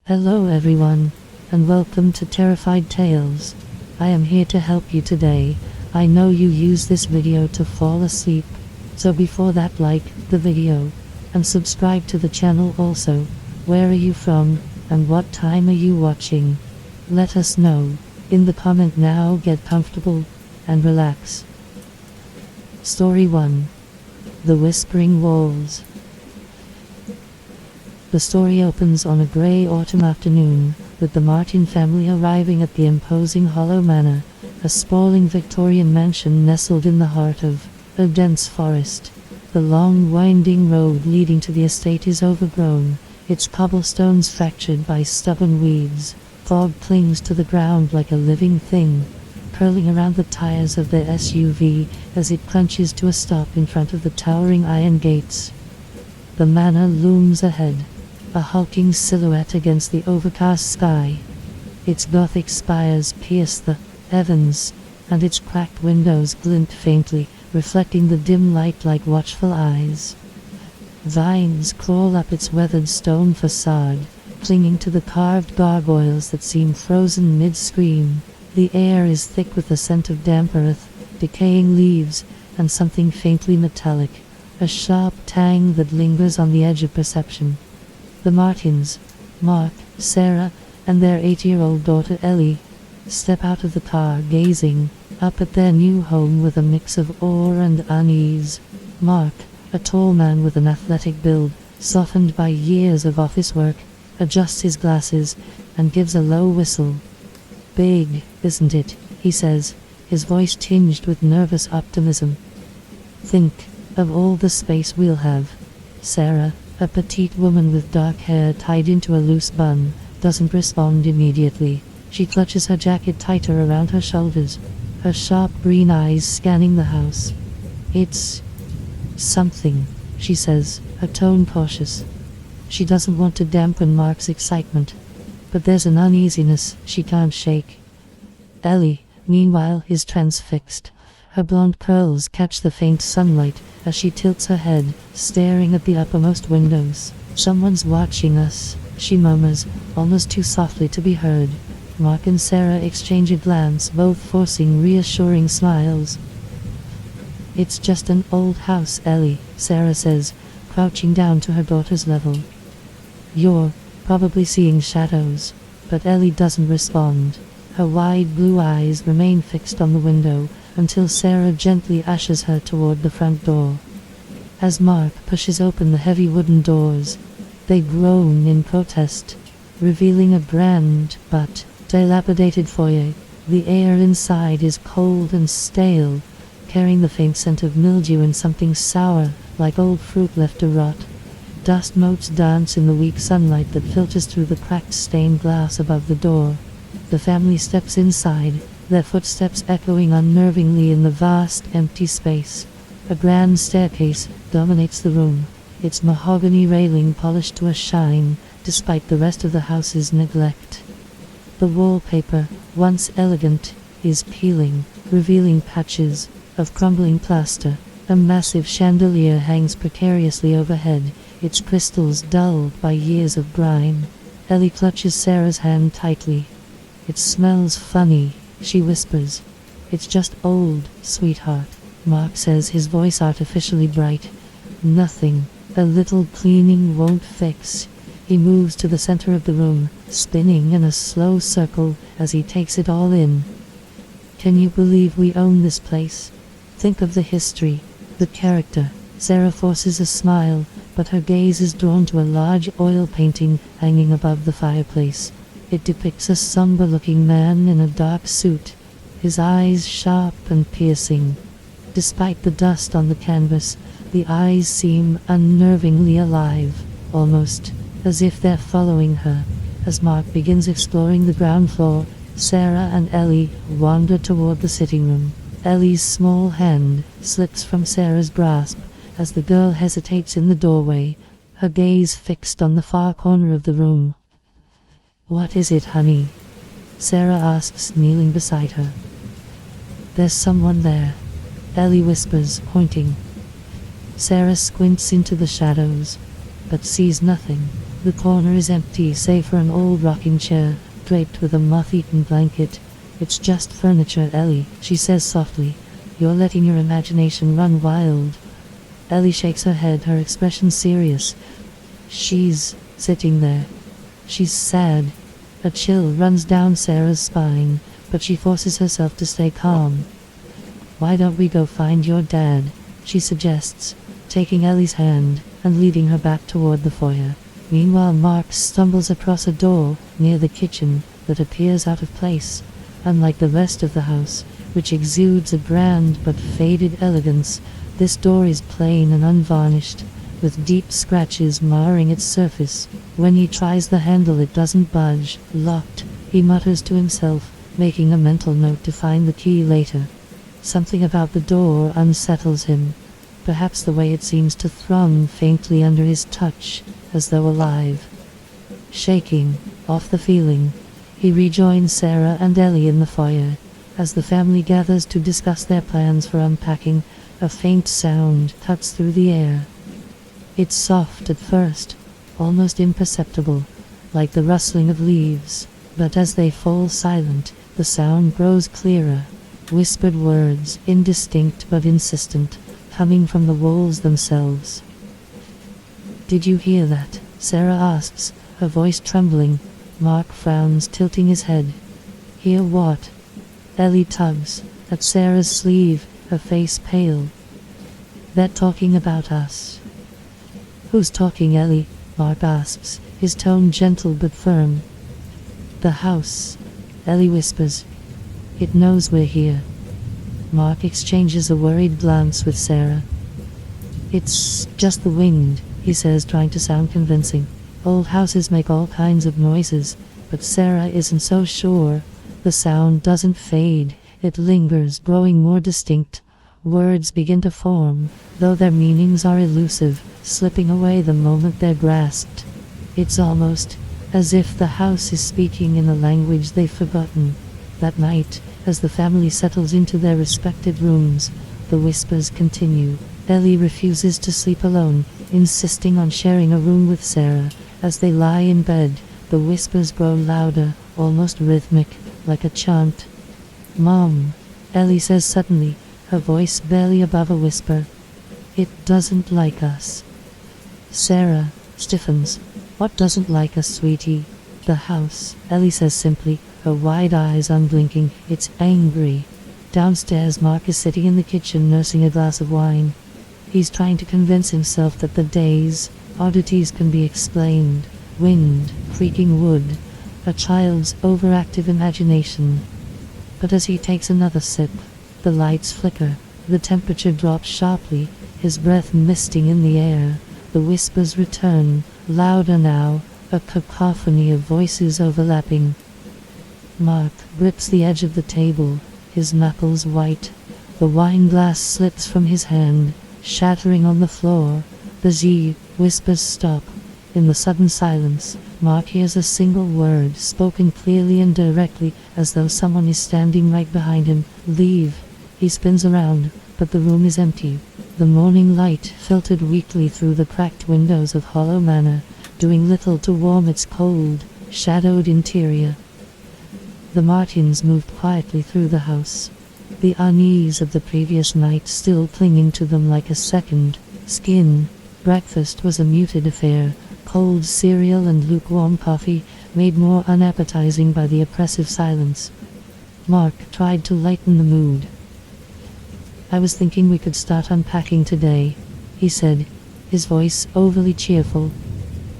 Hello everyone, and welcome to Terrified Tales. I am here to help you today. I know you use this video to fall asleep, so before that, like the video and subscribe to the channel also. Where are you from, and what time are you watching? Let us know in the comment now. Get comfortable and relax. Story 1. The Whispering Walls. The story opens on a grey autumn afternoon, with the Martin family arriving at the imposing Hollow Manor, a sprawling Victorian mansion nestled in the heart of a dense forest. The long, winding road leading to the estate is overgrown, its cobblestones fractured by stubborn weeds. Fog clings to the ground like a living thing, curling around the tires of the SUV as it crunches to a stop in front of the towering iron gates. The manor looms ahead, a hulking silhouette against the overcast sky. Its Gothic spires pierce the heavens, and its cracked windows glint faintly, reflecting the dim light like watchful eyes. Vines crawl up its weathered stone facade, clinging to the carved gargoyles that seem frozen mid-scream. The air is thick with the scent of damp earth, decaying leaves, and something faintly metallic, a sharp tang that lingers on the edge of perception. The Martins, Mark, Sarah, and their 8-year-old daughter Ellie, step out of the car, gazing up at their new home with a mix of awe and unease. Mark, a tall man with an athletic build, softened by years of office work, adjusts his glasses and gives a low whistle. "Big, isn't it?" he says, his voice tinged with nervous optimism. "Think of all the space we'll have." Sarah, a petite woman with dark hair tied into a loose bun, doesn't respond immediately. She clutches her jacket tighter around her shoulders, her sharp green eyes scanning the house. "It's something," she says, her tone cautious. She doesn't want to dampen Mark's excitement, but there's an uneasiness she can't shake. Ellie, meanwhile, is transfixed. Her blonde curls catch the faint sunlight as she tilts her head, staring at the uppermost windows. "Someone's watching us," she murmurs, almost too softly to be heard. Mark and Sarah exchange a glance, both forcing reassuring smiles. "It's just an old house, Ellie," Sarah says, crouching down to her daughter's level. "You're probably seeing shadows." But Ellie doesn't respond. Her wide blue eyes remain fixed on the window until Sarah gently ushers her toward the front door. As Mark pushes open the heavy wooden doors, they groan in protest, revealing a grand but dilapidated foyer. The air inside is cold and stale, carrying the faint scent of mildew and something sour, like old fruit left to rot. Dust motes dance in the weak sunlight that filters through the cracked stained glass above the door. The family steps inside, their footsteps echoing unnervingly in the vast, empty space. A grand staircase dominates the room, its mahogany railing polished to a shine, despite the rest of the house's neglect. The wallpaper, once elegant, is peeling, revealing patches of crumbling plaster. A massive chandelier hangs precariously overhead, its crystals dulled by years of grime. Ellie clutches Sarah's hand tightly. "It smells funny," she whispers. "It's just old, sweetheart," Mark says, his voice artificially bright. "Nothing a little cleaning won't fix." He moves to the center of the room, spinning in a slow circle as he takes it all in. "Can you believe we own this place? Think of the history, the character." Sarah forces a smile, but her gaze is drawn to a large oil painting hanging above the fireplace. It depicts a somber-looking man in a dark suit, his eyes sharp and piercing. Despite the dust on the canvas, the eyes seem unnervingly alive, almost as if they're following her. As Mark begins exploring the ground floor, Sarah and Ellie wander toward the sitting room. Ellie's small hand slips from Sarah's grasp as the girl hesitates in the doorway, her gaze fixed on the far corner of the room. "What is it, honey?" Sarah asks, kneeling beside her. "There's someone there," Ellie whispers, pointing. Sarah squints into the shadows, but sees nothing. The corner is empty save for an old rocking chair, draped with a moth-eaten blanket. "It's just furniture, Ellie," she says softly. "You're letting your imagination run wild." Ellie shakes her head, her expression serious. She's sitting there. She's sad. A chill runs down Sarah's spine, but she forces herself to stay calm. "Why don't we go find your dad?" she suggests, taking Ellie's hand and leading her back toward the foyer. Meanwhile, Mark stumbles across a door near the kitchen that appears out of place. Unlike the rest of the house, which exudes a grand but faded elegance, this door is plain and unvarnished, with deep scratches marring its surface. When he tries the handle, it doesn't budge. "Locked," he mutters to himself, making a mental note to find the key later. Something about the door unsettles him. Perhaps the way it seems to thrum faintly under his touch, as though alive. Shaking off the feeling, he rejoins Sarah and Ellie in the foyer. As the family gathers to discuss their plans for unpacking, a faint sound cuts through the air. It's soft at first, almost imperceptible, like the rustling of leaves, but as they fall silent, the sound grows clearer. Whispered words, indistinct but insistent, coming from the walls themselves. "Did you hear that?" Sarah asks, her voice trembling. Mark frowns, tilting his head. "Hear what?" Ellie tugs at Sarah's sleeve, her face pale. "They're talking about us." "Who's talking, Ellie?" Mark asks, his tone gentle but firm. "The house," Ellie whispers. "It knows we're here." Mark exchanges a worried glance with Sarah. "It's just the wind," he says, trying to sound convincing. "Old houses make all kinds of noises," but Sarah isn't so sure. The sound doesn't fade, it lingers, growing more distinct. Words begin to form, though their meanings are elusive, slipping away the moment they're grasped. It's almost as if the house is speaking in a language they've forgotten. That night, as the family settles into their respective rooms, the whispers continue. Ellie refuses to sleep alone, insisting on sharing a room with Sarah. As they lie in bed, the whispers grow louder, almost rhythmic, like a chant. "Mom," Ellie says suddenly, her voice barely above a whisper. "It doesn't like us." Sarah stiffens. "What doesn't like us, sweetie?" "The house," Ellie says simply, her wide eyes unblinking. "It's angry." Downstairs, Mark is sitting in the kitchen nursing a glass of wine. He's trying to convince himself that the day's oddities can be explained. Wind, creaking wood, a child's overactive imagination. But as he takes another sip, the lights flicker, the temperature drops sharply, his breath misting in the air. The whispers return, louder now, a cacophony of voices overlapping. Mark grips the edge of the table, his knuckles white. The wine glass slips from his hand, shattering on the floor. The Z whispers stop. In the sudden silence, Mark hears a single word, spoken clearly and directly, as though someone is standing right behind him. "Leave." He spins around, but the room is empty. The morning light filtered weakly through the cracked windows of Hollow Manor, doing little to warm its cold, shadowed interior. The Martins moved quietly through the house, the unease of the previous night still clinging to them like a second skin. Breakfast was a muted affair, cold cereal and lukewarm coffee, made more unappetizing by the oppressive silence. Mark tried to lighten the mood. "I was thinking we could start unpacking today," he said, his voice overly cheerful.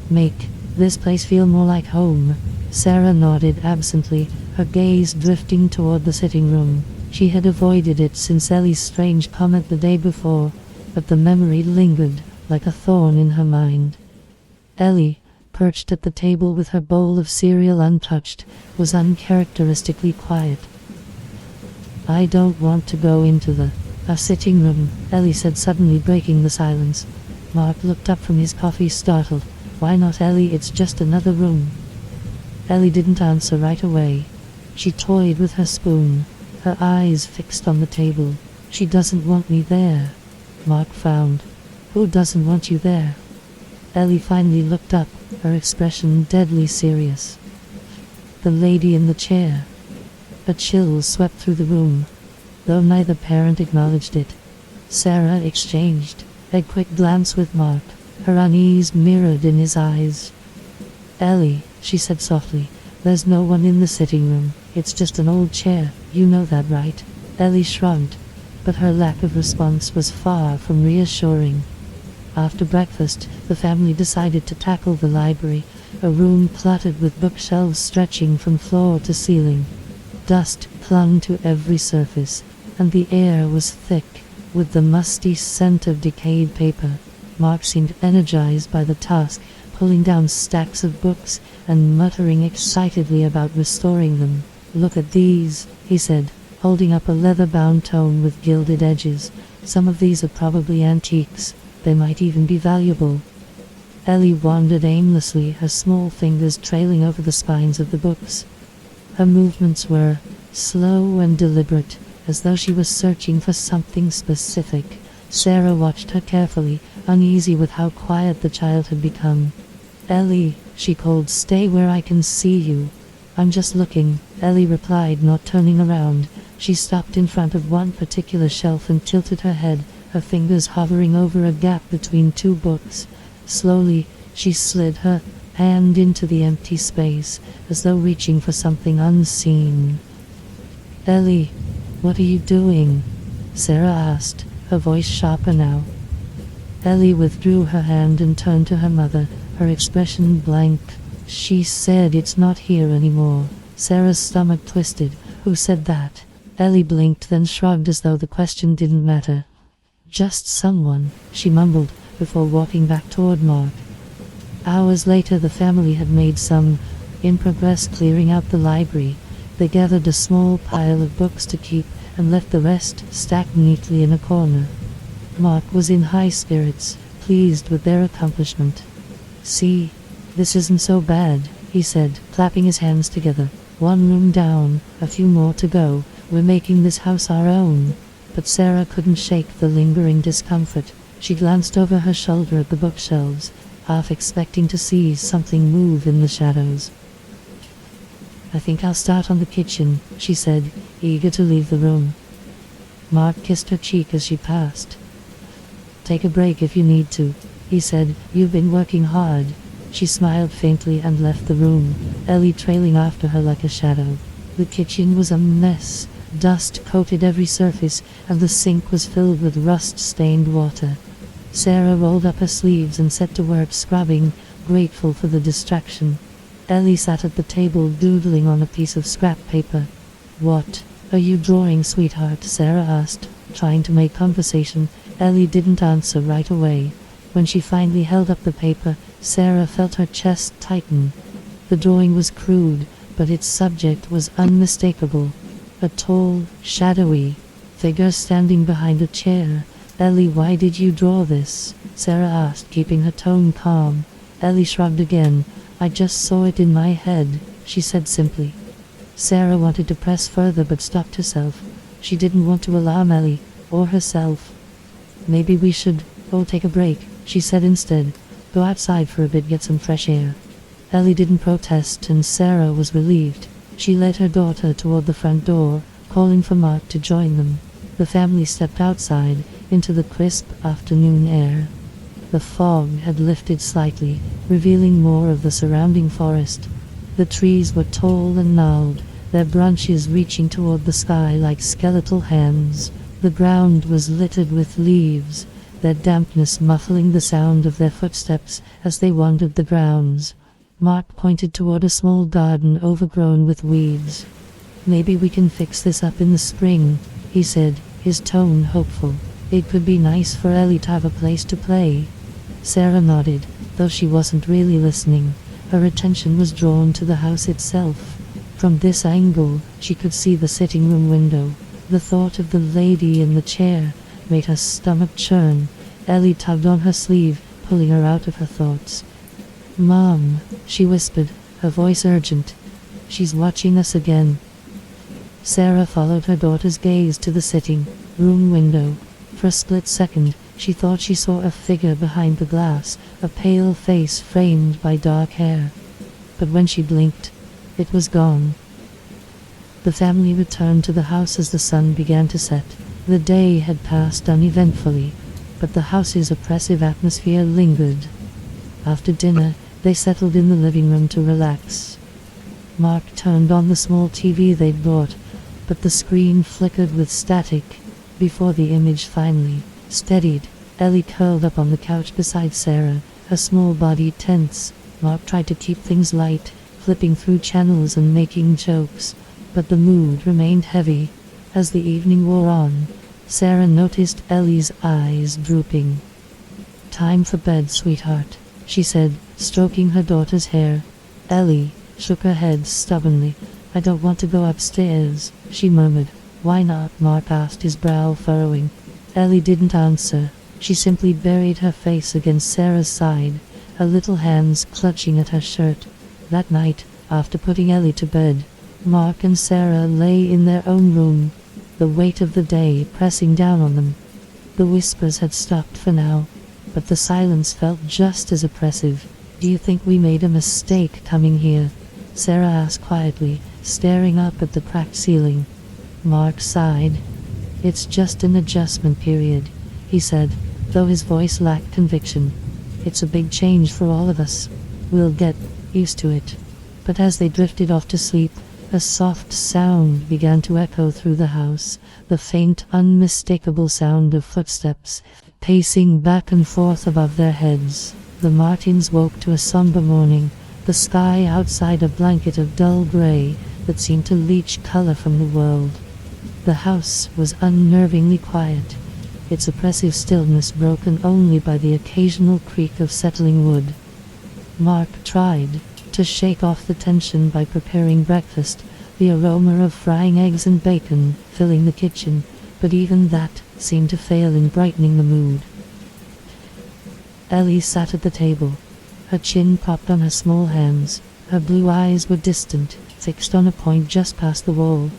"Make this place feel more like home." Sarah nodded absently, her gaze drifting toward the sitting room. She had avoided it since Ellie's strange comment the day before, but the memory lingered like a thorn in her mind. Ellie, perched at the table with her bowl of cereal untouched, was uncharacteristically quiet. "I don't want to go into the sitting room," Ellie said, suddenly breaking the silence. Mark looked up from his coffee, startled. "Why not, Ellie? It's just another room." Ellie didn't answer right away. She toyed with her spoon, her eyes fixed on the table. "She doesn't want me there." Mark frowned. "Who doesn't want you there?" Ellie finally looked up, her expression deadly serious. The lady in the chair. A chill swept through the room, though neither parent acknowledged it. Sarah exchanged a quick glance with Mark, her unease mirrored in his eyes. "Ellie," she said softly, "there's no one in the sitting room. It's just an old chair, you know that, right?" Ellie shrugged, but her lack of response was far from reassuring. After breakfast, the family decided to tackle the library, a room cluttered with bookshelves stretching from floor to ceiling. Dust clung to every surface, and the air was thick with the musty scent of decayed paper. Mark seemed energized by the task, pulling down stacks of books and muttering excitedly about restoring them. "Look at these," he said, holding up a leather-bound tome with gilded edges. "Some of these are probably antiques. They might even be valuable." Ellie wandered aimlessly, her small fingers trailing over the spines of the books. Her movements were slow and deliberate, as though she was searching for something specific. Sarah watched her carefully, uneasy with how quiet the child had become. "Ellie," she called, "stay where I can see you." "I'm just looking," Ellie replied, not turning around. She stopped in front of one particular shelf and tilted her head, her fingers hovering over a gap between two books. Slowly, she slid her hand into the empty space, as though reaching for something unseen. "Ellie, what are you doing?" Sarah asked, her voice sharper now. Ellie withdrew her hand and turned to her mother, her expression blank. "She said it's not here anymore." Sarah's stomach twisted. "Who said that?" Ellie blinked, then shrugged as though the question didn't matter. "Just someone," she mumbled, before walking back toward Mark. Hours later, the family had made some progress clearing out the library. They gathered a small pile of books to keep and left the rest stacked neatly in a corner. Mark was in high spirits, pleased with their accomplishment. "See, this isn't so bad," he said, clapping his hands together. "One room down, a few more to go. We're making this house our own." But Sarah couldn't shake the lingering discomfort. She glanced over her shoulder at the bookshelves, half expecting to see something move in the shadows. "I think I'll start on the kitchen," she said, eager to leave the room. Mark kissed her cheek as she passed. "Take a break if you need to," he said. "You've been working hard." She smiled faintly and left the room, Ellie trailing after her like a shadow. The kitchen was a mess. Dust coated every surface, and the sink was filled with rust-stained water. Sarah rolled up her sleeves and set to work scrubbing, grateful for the distraction. Ellie sat at the table doodling on a piece of scrap paper. "What are you drawing, sweetheart?" Sarah asked, trying to make conversation. Ellie didn't answer right away. When she finally held up the paper, Sarah felt her chest tighten. The drawing was crude, but its subject was unmistakable. A tall, shadowy figure standing behind a chair. "Ellie, why did you draw this?" Sarah asked, keeping her tone calm. Ellie shrugged again. "I just saw it in my head," she said simply. Sarah wanted to press further but stopped herself. She didn't want to alarm Ellie, or herself. "Maybe we should take a break," she said instead. "Go outside for a bit, get some fresh air." Ellie didn't protest, and Sarah was relieved. She led her daughter toward the front door, calling for Mark to join them. The family stepped outside, into the crisp afternoon air. The fog had lifted slightly, revealing more of the surrounding forest. The trees were tall and gnarled, their branches reaching toward the sky like skeletal hands. The ground was littered with leaves, their dampness muffling the sound of their footsteps as they wandered the grounds. Mark pointed toward a small garden overgrown with weeds. "Maybe we can fix this up in the spring," he said, his tone hopeful. "It could be nice for Ellie to have a place to play." Sarah nodded, though she wasn't really listening. Her attention was drawn to the house itself. From this angle, she could see the sitting room window. The thought of the lady in the chair made her stomach churn. Ellie tugged on her sleeve, pulling her out of her thoughts. "Mom," she whispered, her voice urgent. "She's watching us again." Sarah followed her daughter's gaze to the sitting room window. For a split second, She thought she saw a figure behind the glass, a pale face framed by dark hair. But when she blinked, it was gone. The family returned to the house as the sun began to set. The day had passed uneventfully, but the house's oppressive atmosphere lingered. After dinner, they settled in the living room to relax. Mark turned on the small TV they'd brought, but the screen flickered with static. Before the image finally steadied, Ellie curled up on the couch beside Sarah, her small body tense. Mark tried to keep things light, flipping through channels and making jokes, but the mood remained heavy. As the evening wore on, Sarah noticed Ellie's eyes drooping. "Time for bed, sweetheart," she said, stroking her daughter's hair. Ellie shook her head stubbornly. "I don't want to go upstairs," she murmured. "Why not?" Mark asked, his brow furrowing. Ellie didn't answer. She simply buried her face against Sarah's side, her little hands clutching at her shirt. That night, after putting Ellie to bed, Mark and Sarah lay in their own room, the weight of the day pressing down on them. The whispers had stopped for now, but the silence felt just as oppressive. "Do you think we made a mistake coming here?" Sarah asked quietly, staring up at the cracked ceiling. Mark sighed. "It's just an adjustment period," he said, though his voice lacked conviction. "It's a big change for all of us. We'll get used to it." But as they drifted off to sleep, a soft sound began to echo through the house, the faint, unmistakable sound of footsteps, pacing back and forth above their heads. The Martins woke to a somber morning, the sky outside a blanket of dull grey that seemed to leach color from the world. The house was unnervingly quiet, its oppressive stillness broken only by the occasional creak of settling wood. Mark tried to shake off the tension by preparing breakfast, the aroma of frying eggs and bacon filling the kitchen, but even that seemed to fail in brightening the mood. Ellie sat at the table, her chin propped on her small hands. Her blue eyes were distant, fixed on a point just past the wall.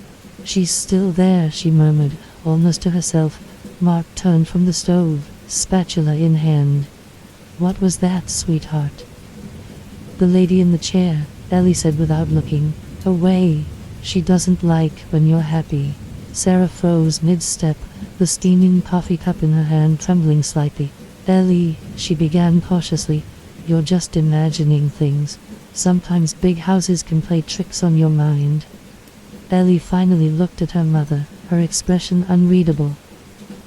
"She's still there," she murmured, almost to herself. Mark turned from the stove, spatula in hand. "What was that, sweetheart?" "The lady in the chair," Ellie said without looking away. "She doesn't like when you're happy." Sarah froze mid-step, the steaming coffee cup in her hand trembling slightly. "Ellie," she began cautiously, "you're just imagining things. Sometimes big houses can play tricks on your mind." Ellie finally looked at her mother, her expression unreadable.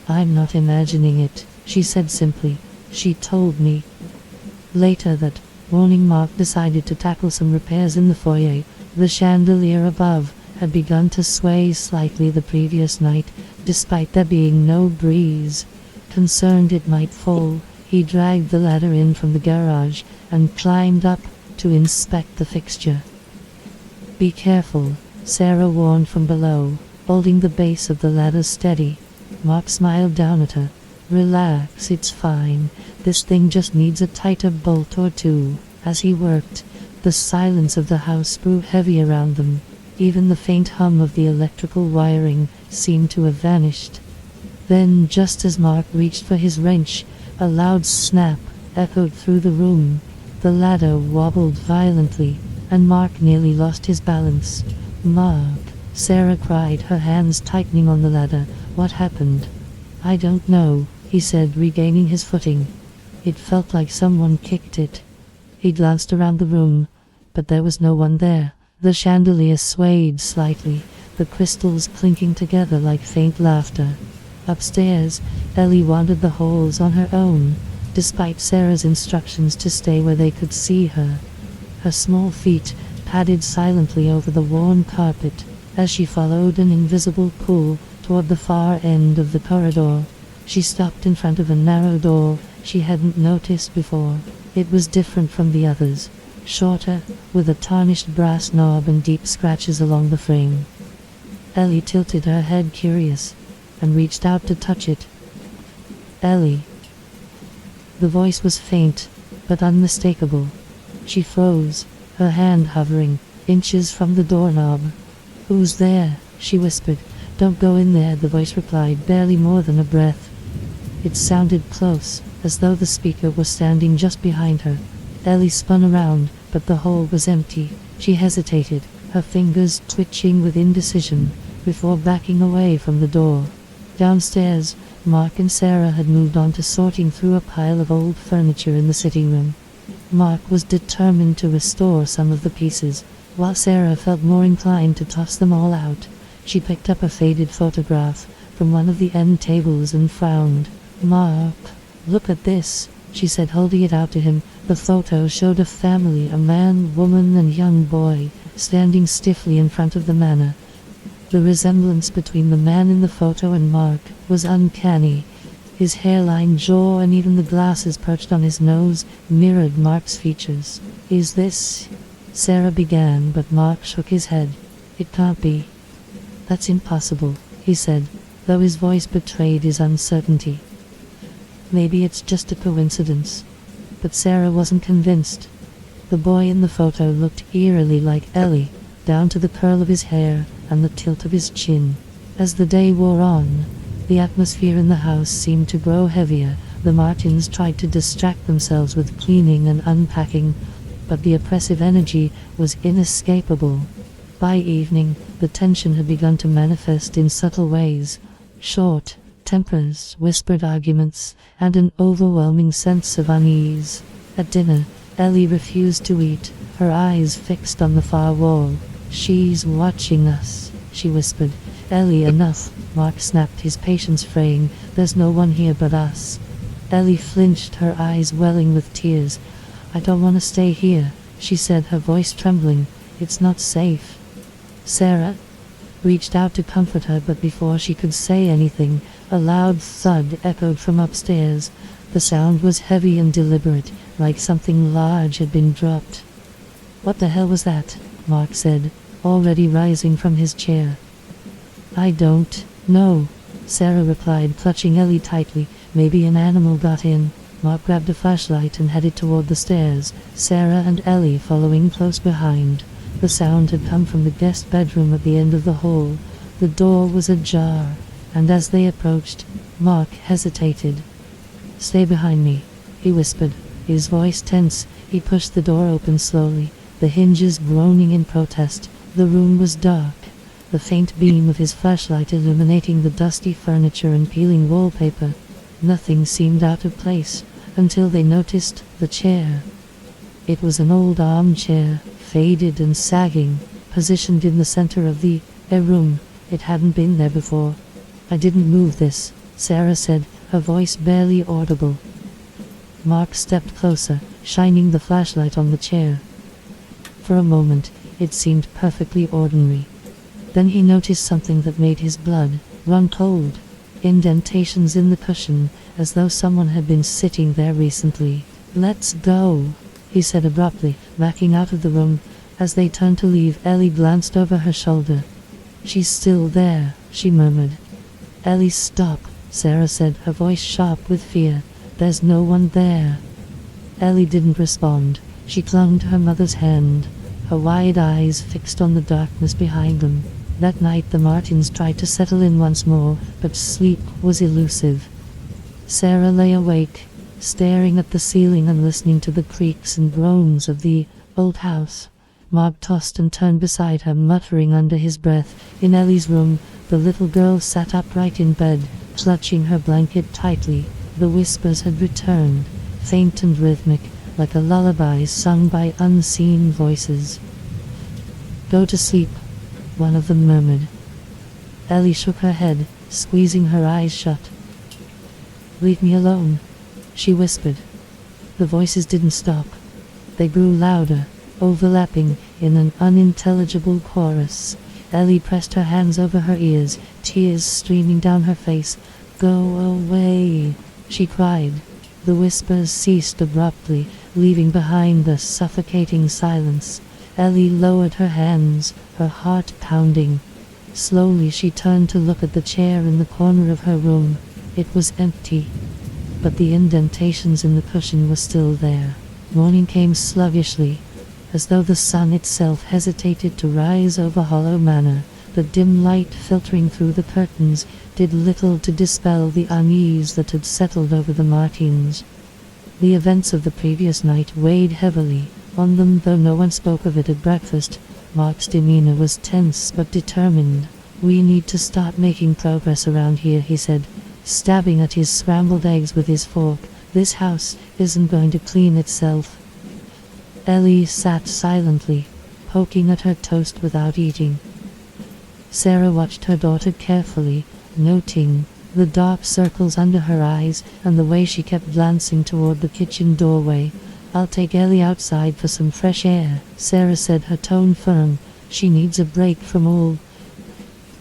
"I'm not imagining it," she said simply. "She told me." Later that morning, Mark decided to tackle some repairs in the foyer. The chandelier above had begun to sway slightly the previous night, despite there being no breeze. Concerned it might fall, he dragged the ladder in from the garage and climbed up to inspect the fixture. "Be careful," Sarah warned from below, holding the base of the ladder steady. Mark smiled down at her. "Relax, it's fine. This thing just needs a tighter bolt or two." As he worked, the silence of the house grew heavy around them. Even the faint hum of the electrical wiring seemed to have vanished. Then, just as Mark reached for his wrench, a loud snap echoed through the room. The ladder wobbled violently, and Mark nearly lost his balance. "Mark," Sarah cried, her hands tightening on the ladder. "What happened?" "I don't know," he said, regaining his footing. "It felt like someone kicked it." He glanced around the room, but there was no one there. The chandelier swayed slightly, the crystals clinking together like faint laughter. Upstairs, Ellie wandered the halls on her own, despite Sarah's instructions to stay where they could see her. Her small feet padded silently over the worn carpet as she followed an invisible pull toward the far end of the corridor. She stopped in front of a narrow door she hadn't noticed before. It was different from the others, shorter, with a tarnished brass knob and deep scratches along the frame. Ellie tilted her head, curious, and reached out to touch it. "Ellie." The voice was faint, but unmistakable. She froze, her hand hovering inches from the doorknob. "Who's there?" she whispered. "Don't go in there," the voice replied, barely more than a breath. It sounded close, as though the speaker was standing just behind her. Ellie spun around, but the hole was empty. She hesitated, her fingers twitching with indecision, before backing away from the door. Downstairs, Mark and Sarah had moved on to sorting through a pile of old furniture in the sitting room. Mark was determined to restore some of the pieces, while Sarah felt more inclined to toss them all out. She picked up a faded photograph from one of the end tables and frowned. "Mark, look at this," she said, holding it out to him. The photo showed a family, a man, woman, and young boy, standing stiffly in front of the manor. The resemblance between the man in the photo and Mark was uncanny. His hairline, jaw, and even the glasses perched on his nose mirrored Mark's features. "Is this—" Sarah began, but Mark shook his head. "It can't be. That's impossible," he said, though his voice betrayed his uncertainty. "Maybe it's just a coincidence." But Sarah wasn't convinced. The boy in the photo looked eerily like Ellie, down to the curl of his hair and the tilt of his chin. As the day wore on, the atmosphere in the house seemed to grow heavier. The Martins tried to distract themselves with cleaning and unpacking, but the oppressive energy was inescapable. By evening, the tension had begun to manifest in subtle ways. Short tempers, whispered arguments, and an overwhelming sense of unease. At dinner, Ellie refused to eat, her eyes fixed on the far wall. "She's watching us," she whispered. "Ellie, enough," Mark snapped, his patience fraying. "There's no one here but us." Ellie flinched, her eyes welling with tears. "I don't want to stay here," she said, her voice trembling. "It's not safe." Sarah reached out to comfort her, but before she could say anything, a loud thud echoed from upstairs. The sound was heavy and deliberate, like something large had been dropped. "What the hell was that?" Mark said, already rising from his chair. "I don't know," Sarah replied, clutching Ellie tightly. "Maybe an animal got in." Mark grabbed a flashlight and headed toward the stairs, Sarah and Ellie following close behind. The sound had come from the guest bedroom at the end of the hall. The door was ajar, and as they approached, Mark hesitated. "Stay behind me," he whispered, his voice tense. He pushed the door open slowly, the hinges groaning in protest. The room was dark, the faint beam of his flashlight illuminating the dusty furniture and peeling wallpaper. Nothing seemed out of place, until they noticed the chair. It was an old armchair, faded and sagging, positioned in the center of the room. It hadn't been there before. "I didn't move this," Sarah said, her voice barely audible. Mark stepped closer, shining the flashlight on the chair. For a moment, it seemed perfectly ordinary. Then he noticed something that made his blood run cold. Indentations in the cushion, as though someone had been sitting there recently. "Let's go," he said abruptly, backing out of the room. As they turned to leave, Ellie glanced over her shoulder. "She's still there," she murmured. "Ellie, stop," Sarah said, her voice sharp with fear. "There's no one there." Ellie didn't respond. She clung to her mother's hand, her wide eyes fixed on the darkness behind them. That night the Martins tried to settle in once more, but sleep was elusive. Sarah lay awake, staring at the ceiling and listening to the creaks and groans of the old house. Mark tossed and turned beside her, muttering under his breath. In Ellie's room, the little girl sat upright in bed, clutching her blanket tightly. The whispers had returned, faint and rhythmic, like a lullaby sung by unseen voices. "Go to sleep," one of them murmured. Ellie shook her head, squeezing her eyes shut. "Leave me alone," she whispered. The voices didn't stop. They grew louder, overlapping in an unintelligible chorus. Ellie pressed her hands over her ears, tears streaming down her face. "Go away," she cried. The whispers ceased abruptly, leaving behind a suffocating silence. Ellie lowered her hands, her heart pounding. Slowly she turned to look at the chair in the corner of her room. It was empty, but the indentations in the cushion were still there. Morning came sluggishly, as though the sun itself hesitated to rise over Hollow Manor. The dim light filtering through the curtains did little to dispel the unease that had settled over the Martins. The events of the previous night weighed heavily on them, though no one spoke of it at breakfast. Mark's demeanor was tense but determined. "We need to start making progress around here," he said, stabbing at his scrambled eggs with his fork. "This house isn't going to clean itself." Ellie sat silently, poking at her toast without eating. Sarah watched her daughter carefully, noting the dark circles under her eyes and the way she kept glancing toward the kitchen doorway. "I'll take Ellie outside for some fresh air," Sarah said, her tone firm. "She needs a break from all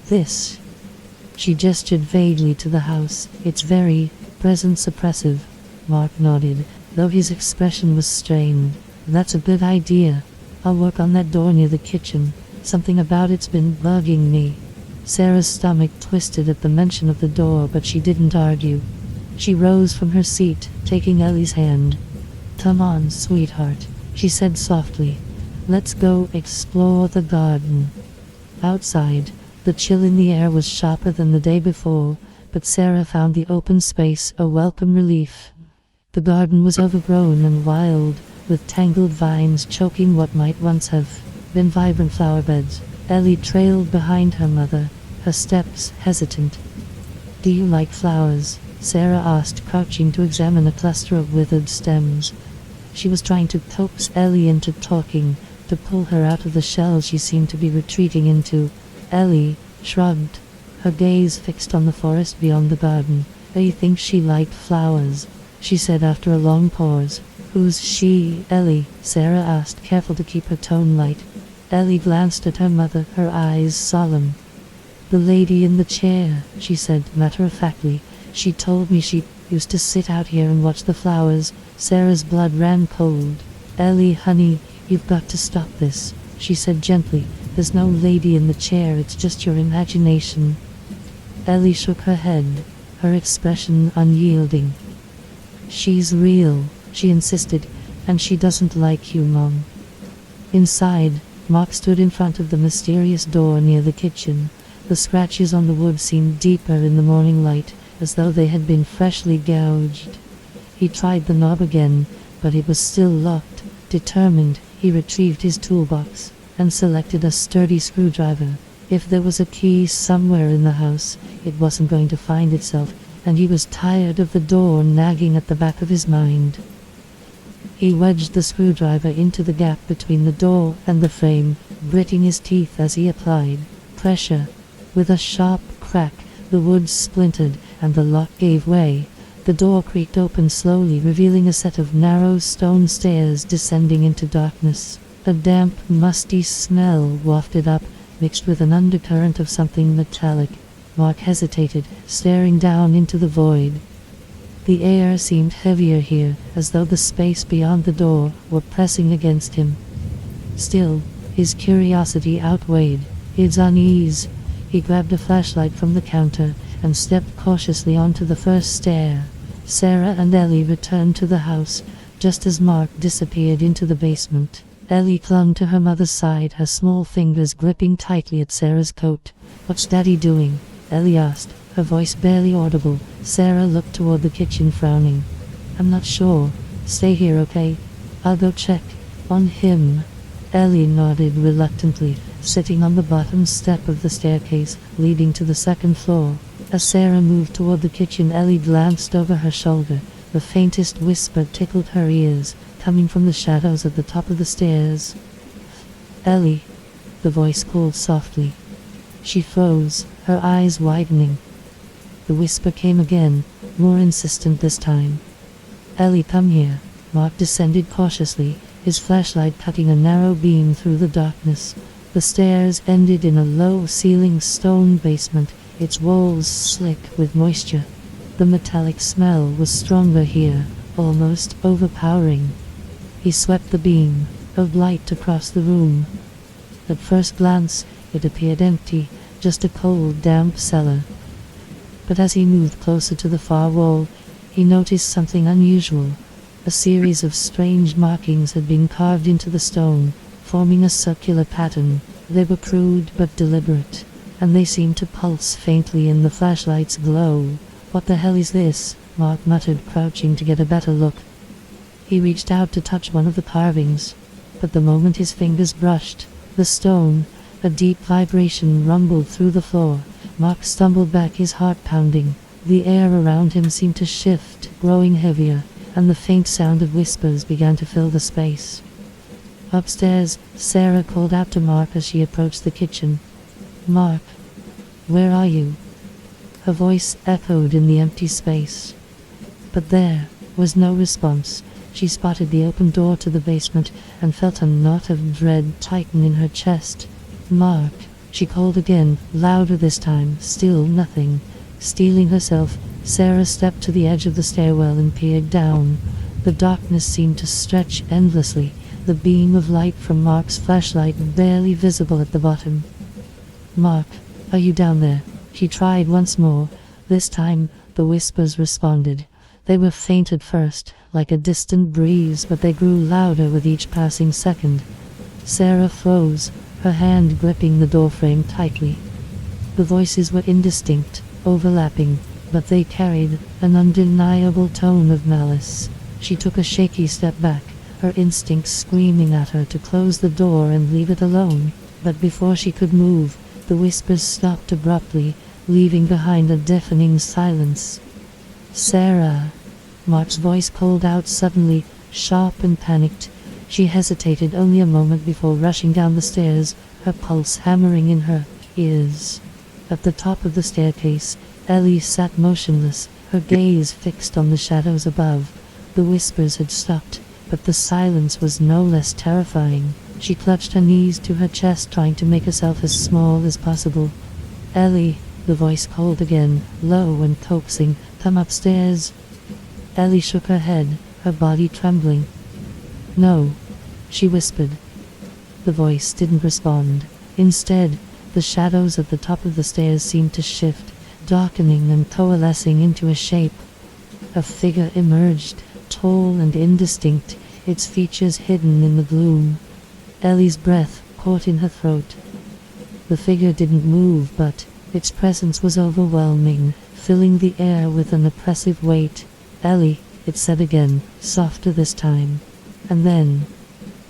this." She gestured vaguely to the house. "It's very presence oppressive." Mark nodded, though his expression was strained. "That's a good idea. I'll work on that door near the kitchen. Something about it's been bugging me." Sarah's stomach twisted at the mention of the door, but she didn't argue. She rose from her seat, taking Ellie's hand. "Come on, sweetheart," she said softly. "Let's go explore the garden." Outside, the chill in the air was sharper than the day before, but Sarah found the open space a welcome relief. The garden was overgrown and wild, with tangled vines choking what might once have been vibrant flower beds. Ellie trailed behind her mother, her steps hesitant. "Do you like flowers?" Sarah asked, crouching to examine a cluster of withered stems. She was trying to coax Ellie into talking, to pull her out of the shell she seemed to be retreating into. Ellie shrugged, her gaze fixed on the forest beyond the garden. "I think she liked flowers," she said after a long pause. "Who's she, Ellie?" Sarah asked, careful to keep her tone light. Ellie glanced at her mother, her eyes solemn. "The lady in the chair," she said matter-of-factly. "She told me she used to sit out here and watch the flowers." Sarah's blood ran cold. "Ellie, honey, you've got to stop this," she said gently. "There's no lady in the chair, it's just your imagination." Ellie shook her head, her expression unyielding. "She's real," she insisted, "and she doesn't like you, Mom." Inside, Mark stood in front of the mysterious door near the kitchen. The scratches on the wood seemed deeper in the morning light, as though they had been freshly gouged. He tried the knob again, but it was still locked. Determined, he retrieved his toolbox and selected a sturdy screwdriver. If there was a key somewhere in the house, it wasn't going to find itself, and he was tired of the door nagging at the back of his mind. He wedged the screwdriver into the gap between the door and the frame, gritting his teeth as he applied pressure. With a sharp crack, the wood splintered, and the lock gave way. The door creaked open slowly, revealing a set of narrow stone stairs descending into darkness. A damp, musty smell wafted up, mixed with an undercurrent of something metallic. Mark hesitated, staring down into the void. The air seemed heavier here, as though the space beyond the door were pressing against him. Still, his curiosity outweighed his unease. He grabbed a flashlight from the counter and stepped cautiously onto the first stair. Sarah and Ellie returned to the house, just as Mark disappeared into the basement. Ellie clung to her mother's side, her small fingers gripping tightly at Sarah's coat. "What's Daddy doing?" Ellie asked, her voice barely audible. Sarah looked toward the kitchen, frowning. "I'm not sure. Stay here, okay? I'll go check on him." Ellie nodded reluctantly, sitting on the bottom step of the staircase leading to the second floor. As Sarah moved toward the kitchen, Ellie glanced over her shoulder. The faintest whisper tickled her ears, coming from the shadows at the top of the stairs. "Ellie," the voice called softly. She froze, her eyes widening. The whisper came again, more insistent this time. "Ellie, come here." Mark descended cautiously, his flashlight cutting a narrow beam through the darkness. The stairs ended in a low-ceilinged stone basement, its walls slick with moisture. The metallic smell was stronger here, almost overpowering. He swept the beam of light across the room. At first glance, it appeared empty, just a cold, damp cellar. But as he moved closer to the far wall, he noticed something unusual. A series of strange markings had been carved into the stone, forming a circular pattern. They were crude but deliberate. and they seemed to pulse faintly in the flashlight's glow. "What the hell is this?" Mark muttered, crouching to get a better look. He reached out to touch one of the carvings, but the moment his fingers brushed the stone, a deep vibration rumbled through the floor. Mark stumbled back, his heart pounding. The air around him seemed to shift, growing heavier, and the faint sound of whispers began to fill the space. "Upstairs," Sarah called out to Mark as she approached the kitchen. "Mark, where are you?" Her voice echoed in the empty space. But there was no response. She spotted the open door to the basement and felt a knot of dread tighten in her chest. "Mark," she called again, louder this time. Still nothing. Steeling herself, Sarah stepped to the edge of the stairwell and peered down. The darkness seemed to stretch endlessly, the beam of light from Mark's flashlight barely visible at the bottom. "Mark, are you down there?" She tried once more. This time, the whispers responded. They were faint at first, like a distant breeze, but they grew louder with each passing second. Sarah froze, her hand gripping the doorframe tightly. The voices were indistinct, overlapping, but they carried an undeniable tone of malice. She took a shaky step back, her instincts screaming at her to close the door and leave it alone. But before she could move, the whispers stopped abruptly, leaving behind a deafening silence. "Sarah!" Mark's voice called out suddenly, sharp and panicked. She hesitated only a moment before rushing down the stairs, her pulse hammering in her ears. At the top of the staircase, Ellie sat motionless, her gaze fixed on the shadows above. The whispers had stopped, but the silence was no less terrifying. She clutched her knees to her chest, trying to make herself as small as possible. "Ellie," the voice called again, low and coaxing, "come upstairs." Ellie shook her head, her body trembling. "No," she whispered. The voice didn't respond. Instead, the shadows at the top of the stairs seemed to shift, darkening and coalescing into a shape. A figure emerged, tall and indistinct, its features hidden in the gloom. Ellie's breath caught in her throat. The figure didn't move, but its presence was overwhelming, filling the air with an oppressive weight. "Ellie," it said again, softer this time. And then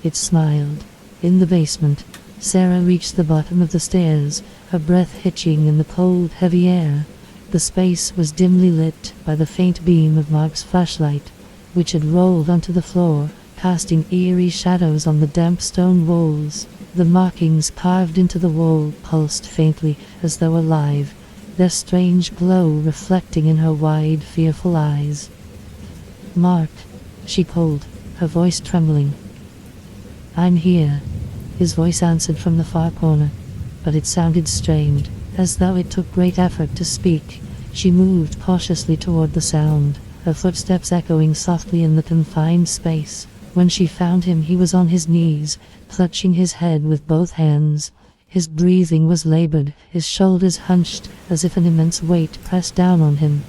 it smiled. In the basement, Sarah reached the bottom of the stairs, her breath hitching in the cold, heavy air. The space was dimly lit by the faint beam of Mark's flashlight, which had rolled onto the floor, casting eerie shadows on the damp stone walls. The markings carved into the wall pulsed faintly, as though alive, their strange glow reflecting in her wide, fearful eyes. "Mark," she called, her voice trembling. "I'm here," his voice answered from the far corner, but it sounded strained, as though it took great effort to speak. She moved cautiously toward the sound, her footsteps echoing softly in the confined space. When she found him, he was on his knees, clutching his head with both hands. His breathing was labored, his shoulders hunched, as if an immense weight pressed down on him.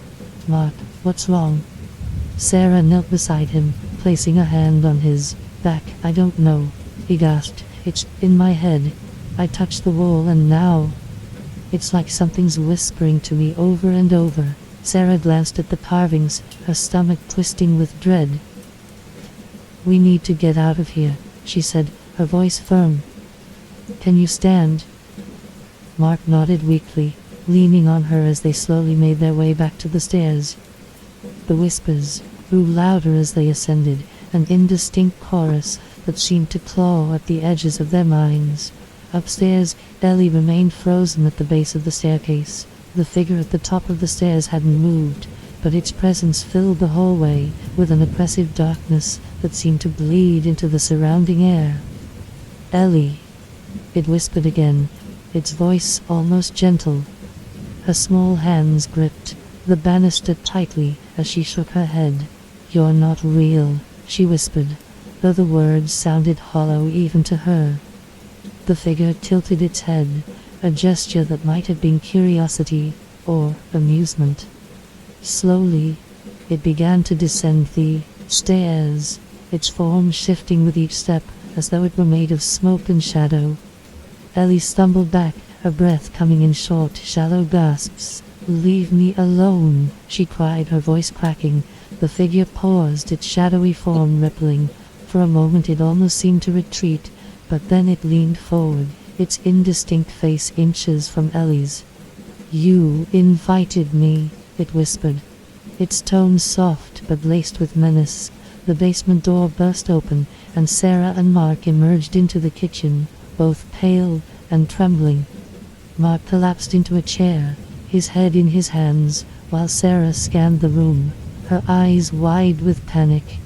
"Mark, what's wrong?" Sarah knelt beside him, placing a hand on his back. "I don't know," he gasped. "It's in my head. I touched the wall and now it's like something's whispering to me over and over." Sarah glanced at the carvings, her stomach twisting with dread. "We need to get out of here," she said, her voice firm. "Can you stand?" Mark nodded weakly, leaning on her as they slowly made their way back to the stairs. The whispers grew louder as they ascended, an indistinct chorus that seemed to claw at the edges of their minds. Upstairs, Ellie remained frozen at the base of the staircase. The figure at the top of the stairs hadn't moved, but its presence filled the hallway with an oppressive darkness that seemed to bleed into the surrounding air. "Ellie," it whispered again, its voice almost gentle. Her small hands gripped the banister tightly as she shook her head. "You're not real," she whispered, though the words sounded hollow even to her. The figure tilted its head, a gesture that might have been curiosity or amusement. Slowly, it began to descend the stairs, its form shifting with each step, as though it were made of smoke and shadow. Ellie stumbled back, her breath coming in short, shallow gasps. "Leave me alone," she cried, her voice cracking. The figure paused, its shadowy form rippling. For a moment it almost seemed to retreat, but then it leaned forward, its indistinct face inches from Ellie's. "You invited me," it whispered, its tone soft but laced with menace. The basement door burst open, and Sarah and Mark emerged into the kitchen, both pale and trembling. Mark collapsed into a chair, his head in his hands, while Sarah scanned the room, her eyes wide with panic.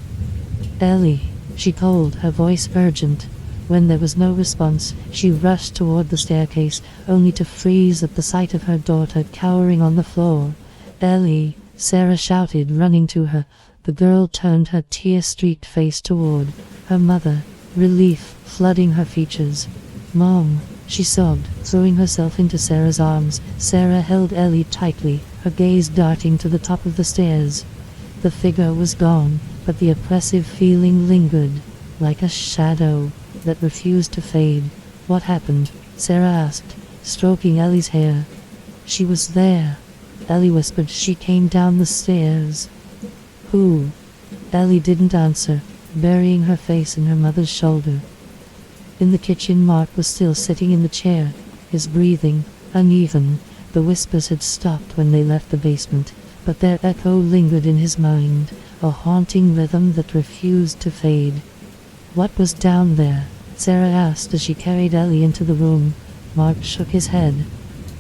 "Ellie," she called, her voice urgent. When there was no response, she rushed toward the staircase, only to freeze at the sight of her daughter cowering on the floor. "Ellie," Sarah shouted, running to her. The girl turned her tear-streaked face toward her mother, relief flooding her features. "Mom," she sobbed, throwing herself into Sarah's arms. Sarah held Ellie tightly, her gaze darting to the top of the stairs. The figure was gone, but the oppressive feeling lingered, like a shadow that refused to fade. "What happened?" Sarah asked, stroking Ellie's hair. "She was there," Ellie whispered. "She came down the stairs." "Who?" Ellie didn't answer, burying her face in her mother's shoulder. In the kitchen, Mark was still sitting in the chair, his breathing uneven. The whispers had stopped when they left the basement, but their echo lingered in his mind, a haunting rhythm that refused to fade. "What was down there?" Sarah asked as she carried Ellie into the room. Mark shook his head.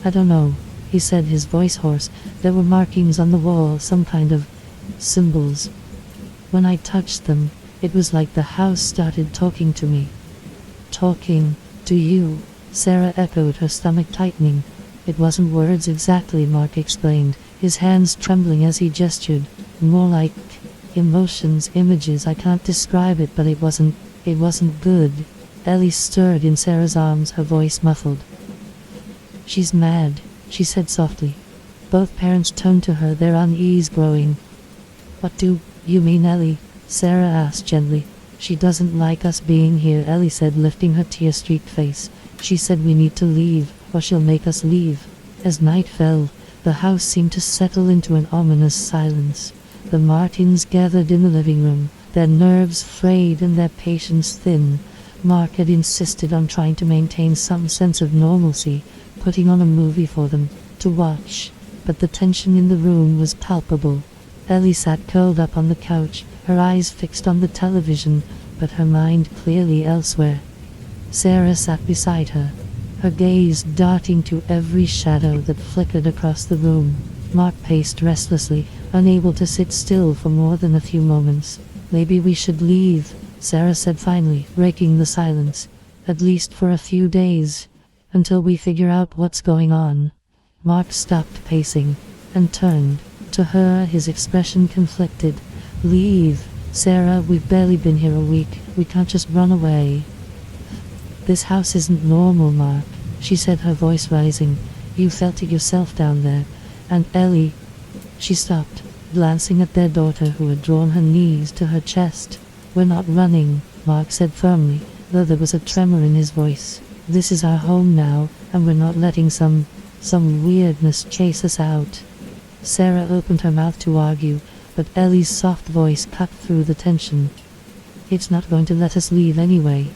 "I don't know," he said, his voice hoarse. "There were markings on the wall, some kind of symbols. When I touched them, it was like the house started talking to me." "Talking to you?" Sarah echoed, her stomach tightening. "It wasn't words exactly," Mark explained, his hands trembling as he gestured. "More like emotions, images. I can't describe it, but it wasn't good." Ellie stirred in Sarah's arms, her voice muffled. "She's mad," she said softly. Both parents turned to her, their unease growing. "What do you mean, Ellie?" Sarah asked gently. "She doesn't like us being here," Ellie said, lifting her tear-streaked face. "She said we need to leave, or she'll make us leave." As night fell, the house seemed to settle into an ominous silence. The Martins gathered in the living room, their nerves frayed and their patience thin. Mark had insisted on trying to maintain some sense of normalcy, putting on a movie for them to watch, but the tension in the room was palpable. Ellie sat curled up on the couch, her eyes fixed on the television, but her mind clearly elsewhere. Sarah sat beside her, her gaze darting to every shadow that flickered across the room. Mark paced restlessly, unable to sit still for more than a few moments. "Maybe we should leave," Sarah said finally, breaking the silence. "At least for a few days, until we figure out what's going on." Mark stopped pacing and turned to her, his expression conflicted. "Leave, Sarah, we've barely been here a week. We can't just run away." "This house isn't normal, Mark," she said, her voice rising. "You felt it yourself down there. And Ellie..." She stopped, glancing at their daughter, who had drawn her knees to her chest. "We're not running," Mark said firmly, though there was a tremor in his voice. "This is our home now, and we're not letting some weirdness chase us out." Sarah opened her mouth to argue, but Ellie's soft voice cut through the tension. "It's not going to let us leave anyway."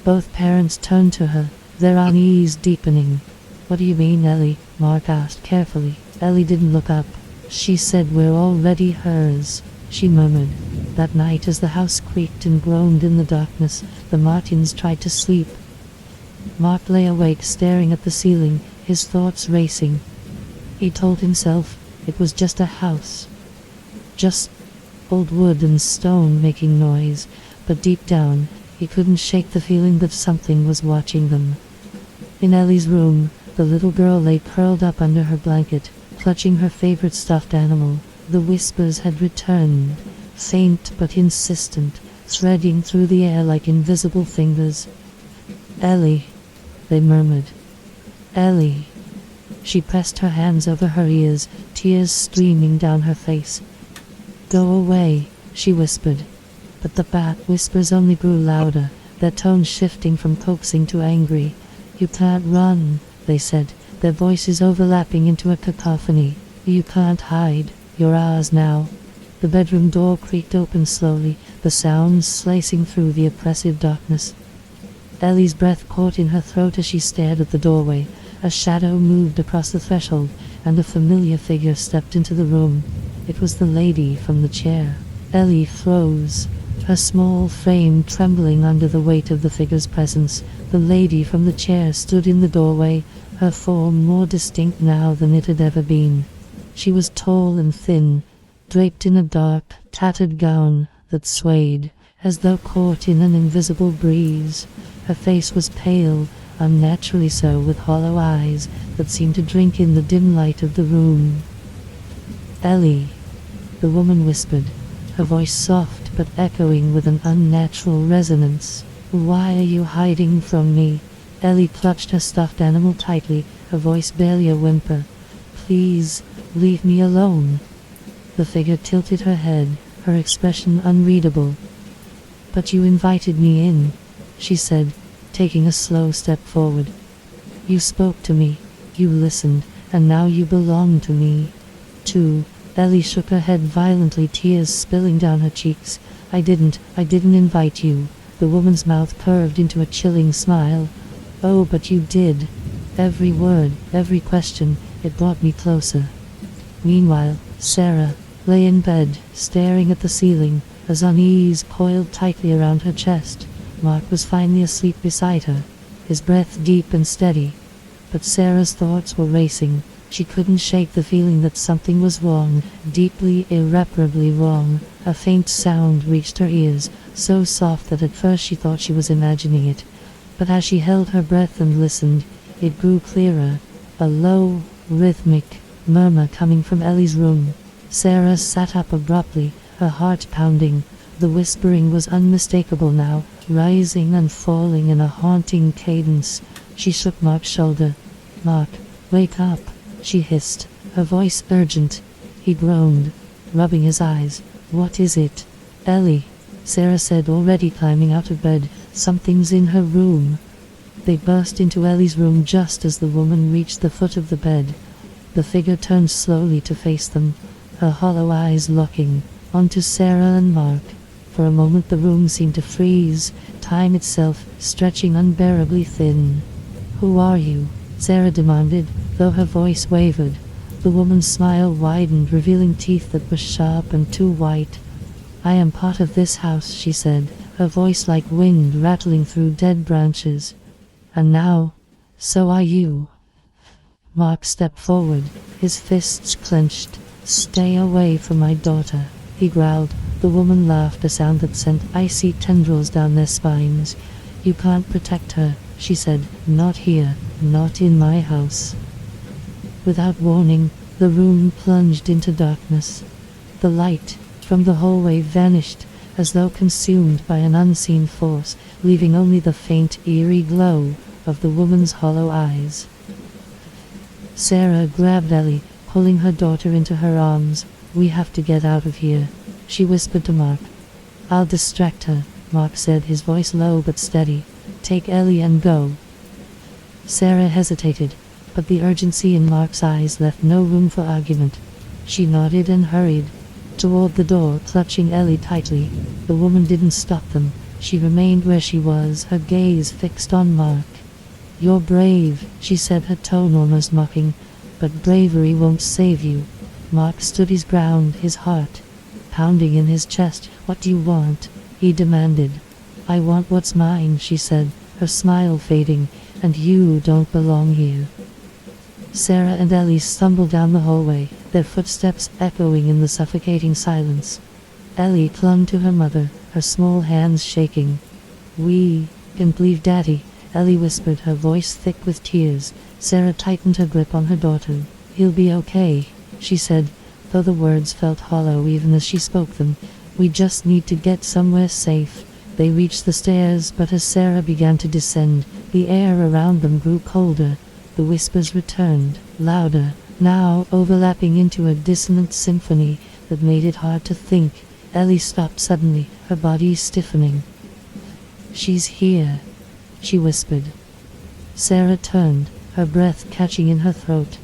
Both parents turned to her, their unease deepening. "What do you mean, Ellie?" Mark asked carefully. Ellie didn't look up. "She said we're already hers," she murmured. That night, as the house creaked and groaned in the darkness, the Martins tried to sleep. Mark lay awake, staring at the ceiling, his thoughts racing. He told himself it was just a house, just old wood and stone making noise, but deep down, he couldn't shake the feeling that something was watching them. In Ellie's room, the little girl lay curled up under her blanket, clutching her favorite stuffed animal. The whispers had returned, faint but insistent, threading through the air like invisible fingers. "Ellie," they murmured. "Ellie." She pressed her hands over her ears, tears streaming down her face. "Go away," she whispered. But the bat whispers only grew louder, their tone shifting from coaxing to angry. You can't run, they said, their voices overlapping into a cacophony. You can't hide, you're ours now. The bedroom door creaked open slowly, the sounds slicing through the oppressive darkness. Ellie's breath caught in her throat as she stared at the doorway. A shadow moved across the threshold, and a familiar figure stepped into the room. It was the lady from the chair. Ellie froze, her small frame trembling under the weight of the figure's presence. The lady from the chair stood in the doorway, her form more distinct now than it had ever been. She was tall and thin, draped in a dark, tattered gown that swayed, as though caught in an invisible breeze. Her face was pale, unnaturally so, with hollow eyes that seemed to drink in the dim light of the room. "Ellie," the woman whispered, her voice soft but echoing with an unnatural resonance. "Why are you hiding from me?" Ellie clutched her stuffed animal tightly, her voice barely a whimper. "Please, leave me alone." The figure tilted her head, her expression unreadable. "But you invited me in," she said, taking a slow step forward. "You spoke to me, you listened, and now you belong to me, too." Ellie shook her head violently, tears spilling down her cheeks. I didn't invite you." The woman's mouth curved into a chilling smile. "Oh, but you did. Every word, every question, it brought me closer." Meanwhile, Sarah lay in bed, staring at the ceiling, as unease coiled tightly around her chest. Mark was finally asleep beside her, his breath deep and steady. But Sarah's thoughts were racing. She couldn't shake the feeling that something was wrong, deeply, irreparably wrong. A faint sound reached her ears, so soft that at first she thought she was imagining it. But as she held her breath and listened, it grew clearer, a low, rhythmic murmur coming from Ellie's room. Sarah sat up abruptly, her heart pounding. The whispering was unmistakable now, rising and falling in a haunting cadence. She shook Mark's shoulder. "Mark, wake up," she hissed, her voice urgent. He groaned, rubbing his eyes. "What is it?" "Ellie," Sarah said, already climbing out of bed. "Something's in her room." They burst into Ellie's room just as the woman reached the foot of the bed. The figure turned slowly to face them, her hollow eyes locking onto Sarah and Mark. For a moment the room seemed to freeze, time itself stretching unbearably thin. "Who are you?" Sarah demanded, though her voice wavered. The woman's smile widened, revealing teeth that were sharp and too white. "I am part of this house," she said, her voice like wind rattling through dead branches. "And now, so are you." Mark stepped forward, his fists clenched. "Stay away from my daughter," he growled. The woman laughed, a sound that sent icy tendrils down their spines. "You can't protect her," she said. "Not here, not in my house." Without warning, the room plunged into darkness. The light from the hallway vanished, as though consumed by an unseen force, leaving only the faint, eerie glow of the woman's hollow eyes. Sarah grabbed Ellie, pulling her daughter into her arms. "We have to get out of here," she whispered to Mark. "I'll distract her," Mark said, his voice low but steady. "Take Ellie and go." Sarah hesitated, but the urgency in Mark's eyes left no room for argument. She nodded and hurried toward the door, clutching Ellie tightly. The woman didn't stop them. She remained where she was, her gaze fixed on Mark. "You're brave," she said, her tone almost mocking, "but bravery won't save you." Mark stood his ground, his heart pounding in his chest. "What do you want?" he demanded. "I want what's mine," she said, her smile fading, "and you don't belong here." Sarah and Ellie stumbled down the hallway, their footsteps echoing in the suffocating silence. Ellie clung to her mother, her small hands shaking. "We can't leave Daddy," Ellie whispered, her voice thick with tears. Sarah tightened her grip on her daughter. "He'll be okay," she said, though the words felt hollow even as she spoke them. "We just need to get somewhere safe." They reached the stairs, but as Sarah began to descend, the air around them grew colder. The whispers returned, louder, now overlapping into a dissonant symphony that made it hard to think. Ellie stopped suddenly, her body stiffening. "She's here," she whispered. Sarah turned, her breath catching in her throat.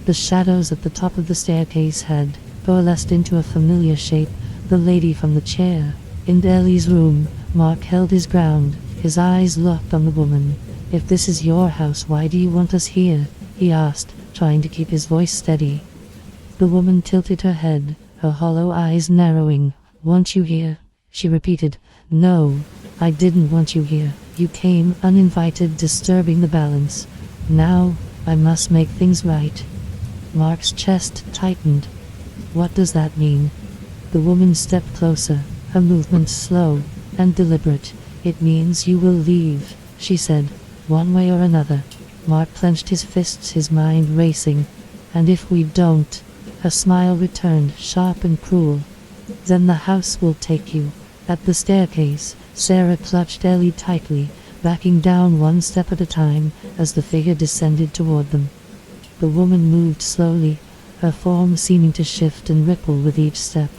The shadows at the top of the staircase had coalesced into a familiar shape, the lady from the chair. In Ellie's room, Mark held his ground, his eyes locked on the woman. "If this is your house, why do you want us here?" he asked, trying to keep his voice steady. The woman tilted her head, her hollow eyes narrowing. "Want you here?" she repeated. "No, I didn't want you here. You came uninvited, disturbing the balance. Now, I must make things right." Mark's chest tightened. "What does that mean?" The woman stepped closer, her movements slow and deliberate. "It means you will leave," she said, "one way or another." Mark clenched his fists, his mind racing. "And if we don't?" Her smile returned, sharp and cruel. "Then the house will take you." At the staircase, Sarah clutched Ellie tightly, backing down one step at a time as the figure descended toward them. The woman moved slowly, her form seeming to shift and ripple with each step.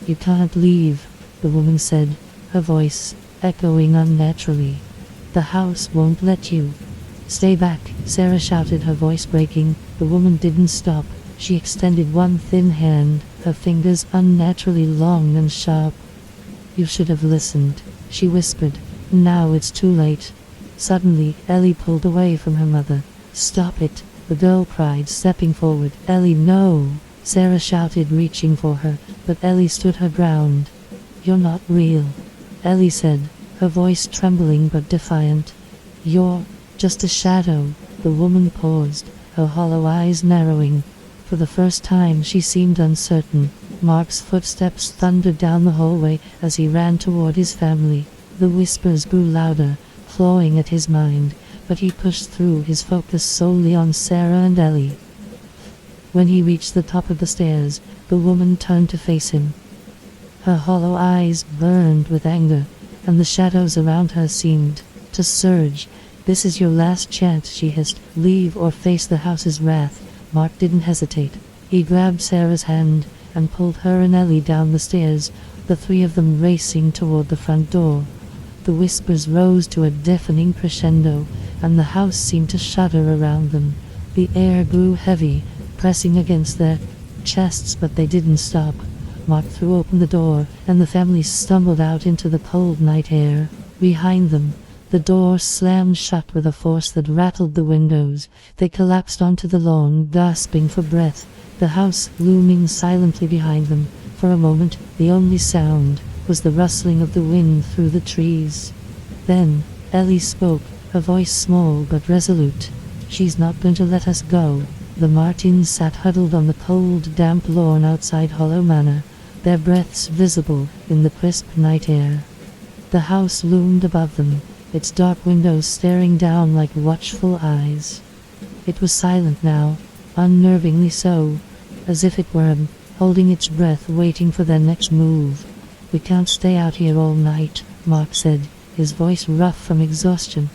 "You can't leave," the woman said, her voice echoing unnaturally. "The house won't let you." "Stay back," Sarah shouted, her voice breaking. The woman didn't stop. She extended one thin hand, her fingers unnaturally long and sharp. "You should have listened," she whispered. "Now it's too late." Suddenly, Ellie pulled away from her mother. "Stop it," the girl cried, stepping forward. "Ellie, no!" Sarah shouted, reaching for her, but Ellie stood her ground. "You're not real," Ellie said, her voice trembling but defiant. "You're just a shadow." The woman paused, her hollow eyes narrowing. For the first time she seemed uncertain. Mark's footsteps thundered down the hallway as he ran toward his family. The whispers grew louder, clawing at his mind, but he pushed through, his focus solely on Sarah and Ellie. When he reached the top of the stairs, the woman turned to face him. Her hollow eyes burned with anger, and the shadows around her seemed to surge. "This is your last chance," she hissed. "Leave or face the house's wrath." Mark didn't hesitate. He grabbed Sarah's hand and pulled her and Ellie down the stairs, the three of them racing toward the front door. The whispers rose to a deafening crescendo, and the house seemed to shudder around them. The air grew heavy, pressing against their chests, but they didn't stop. Mark threw open the door, and the family stumbled out into the cold night air. Behind them, the door slammed shut with a force that rattled the windows. They collapsed onto the lawn, gasping for breath, the house looming silently behind them. For a moment, the only sound was the rustling of the wind through the trees. Then, Ellie spoke, her voice small but resolute. "She's not going to let us go." The Martins sat huddled on the cold, damp lawn outside Hollow Manor, their breaths visible in the crisp night air. The house loomed above them, its dark windows staring down like watchful eyes. It was silent now, unnervingly so, as if it were holding its breath, waiting for their next move. "We can't stay out here all night," Mark said, his voice rough from exhaustion.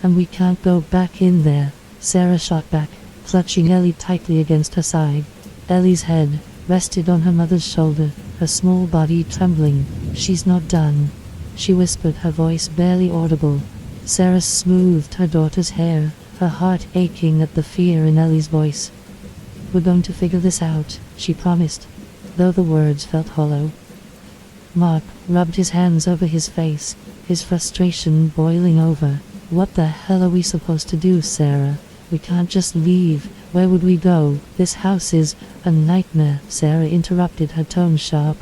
"And we can't go back in there," Sarah shot back, clutching Ellie tightly against her side. Ellie's head rested on her mother's shoulder, her small body trembling. "She's not done," she whispered, her voice barely audible. Sarah smoothed her daughter's hair, her heart aching at the fear in Ellie's voice. "We're going to figure this out," she promised, though the words felt hollow. Mark rubbed his hands over his face, his frustration boiling over. "What the hell are we supposed to do, Sarah? We can't just leave. Where would we go? This house is a nightmare," Sarah interrupted, her tone sharp.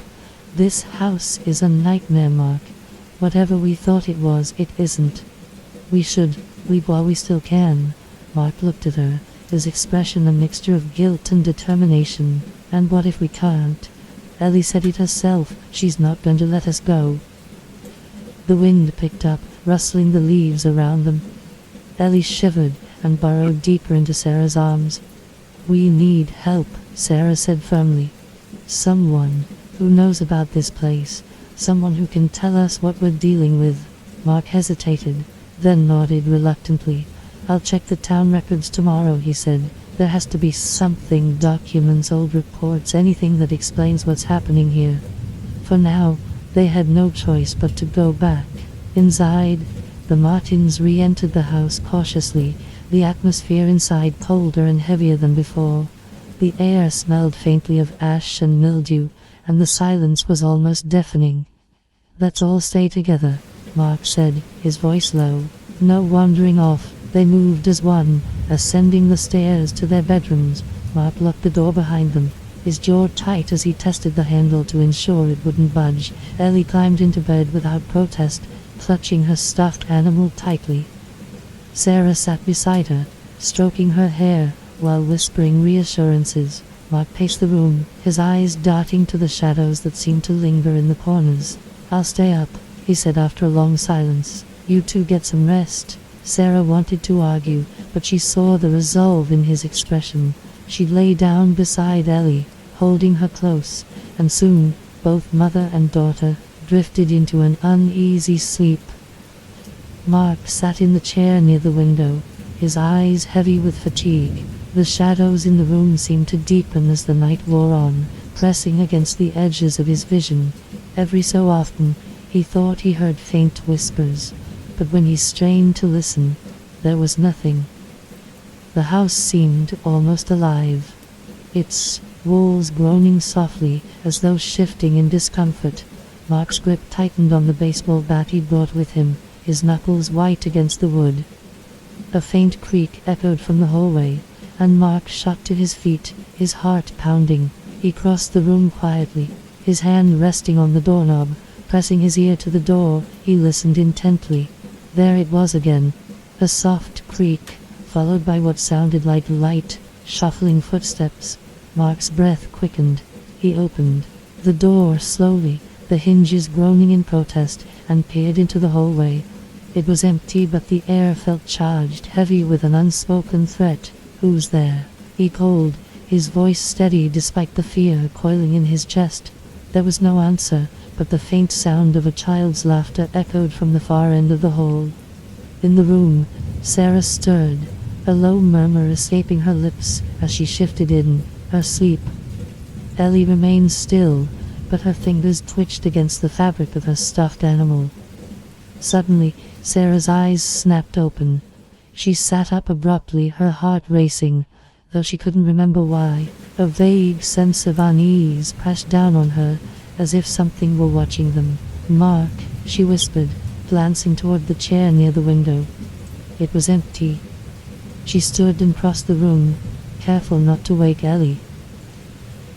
"This house is a nightmare, Mark. Whatever we thought it was, it isn't. We should leave while we still can." Mark looked at her, his expression a mixture of guilt and determination. "And what if we can't? Ellie said it herself, she's not going to let us go." The wind picked up, rustling the leaves around them. Ellie shivered and burrowed deeper into Sarah's arms. "We need help," Sarah said firmly. "Someone who knows about this place. Someone who can tell us what we're dealing with." Mark hesitated, then nodded reluctantly. "I'll check the town records tomorrow," he said. "There has to be something, documents, old reports, anything that explains what's happening here." For now, they had no choice but to go back. Inside, The Martins re-entered the house cautiously, the atmosphere inside colder and heavier than before. The air smelled faintly of ash and mildew, and the silence was almost deafening. "Let's all stay together," Mark said, his voice low. "No wandering off." They moved as one, ascending the stairs to their bedrooms. Mark locked the door behind them, his jaw tight as he tested the handle to ensure it wouldn't budge. Ellie climbed into bed without protest, clutching her stuffed animal tightly. Sarah sat beside her, stroking her hair, while whispering reassurances. Mark paced the room, his eyes darting to the shadows that seemed to linger in the corners. "I'll stay up," he said after a long silence. "You two get some rest." Sarah wanted to argue, but she saw the resolve in his expression. She lay down beside Ellie, holding her close, and soon, both mother and daughter drifted into an uneasy sleep. Mark sat in the chair near the window, his eyes heavy with fatigue. The shadows in the room seemed to deepen as the night wore on, pressing against the edges of his vision. Every so often, he thought he heard faint whispers, but when he strained to listen, there was nothing. The house seemed almost alive, its walls groaning softly as though shifting in discomfort. Mark's grip tightened on the baseball bat he brought with him, his knuckles white against the wood. A faint creak echoed from the hallway, and Mark shot to his feet, his heart pounding. He crossed the room quietly, his hand resting on the doorknob. Pressing his ear to the door, he listened intently. There it was again, a soft creak, followed by what sounded like light, shuffling footsteps. Mark's breath quickened. He opened the door slowly, the hinges groaning in protest, and peered into the hallway. It was empty, but the air felt charged, heavy with an unspoken threat. "Who's there?" he called, his voice steady despite the fear coiling in his chest. There was no answer, but the faint sound of a child's laughter echoed from the far end of the hall. In the room, Sarah stirred, a low murmur escaping her lips as she shifted in her sleep. Ellie remained still, but her fingers twitched against the fabric of her stuffed animal. Suddenly, Sarah's eyes snapped open. She sat up abruptly, her heart racing, though she couldn't remember why. A vague sense of unease pressed down on her, as if something were watching them. "Mark," she whispered, glancing toward the chair near the window. It was empty. She stood and crossed the room, careful not to wake Ellie.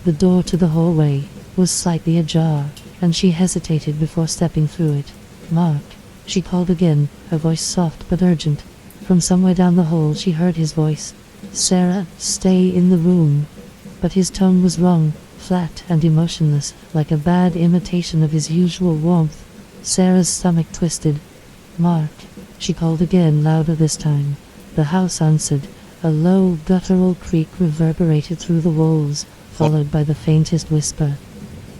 The door to the hallway was slightly ajar, and she hesitated before stepping through it. "Mark," she called again, her voice soft but urgent. From somewhere down the hall she heard his voice. "Sarah, stay in the room." But his tone was wrong, flat and emotionless, like a bad imitation of his usual warmth. Sarah's stomach twisted. "Mark," she called again, louder this time. The house answered. A low, guttural creak reverberated through the walls, followed by the faintest whisper.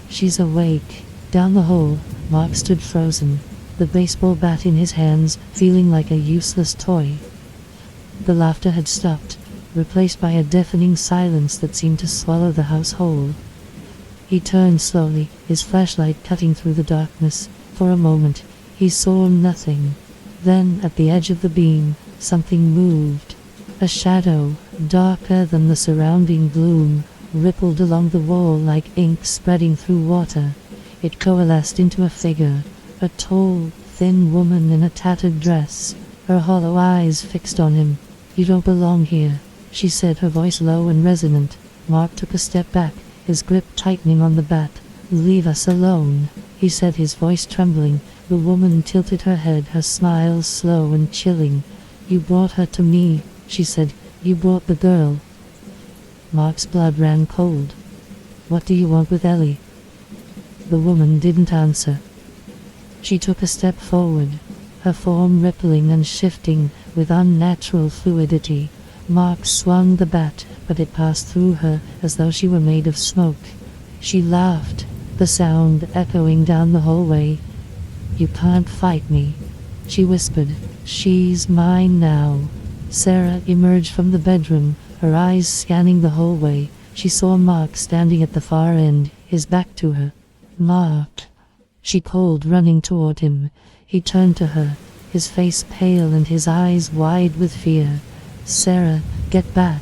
"She's awake." Down the hall, Mark stood frozen, the baseball bat in his hands, feeling like a useless toy. The laughter had stopped, replaced by a deafening silence that seemed to swallow the house whole. He turned slowly, his flashlight cutting through the darkness. For a moment, he saw nothing. Then, at the edge of the beam, something moved. A shadow, darker than the surrounding gloom, rippled along the wall like ink spreading through water. It coalesced into a figure, a tall, thin woman in a tattered dress, her hollow eyes fixed on him. "You don't belong here," she said, her voice low and resonant. Mark took a step back, his grip tightening on the bat. "Leave us alone," he said, his voice trembling. The woman tilted her head, her smile slow and chilling. "You brought her to me," she said. "You brought the girl." Mark's blood ran cold. "What do you want with Ellie?" The woman didn't answer. She took a step forward, her form rippling and shifting with unnatural fluidity. Mark swung the bat, but it passed through her as though she were made of smoke. She laughed, the sound echoing down the hallway. "You can't fight me," she whispered. "She's mine now." Sarah emerged from the bedroom, her eyes scanning the hallway. She saw Mark standing at the far end, his back to her. "Mark," she called, running toward him. He turned to her, his face pale and his eyes wide with fear. "Sarah, get back."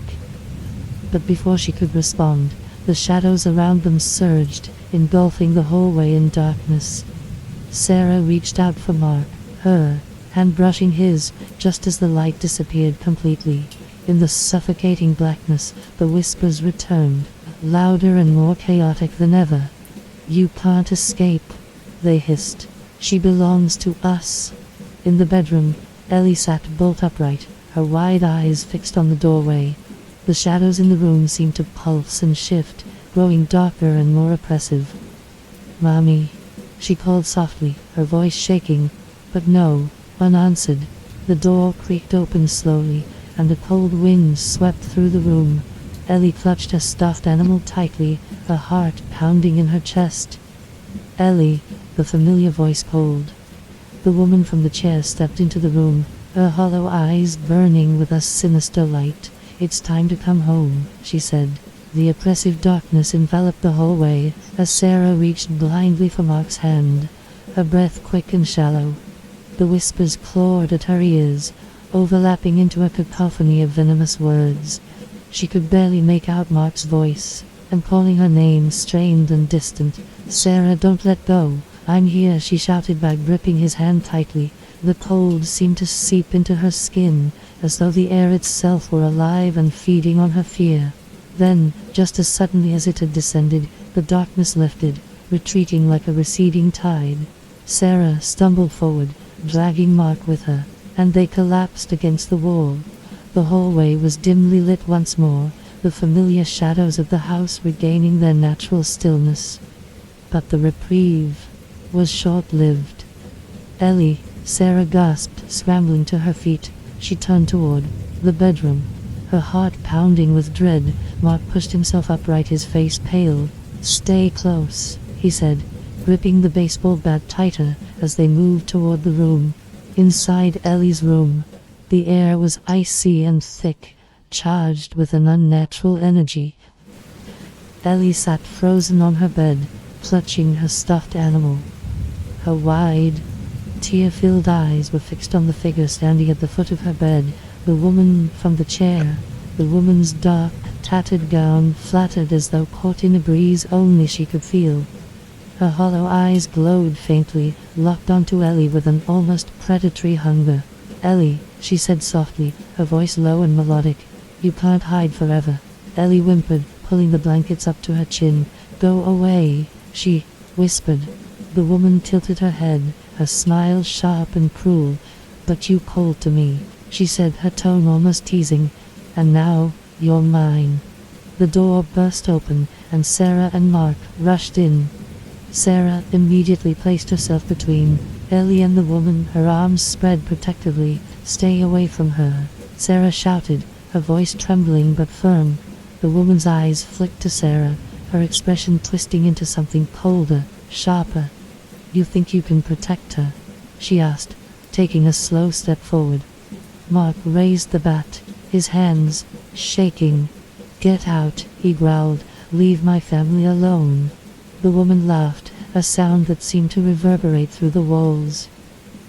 But before she could respond, the shadows around them surged, engulfing the hallway in darkness. Sarah reached out for Mark, her hand brushing his, just as the light disappeared completely. In the suffocating blackness, the whispers returned, louder and more chaotic than ever. "You can't escape," they hissed. "She belongs to us." In the bedroom, Ellie sat bolt upright, her wide eyes fixed on the doorway. The shadows in the room seemed to pulse and shift, growing darker and more oppressive. "Mommy," she called softly, her voice shaking, but no one answered. The door creaked open slowly, and a cold wind swept through the room. Ellie clutched her stuffed animal tightly, her heart pounding in her chest. "Ellie," the familiar voice called. The woman from the chair stepped into the room, her hollow eyes burning with a sinister light. "It's time to come home," she said. The oppressive darkness enveloped the hallway as Sarah reached blindly for Mark's hand, her breath quick and shallow. The whispers clawed at her ears, overlapping into a cacophony of venomous words. She could barely make out Mark's voice, and calling her name strained and distant. "Sarah, don't let go. I'm here," she shouted back, gripping his hand tightly. The cold seemed to seep into her skin, as though the air itself were alive and feeding on her fear. Then, just as suddenly as it had descended, the darkness lifted, retreating like a receding tide. Sarah stumbled forward, dragging Mark with her, and they collapsed against the wall. The hallway was dimly lit once more, the familiar shadows of the house regaining their natural stillness. But the reprieve was short-lived. "Ellie," Sarah gasped, scrambling to her feet. She turned toward the bedroom, her heart pounding with dread. Mark pushed himself upright, his face pale. "Stay close," he said, gripping the baseball bat tighter as they moved toward the room. Inside Ellie's room, the air was icy and thick, charged with an unnatural energy. Ellie sat frozen on her bed, clutching her stuffed animal. Her wide, tear-filled eyes were fixed on the figure standing at the foot of her bed, the woman from the chair. The woman's dark, tattered gown fluttered as though caught in a breeze only she could feel. Her hollow eyes glowed faintly, locked onto Ellie with an almost predatory hunger. "Ellie," she said softly, her voice low and melodic. "You can't hide forever." Ellie whimpered, pulling the blankets up to her chin. "Go away," she whispered. The woman tilted her head, her smile sharp and cruel. "But you called to me," she said, her tone almost teasing. "And now, you're mine." The door burst open, and Sarah and Mark rushed in. Sarah immediately placed herself between Ellie and the woman, her arms spread protectively. "Stay away from her," Sarah shouted, her voice trembling but firm. The woman's eyes flicked to Sarah, her expression twisting into something colder, sharper. "You think you can protect her?" she asked, taking a slow step forward. Mark raised the bat, his hands shaking. "Get out," he growled. "Leave my family alone." The woman laughed, a sound that seemed to reverberate through the walls.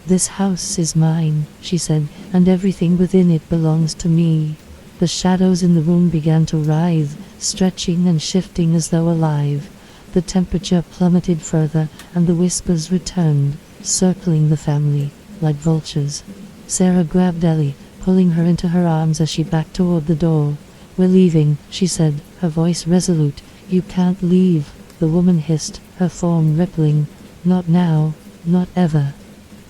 "This house is mine," she said, "and everything within it belongs to me." The shadows in the room began to writhe, stretching and shifting as though alive. The temperature plummeted further, and the whispers returned, circling the family like vultures. Sarah grabbed Ellie, pulling her into her arms as she backed toward the door. "We're leaving," she said, her voice resolute. "You can't leave," the woman hissed, her form rippling. "Not now, not ever."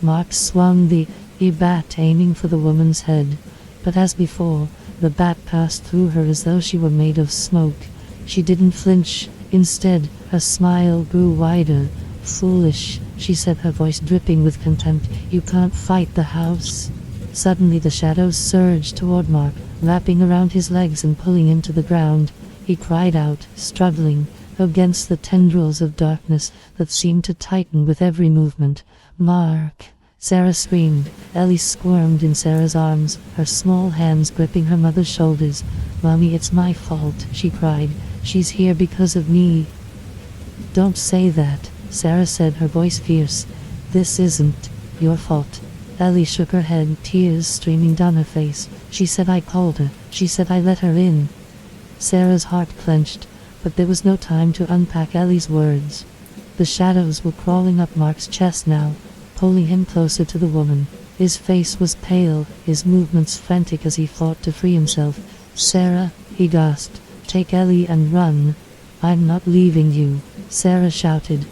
Mark swung the bat, aiming for the woman's head. But as before, the bat passed through her as though she were made of smoke. She didn't flinch. Instead, her smile grew wider. "Foolish," she said, her voice dripping with contempt. "You can't fight the house." Suddenly the shadows surged toward Mark, wrapping around his legs and pulling him to the ground. He cried out, struggling against the tendrils of darkness that seemed to tighten with every movement. "Mark!" Sarah screamed. Ellie squirmed in Sarah's arms, her small hands gripping her mother's shoulders. "Mommy, it's my fault," she cried. "She's here because of me." "Don't say that," Sarah said, her voice fierce. "This isn't your fault." Ellie shook her head, tears streaming down her face. She said I called her. She said I let her in. Sarah's heart clenched, but there was no time to unpack Ellie's words. The shadows were crawling up Mark's chest now, pulling him closer to the woman. His face was pale, his movements frantic as he fought to free himself. "Sarah," he gasped, "take Ellie and run." "I'm not leaving you," Sarah shouted.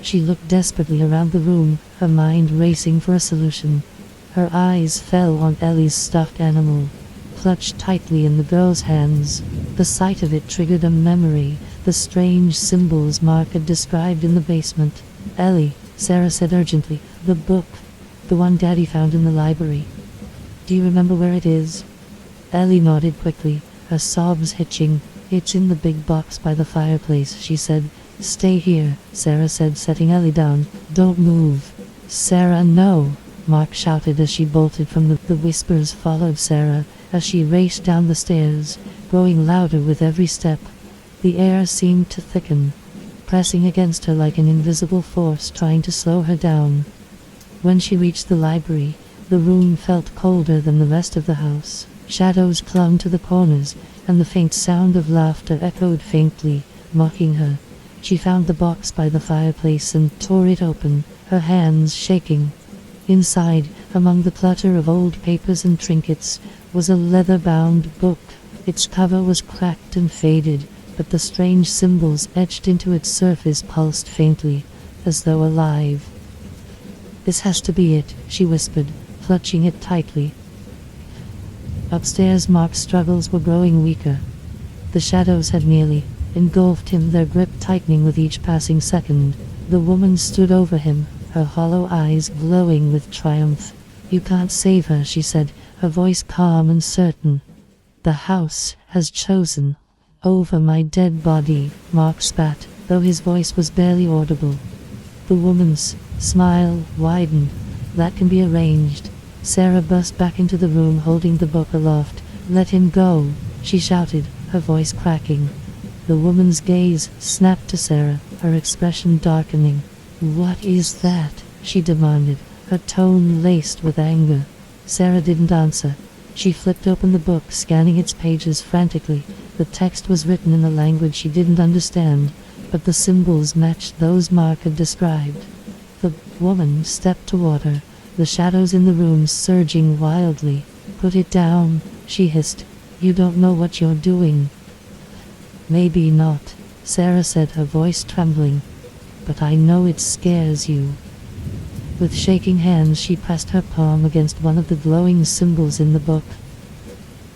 She looked desperately around the room, her mind racing for a solution. Her eyes fell on Ellie's stuffed animal, clutched tightly in the girl's hands. The sight of it triggered a memory, the strange symbols Mark had described in the basement. "Ellie," Sarah said urgently, "the book. The one Daddy found in the library. Do you remember where it is?" Ellie nodded quickly, her sobs hitching. "It's in the big box by the fireplace," she said. "Stay here," Sarah said, setting Ellie down. "Don't move." "Sarah, no!" Mark shouted as she bolted from the whispers followed Sarah as she raced down the stairs, growing louder with every step. The air seemed to thicken, pressing against her like an invisible force trying to slow her down. When she reached the library, the room felt colder than the rest of the house. Shadows clung to the corners, and the faint sound of laughter echoed faintly, mocking her. She found the box by the fireplace and tore it open, her hands shaking. Inside, among the clutter of old papers and trinkets, was a leather-bound book. Its cover was cracked and faded, but the strange symbols etched into its surface pulsed faintly, as though alive. "This has to be it," she whispered, clutching it tightly. Upstairs, Mark's struggles were growing weaker. The shadows had nearly engulfed him, their grip tightening with each passing second. The woman stood over him, her hollow eyes glowing with triumph. "You can't save her," she said, her voice calm and certain. "The house has chosen over my dead body," Mark spat, though his voice was barely audible. The woman's smile widened. "That can be arranged." Sarah burst back into the room holding the book aloft. "Let him go," she shouted, her voice cracking. The woman's gaze snapped to Sarah, her expression darkening. "What is that?" she demanded, her tone laced with anger. Sarah didn't answer. She flipped open the book, scanning its pages frantically. The text was written in a language she didn't understand, but the symbols matched those Mark had described. The woman stepped toward her, the shadows in the room surging wildly. "Put it down," she hissed. "You don't know what you're doing." "Maybe not," Sarah said, her voice trembling. "But I know it scares you." With shaking hands she pressed her palm against one of the glowing symbols in the book.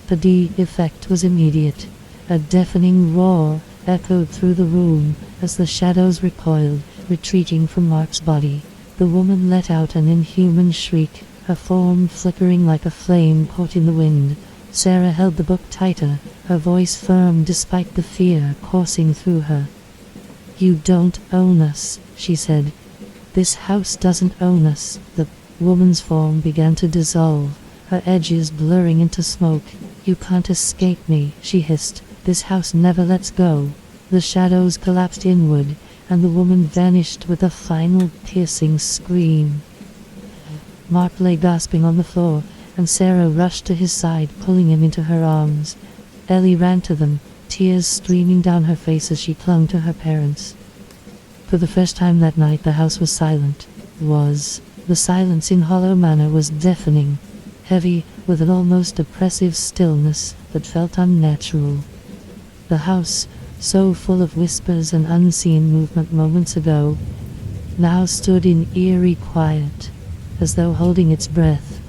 The effect was immediate. A deafening roar echoed through the room as the shadows recoiled, retreating from Mark's body. The woman let out an inhuman shriek, her form flickering like a flame caught in the wind. Sarah held the book tighter, her voice firm despite the fear coursing through her. "You don't own us," she said. "This house doesn't own us." The woman's form began to dissolve, her edges blurring into smoke. "You can't escape me," she hissed. "This house never lets go." The shadows collapsed inward, and the woman vanished with a final piercing scream. Mark lay gasping on the floor, and Sarah rushed to his side, pulling him into her arms. Ellie ran to them, tears streaming down her face as she clung to her parents. For the first time that night the house was silent. The silence in Hollow Manor was deafening, heavy, with an almost oppressive stillness that felt unnatural. The house, so full of whispers and unseen movement moments ago, now stood in eerie quiet, as though holding its breath.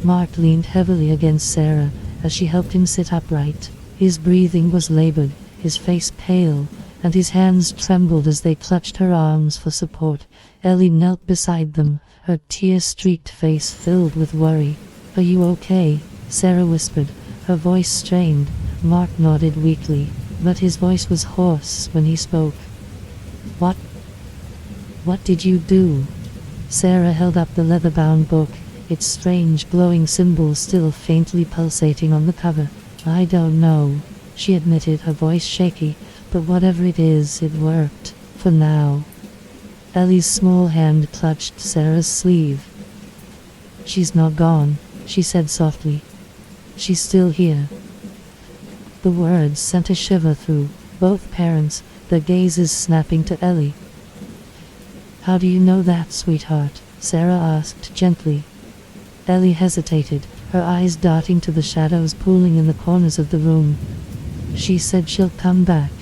Mark leaned heavily against Sarah as she helped him sit upright. His breathing was labored, his face pale, and his hands trembled as they clutched her arms for support. Ellie knelt beside them, her tear-streaked face filled with worry. "Are you okay?" Sarah whispered, her voice strained. Mark nodded weakly, but his voice was hoarse when he spoke. What did you do?" Sarah held up the leather-bound book, its strange glowing symbols still faintly pulsating on the cover. "I don't know," she admitted, her voice shaky, "but whatever it is, it worked. For now." Ellie's small hand clutched Sarah's sleeve. "She's not gone," she said softly. "She's still here." The words sent a shiver through both parents, their gazes snapping to Ellie. "How do you know that, sweetheart?" Sarah asked gently. Ellie hesitated, her eyes darting to the shadows pooling in the corners of the room. "She said she'll come back.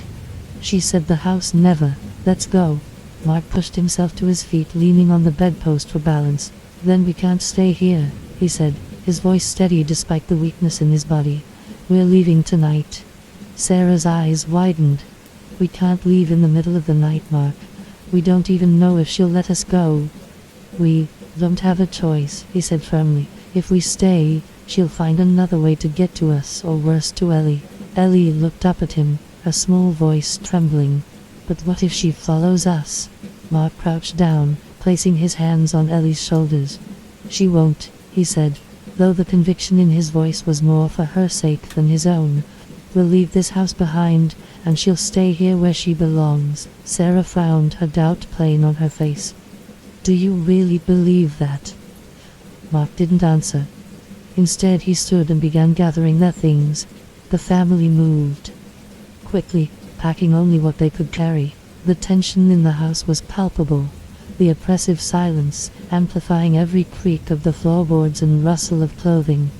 She said the house never lets go." Mark pushed himself to his feet, leaning on the bedpost for balance. "Then we can't stay here," he said, his voice steady despite the weakness in his body. "We're leaving tonight." Sarah's eyes widened. "We can't leave in the middle of the night, Mark. We don't even know if she'll let us go." "We don't have a choice," he said firmly. "If we stay, she'll find another way to get to us, or worse, to Ellie." Ellie looked up at him, her small voice trembling. "But what if she follows us?" Mark crouched down, placing his hands on Ellie's shoulders. "She won't," he said, though the conviction in his voice was more for her sake than his own. "We'll leave this house behind, and she'll stay here where she belongs." Sarah frowned, her doubt plain on her face. "Do you really believe that?" Mark didn't answer. Instead, he stood and began gathering their things. The family moved quickly, packing only what they could carry. The tension in the house was palpable, the oppressive silence amplifying every creak of the floorboards and rustle of clothing.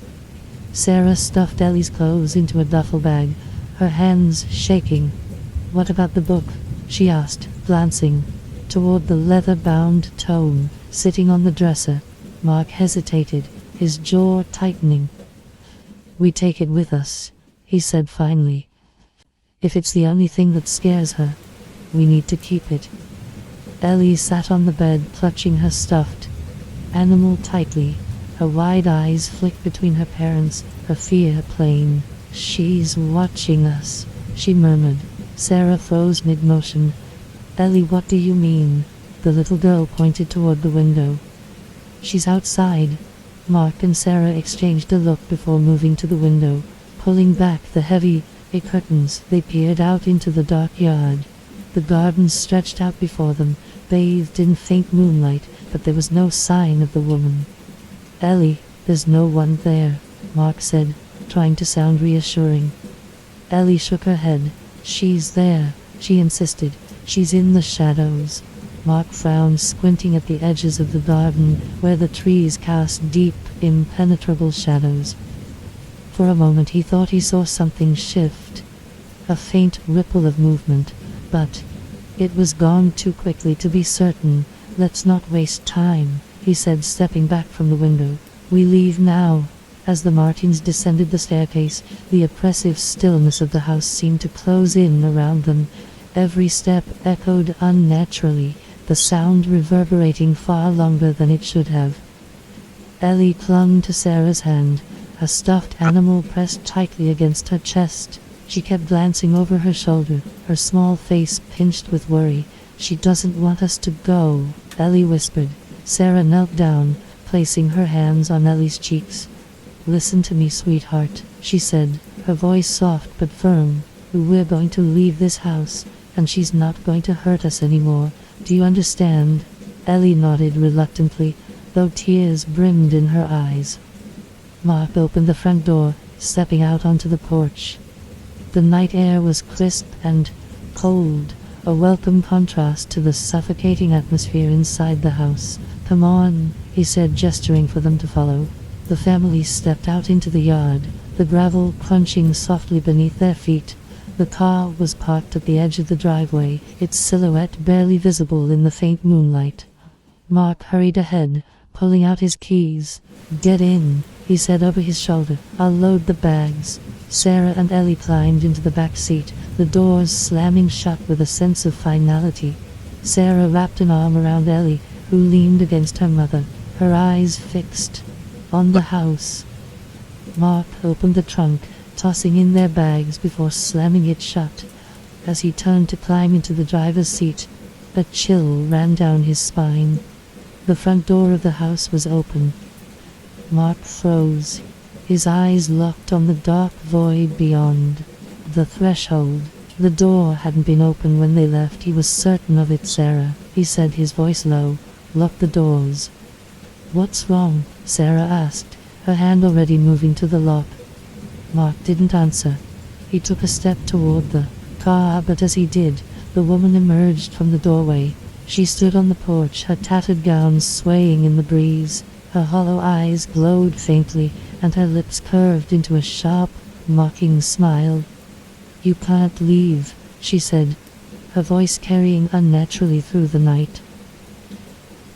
Sarah stuffed Ellie's clothes into a duffel bag, her hands shaking. "What about the book?" she asked, glancing toward the leather-bound tome sitting on the dresser. Mark hesitated, his jaw tightening. "We take it with us," he said finally. "If it's the only thing that scares her, we need to keep it." Ellie sat on the bed, clutching her stuffed animal tightly. Her wide eyes flicked between her parents, her fear plain. "She's watching us," she murmured. Sarah froze mid-motion. "Ellie, what do you mean?" The little girl pointed toward the window. "She's outside." Mark and Sarah exchanged a look before moving to the window. Pulling back the heavy curtains, they peered out into the dark yard. The garden stretched out before them, bathed in faint moonlight, but there was no sign of the woman. "Ellie, there's no one there," Mark said, trying to sound reassuring. Ellie shook her head. "She's there," she insisted. "She's in the shadows." Mark frowned, squinting at the edges of the garden, where the trees cast deep, impenetrable shadows. For a moment he thought he saw something shift, a faint ripple of movement, but it was gone too quickly to be certain. "Let's not waste time," he said, stepping back from the window. "We leave now." As the Martins descended the staircase, the oppressive stillness of the house seemed to close in around them. Every step echoed unnaturally, the sound reverberating far longer than it should have. Ellie clung to Sarah's hand, a stuffed animal pressed tightly against her chest. She kept glancing over her shoulder, her small face pinched with worry. "She doesn't want us to go," Ellie whispered. Sarah knelt down, placing her hands on Ellie's cheeks. "Listen to me, sweetheart," she said, her voice soft but firm. "We're going to leave this house, and she's not going to hurt us anymore. Do you understand?" Ellie nodded reluctantly, though tears brimmed in her eyes. Mark opened the front door, stepping out onto the porch. The night air was crisp and cold, a welcome contrast to the suffocating atmosphere inside the house. "Come on," he said, gesturing for them to follow. The family stepped out into the yard, the gravel crunching softly beneath their feet. The car was parked at the edge of the driveway, its silhouette barely visible in the faint moonlight. Mark hurried ahead, pulling out his keys. "Get in," he said over his shoulder. "I'll load the bags." Sarah and Ellie climbed into the back seat, the doors slamming shut with a sense of finality. Sarah wrapped an arm around Ellie, who leaned against her mother, her eyes fixed on the house. Mark opened the trunk, tossing in their bags before slamming it shut. As he turned to climb into the driver's seat, a chill ran down his spine. The front door of the house was open. Mark froze, his eyes locked on the dark void beyond. The threshold. The door hadn't been open when they left, he was certain of it. "Sarah," he said, his voice low, "lock the doors." "What's wrong?" Sarah asked, her hand already moving to the lock. Mark didn't answer. He took a step toward the car, but as he did, the woman emerged from the doorway. She stood on the porch, her tattered gown swaying in the breeze. Her hollow eyes glowed faintly, and her lips curved into a sharp, mocking smile. "You can't leave," she said, her voice carrying unnaturally through the night.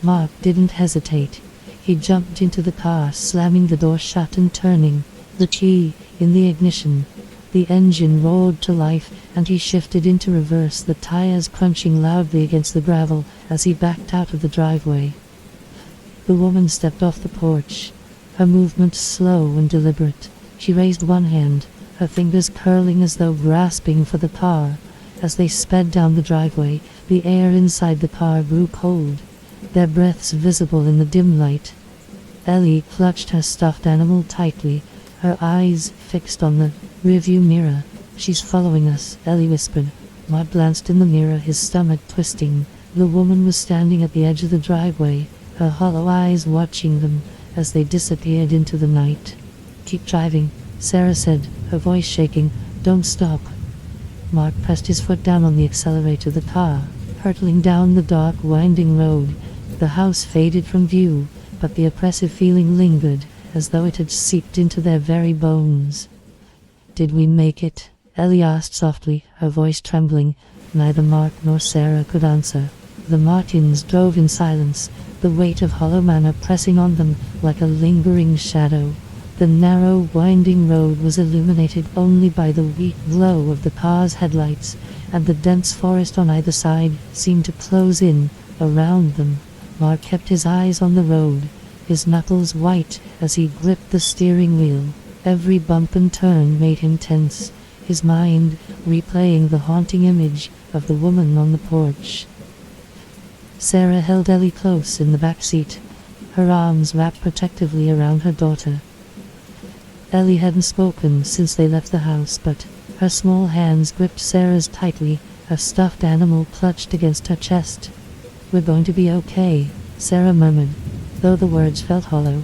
Mark didn't hesitate. He jumped into the car, slamming the door shut and turning the key in the ignition. The engine roared to life, and he shifted into reverse, the tires crunching loudly against the gravel as he backed out of the driveway. The woman stepped off the porch, her movement slow and deliberate. She raised one hand, her fingers curling as though grasping for the car. As they sped down the driveway, the air inside the car grew cold, their breaths visible in the dim light. Ellie clutched her stuffed animal tightly, her eyes fixed on the rearview mirror. "She's following us," Ellie whispered. Mark glanced in the mirror, his stomach twisting. The woman was standing at the edge of the driveway, her hollow eyes watching them as they disappeared into the night. "Keep driving," Sarah said, her voice shaking. "Don't stop." Mark pressed his foot down on the accelerator, the car hurtling down the dark, winding road. The house faded from view, but the oppressive feeling lingered, as though it had seeped into their very bones. "Did we make it?" Ellie asked softly, her voice trembling. Neither Mark nor Sarah could answer. The Martins drove in silence, the weight of Hollow Manor pressing on them like a lingering shadow. The narrow, winding road was illuminated only by the weak glow of the car's headlights, and the dense forest on either side seemed to close in around them. Mark kept his eyes on the road, his knuckles white as he gripped the steering wheel. Every bump and turn made him tense, his mind replaying the haunting image of the woman on the porch. Sarah held Ellie close in the back seat, her arms wrapped protectively around her daughter. Ellie hadn't spoken since they left the house, but her small hands gripped Sarah's tightly, her stuffed animal clutched against her chest. "We're going to be okay," Sarah murmured, though the words felt hollow.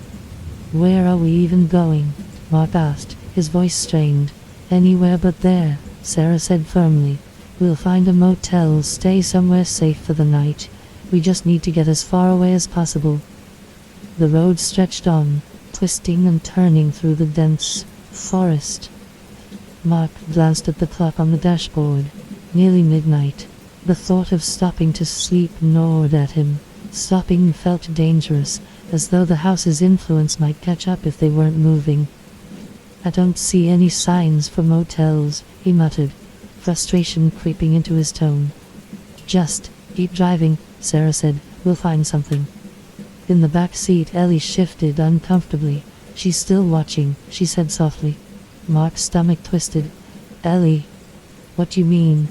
"Where are we even going?" Mark asked, his voice strained. "Anywhere but there," Sarah said firmly. "We'll find a motel, stay somewhere safe for the night. We just need to get as far away as possible." The road stretched on, twisting and turning through the dense forest. Mark glanced at the clock on the dashboard. Nearly midnight. The thought of stopping to sleep gnawed at him. Stopping felt dangerous, as though the house's influence might catch up if they weren't moving. "I don't see any signs for motels," he muttered, frustration creeping into his tone. "Just keep driving," Sarah said. "We'll find something." In the back seat, Ellie shifted uncomfortably. "She's still watching," she said softly. Mark's stomach twisted. "Ellie, what do you mean?"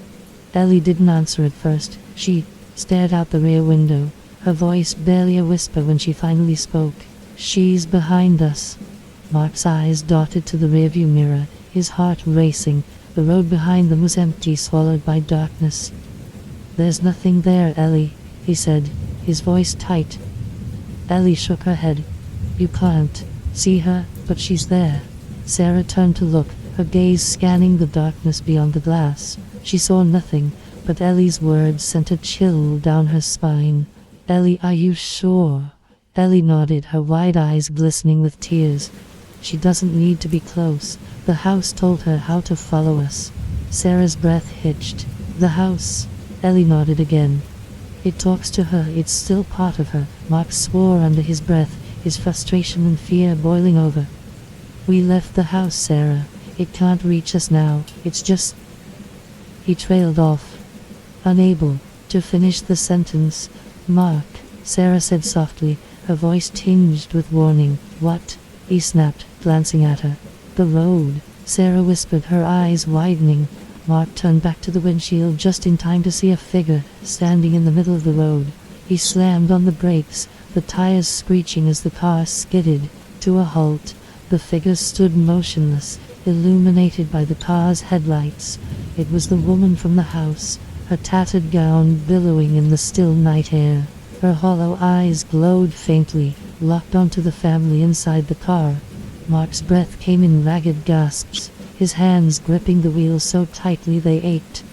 Ellie didn't answer at first. She stared out the rear window, her voice barely a whisper when she finally spoke. "She's behind us." Mark's eyes darted to the rearview mirror, his heart racing. The road behind them was empty, swallowed by darkness. "There's nothing there, Ellie," he said, his voice tight. Ellie shook her head. "You can't see her, but she's there." Sarah turned to look, her gaze scanning the darkness beyond the glass. She saw nothing, but Ellie's words sent a chill down her spine. "Ellie, are you sure?" Ellie nodded, her wide eyes glistening with tears. "She doesn't need to be close. The house told her how to follow us." Sarah's breath hitched. "The house?" Ellie nodded again. "It talks to her, it's still part of her." Mark swore under his breath, his frustration and fear boiling over. "We left the house, Sarah. It can't reach us now. It's just..." He trailed off, unable to finish the sentence. "Mark," Sarah said softly, her voice tinged with warning. "What?" he snapped, glancing at her. "The road," Sarah whispered, her eyes widening. Mark turned back to the windshield just in time to see a figure standing in the middle of the road. He slammed on the brakes, the tires screeching as the car skidded to a halt. The figure stood motionless, illuminated by the car's headlights. It was the woman from the house, her tattered gown billowing in the still night air. Her hollow eyes glowed faintly, locked onto the family inside the car. Mark's breath came in ragged gasps, his hands gripping the wheel so tightly they ached.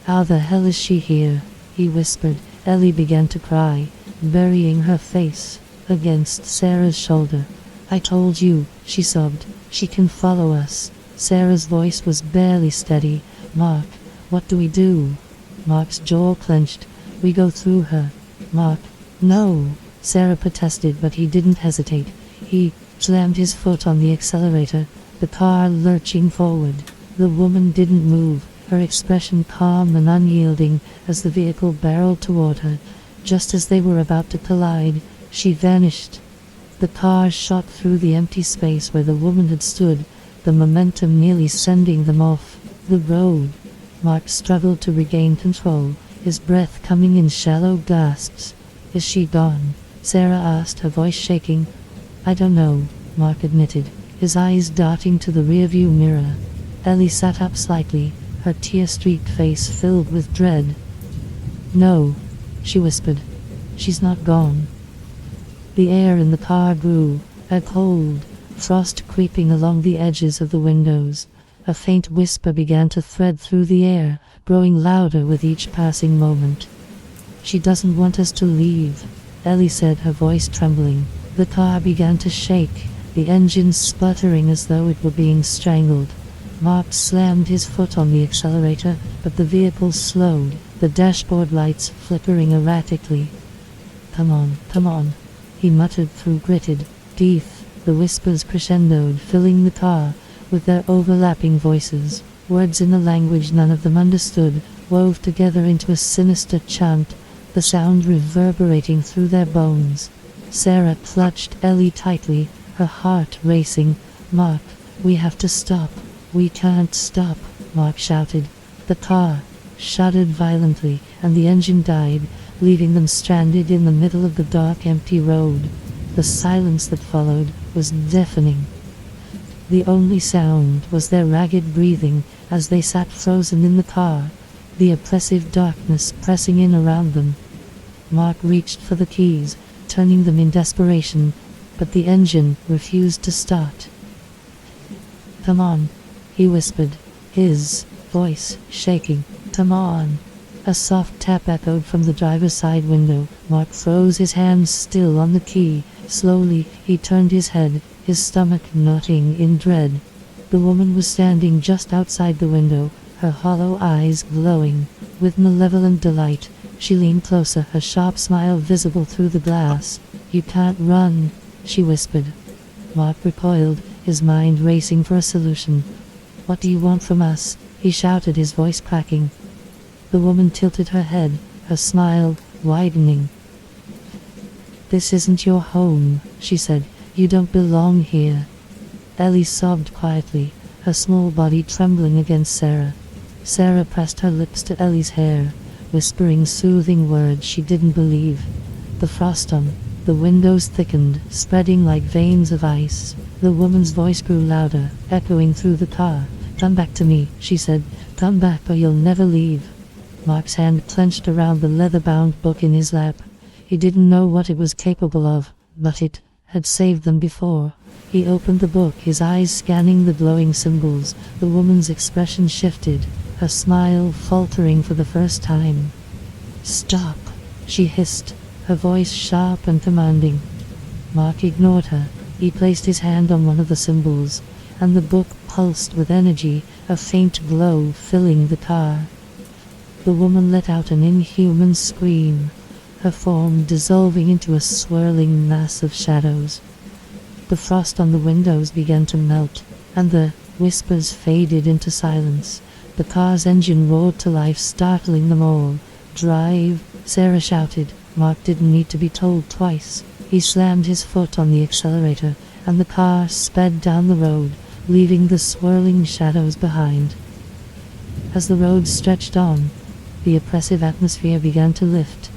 "How the hell is she here?" he whispered. Ellie began to cry, burying her face against Sarah's shoulder. "I told you," she sobbed. "She can follow us." Sarah's voice was barely steady. "Mark, what do we do?" Mark's jaw clenched. "We go through her." "Mark, no," Sarah protested, but he didn't hesitate. He slammed his foot on the accelerator, the car lurching forward. The woman didn't move, her expression calm and unyielding as the vehicle barreled toward her. Just as they were about to collide, she vanished. The car shot through the empty space where the woman had stood, the momentum nearly sending them off the road. Mark struggled to regain control, his breath coming in shallow gasps. "Is she gone?" Sarah asked, her voice shaking. "I don't know," Mark admitted, his eyes darting to the rearview mirror. Ellie sat up slightly, her tear-streaked face filled with dread. "No," she whispered. "She's not gone." The air in the car grew, a cold frost creeping along the edges of the windows. A faint whisper began to thread through the air, growing louder with each passing moment. "She doesn't want us to leave," Ellie said, her voice trembling. The car began to shake, the engine sputtering as though it were being strangled. Mark slammed his foot on the accelerator, but the vehicle slowed, the dashboard lights flickering erratically. Come on," he muttered through gritted teeth. The whispers crescendoed, filling the car with their overlapping voices. Words in a language none of them understood, wove together into a sinister chant, the sound reverberating through their bones. Sarah clutched Ellie tightly, her heart racing. "Mark, we have to stop." "We can't stop," Mark shouted. The car shuddered violently, and the engine died, leaving them stranded in the middle of the dark, empty road. The silence that followed was deafening. The only sound was their ragged breathing as they sat frozen in the car, the oppressive darkness pressing in around them. Mark reached for the keys, turning them in desperation, but the engine refused to start. "Come on," he whispered, his voice shaking. "Come on." A soft tap echoed from the driver's side window. Mark froze, his hands still on the key. Slowly, he turned his head, his stomach knotting in dread. The woman was standing just outside the window, her hollow eyes glowing with malevolent delight. She leaned closer, her sharp smile visible through the glass. "You can't run," she whispered. Mark recoiled, his mind racing for a solution. "What do you want from us?" he shouted, his voice cracking. The woman tilted her head, her smile widening. "This isn't your home," she said. "You don't belong here." Ellie sobbed quietly, her small body trembling against Sarah. Sarah pressed her lips to Ellie's hair, whispering soothing words she didn't believe. The frost on the windows thickened, spreading like veins of ice. The woman's voice grew louder, echoing through the car. "Come back to me," she said. "Come back or you'll never leave." Mark's hand clenched around the leather-bound book in his lap. He didn't know what it was capable of, but it had saved them before. He opened the book, his eyes scanning the glowing symbols. The woman's expression shifted, her smile faltering for the first time. "Stop," she hissed, her voice sharp and commanding. Mark ignored her. He placed his hand on one of the symbols, and the book pulsed with energy, a faint glow filling the car. The woman let out an inhuman scream, her form dissolving into a swirling mass of shadows. The frost on the windows began to melt, and the whispers faded into silence. The car's engine roared to life, startling them all. "Drive," Sarah shouted. Mark didn't need to be told twice. He slammed his foot on the accelerator, and the car sped down the road, leaving the swirling shadows behind. As the road stretched on, the oppressive atmosphere began to lift.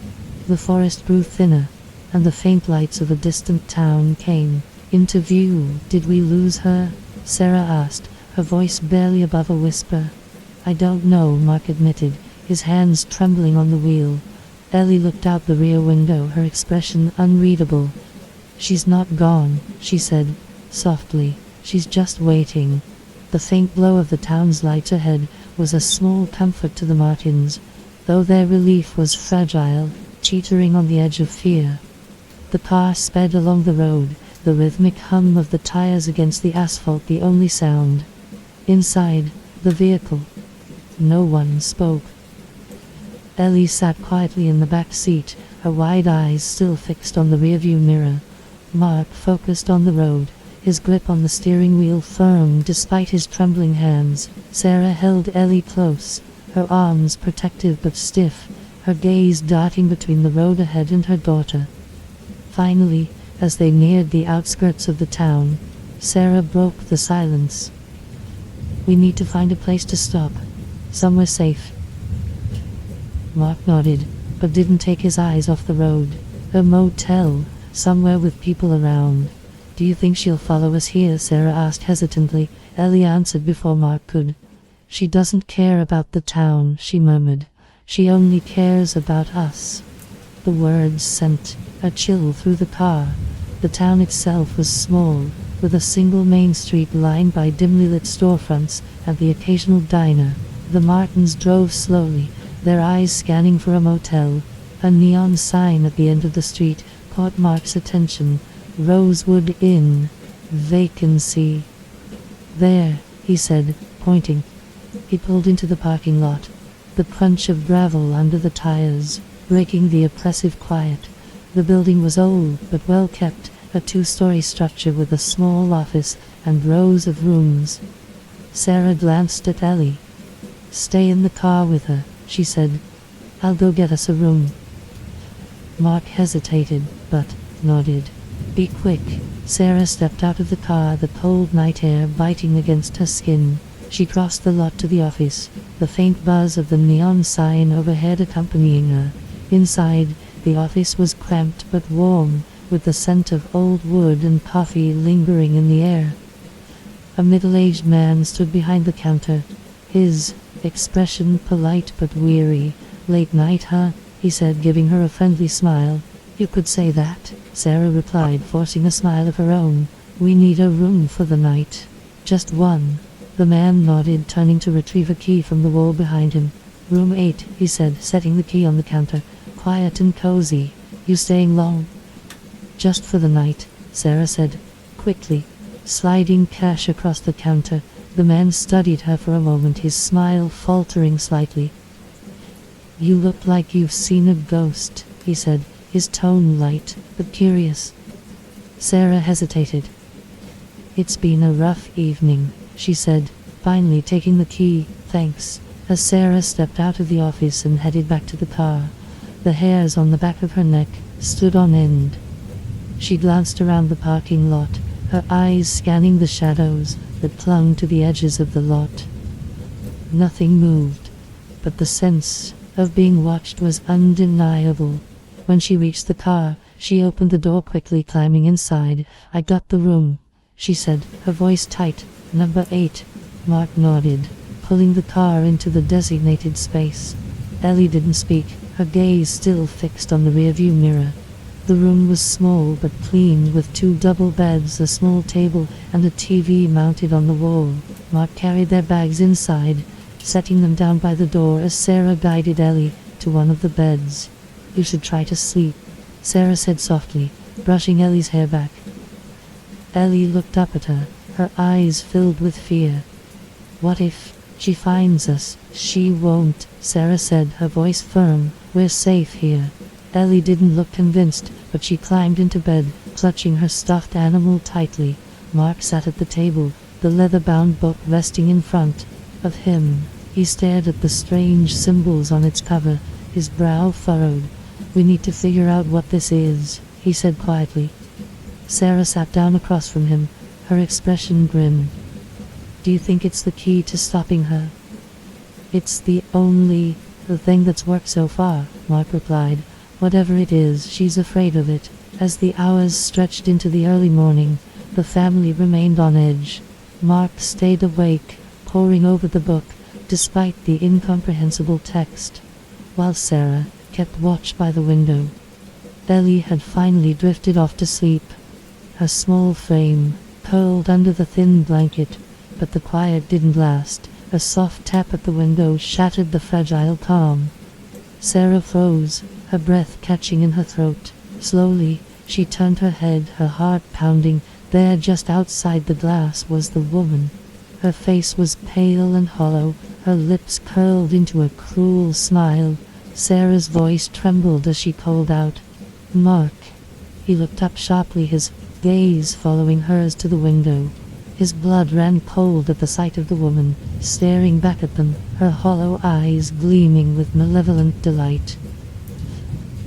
The forest grew thinner, and the faint lights of a distant town came into view. "Did we lose her?" Sarah asked, her voice barely above a whisper. "I don't know," Mark admitted, his hands trembling on the wheel. Ellie looked out the rear window, her expression unreadable. "She's not gone," she said, softly. "She's just waiting." The faint glow of the town's lights ahead was a small comfort to the Martins, though their relief was fragile, teetering on the edge of fear. The car sped along the road, the rhythmic hum of the tires against the asphalt the only sound. Inside the vehicle, no one spoke. Ellie sat quietly in the back seat, her wide eyes still fixed on the rearview mirror. Mark focused on the road, his grip on the steering wheel firm despite his trembling hands. Sarah held Ellie close, her arms protective but stiff, her gaze darting between the road ahead and her daughter. Finally, as they neared the outskirts of the town, Sarah broke the silence. "We need to find a place to stop. Somewhere safe." Mark nodded, but didn't take his eyes off the road. "A motel, somewhere with people around." "Do you think she'll follow us here?" Sarah asked hesitantly. Ellie answered before Mark could. "She doesn't care about the town," she murmured. "She only cares about us." The words sent a chill through the car. The town itself was small, with a single main street lined by dimly lit storefronts and the occasional diner. The Martins drove slowly, their eyes scanning for a motel. A neon sign at the end of the street caught Mark's attention. "Rosewood Inn. Vacancy." "There," he said, pointing. He pulled into the parking lot. The crunch of gravel under the tires, breaking the oppressive quiet. The building was old but well kept, a two-story structure with a small office and rows of rooms. Sarah glanced at Ellie. "Stay in the car with her," she said. "I'll go get us a room." Mark hesitated, but nodded. "Be quick." Sarah stepped out of the car, the cold night air biting against her skin. She crossed the lot to the office, the faint buzz of the neon sign overhead accompanying her. Inside, the office was cramped but warm, with the scent of old wood and coffee lingering in the air. A middle-aged man stood behind the counter, his expression polite but weary. "Late night, huh?" he said, giving her a friendly smile. "You could say that," Sarah replied, forcing a smile of her own. "We need a room for the night." "Just one." The man nodded, turning to retrieve a key from the wall behind him. "Room 8, he said, setting the key on the counter. "Quiet and cozy. You staying long?" "Just for the night," Sarah said, quickly. Sliding cash across the counter, the man studied her for a moment, his smile faltering slightly. "You look like you've seen a ghost," he said, his tone light but curious. Sarah hesitated. "It's been a rough evening," she said, finally taking the key. "Thanks." As Sarah stepped out of the office and headed back to the car, the hairs on the back of her neck stood on end. She glanced around the parking lot, her eyes scanning the shadows that clung to the edges of the lot. Nothing moved, but the sense of being watched was undeniable. When she reached the car, she opened the door quickly, climbing inside. "I got the room," she said, her voice tight. "Number 8. Mark nodded, pulling the car into the designated space. Ellie didn't speak, her gaze still fixed on the rearview mirror. The room was small but clean, with 2 double beds, a small table, and a TV mounted on the wall. Mark carried their bags inside, setting them down by the door as Sarah guided Ellie to one of the beds. "You should try to sleep," Sarah said softly, brushing Ellie's hair back. Ellie looked up at her, her eyes filled with fear. "What if she finds us?" "She won't," Sarah said, her voice firm. "We're safe here." Ellie didn't look convinced, but she climbed into bed, clutching her stuffed animal tightly. Mark sat at the table, the leather-bound book resting in front of him. He stared at the strange symbols on its cover, his brow furrowed. "We need to figure out what this is," he said quietly. Sarah sat down across from him, her expression grim. "Do you think it's the key to stopping her?" "It's the thing that's worked so far," Mark replied. "Whatever it is, she's afraid of it." As the hours stretched into the early morning, the family remained on edge. Mark stayed awake, poring over the book, despite the incomprehensible text, while Sarah kept watch by the window. Ellie had finally drifted off to sleep, her small frame curled under the thin blanket, but the quiet didn't last. A soft tap at the window shattered the fragile calm. Sarah froze, her breath catching in her throat. Slowly, she turned her head, her heart pounding. There, just outside the glass, was the woman. Her face was pale and hollow, her lips curled into a cruel smile. Sarah's voice trembled as she called out, "Mark." He looked up sharply, his gaze following hers to the window. His blood ran cold at the sight of the woman, staring back at them, her hollow eyes gleaming with malevolent delight.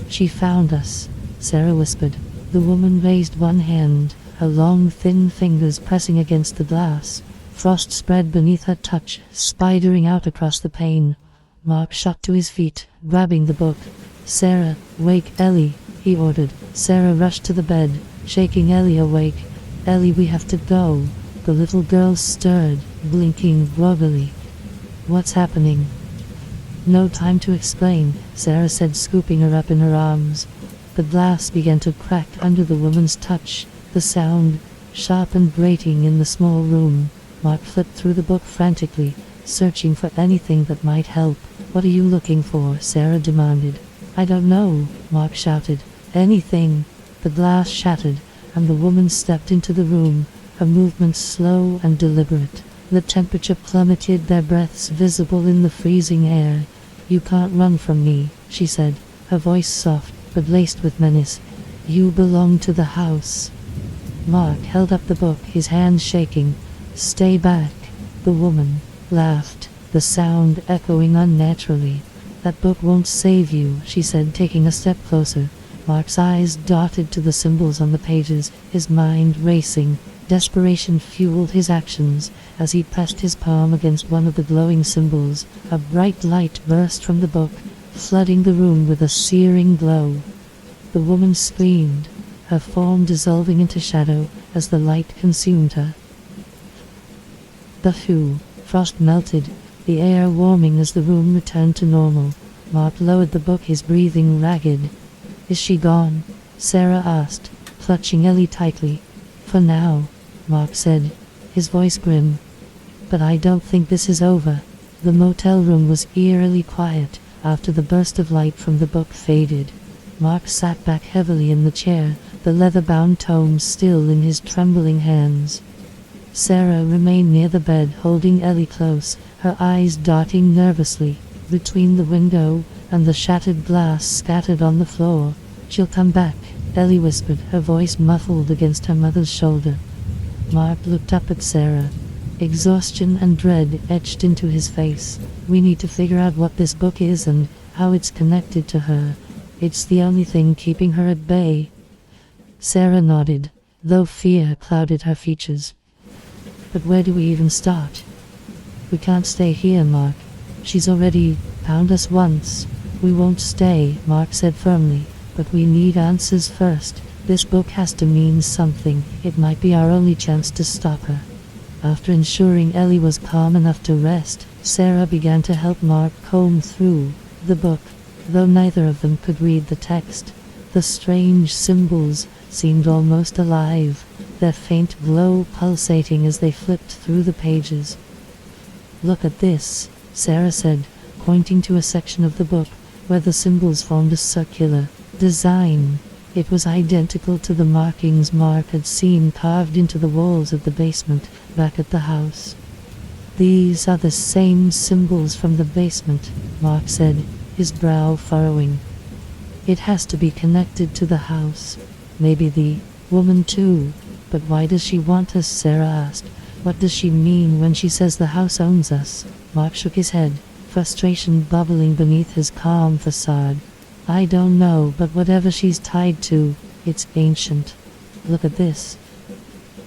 "She found us," Sarah whispered. The woman raised one hand, her long thin fingers pressing against the glass. Frost spread beneath her touch, spidering out across the pane. Mark shot to his feet, grabbing the book. "Sarah, wake Ellie," he ordered. Sarah rushed to the bed, shaking Ellie awake. "Ellie, we have to go." The little girl stirred, blinking groggily. "What's happening?" "No time to explain," Sarah said, scooping her up in her arms. The glass began to crack under the woman's touch, the sound sharp and grating in the small room. Mark flipped through the book frantically, searching for anything that might help. "What are you looking for?" Sarah demanded. "I don't know," Mark shouted. "Anything." The glass shattered, and the woman stepped into the room, her movements slow and deliberate. The temperature plummeted, their breaths visible in the freezing air. "You can't run from me," she said, her voice soft but laced with menace. "You belong to the house." Mark held up the book, his hands shaking. "Stay back." The woman laughed, the sound echoing unnaturally. "That book won't save you," she said, taking a step closer. Mark's eyes darted to the symbols on the pages, his mind racing. Desperation fueled his actions. As he pressed his palm against one of the glowing symbols, a bright light burst from the book, flooding the room with a searing glow. The woman screamed, her form dissolving into shadow as the light consumed her. The frost melted, the air warming as the room returned to normal. Mark lowered the book, his breathing ragged. "Is she gone?" Sarah asked, clutching Ellie tightly. "For now," Mark said, his voice grim. "But I don't think this is over." The motel room was eerily quiet after the burst of light from the book faded. Mark sat back heavily in the chair, the leather-bound tome still in his trembling hands. Sarah remained near the bed, holding Ellie close, her eyes darting nervously between the window and the shattered glass scattered on the floor. "She'll come back," Ellie whispered, her voice muffled against her mother's shoulder. Mark looked up at Sarah. Exhaustion and dread etched into his face. "We need to figure out what this book is and how it's connected to her. It's the only thing keeping her at bay." Sarah nodded, though fear clouded her features. "But where do we even start?" "We can't stay here, Mark. She's already found us once." "We won't stay," Mark said firmly, "but we need answers first. This book has to mean something. It might be our only chance to stop her." After ensuring Ellie was calm enough to rest, Sarah began to help Mark comb through the book, though neither of them could read the text. The strange symbols seemed almost alive, their faint glow pulsating as they flipped through the pages. "Look at this," Sarah said, pointing to a section of the book where the symbols formed a circular design. It was identical to the markings Mark had seen carved into the walls of the basement back at the house. "These are the same symbols from the basement," Mark said, his brow furrowing. "It has to be connected to the house. Maybe the woman too. But why does she want us?" Sarah asked. "What does she mean when she says the house owns us?" Mark shook his head, frustration bubbling beneath his calm facade. "I don't know, but whatever she's tied to, it's ancient. Look at this."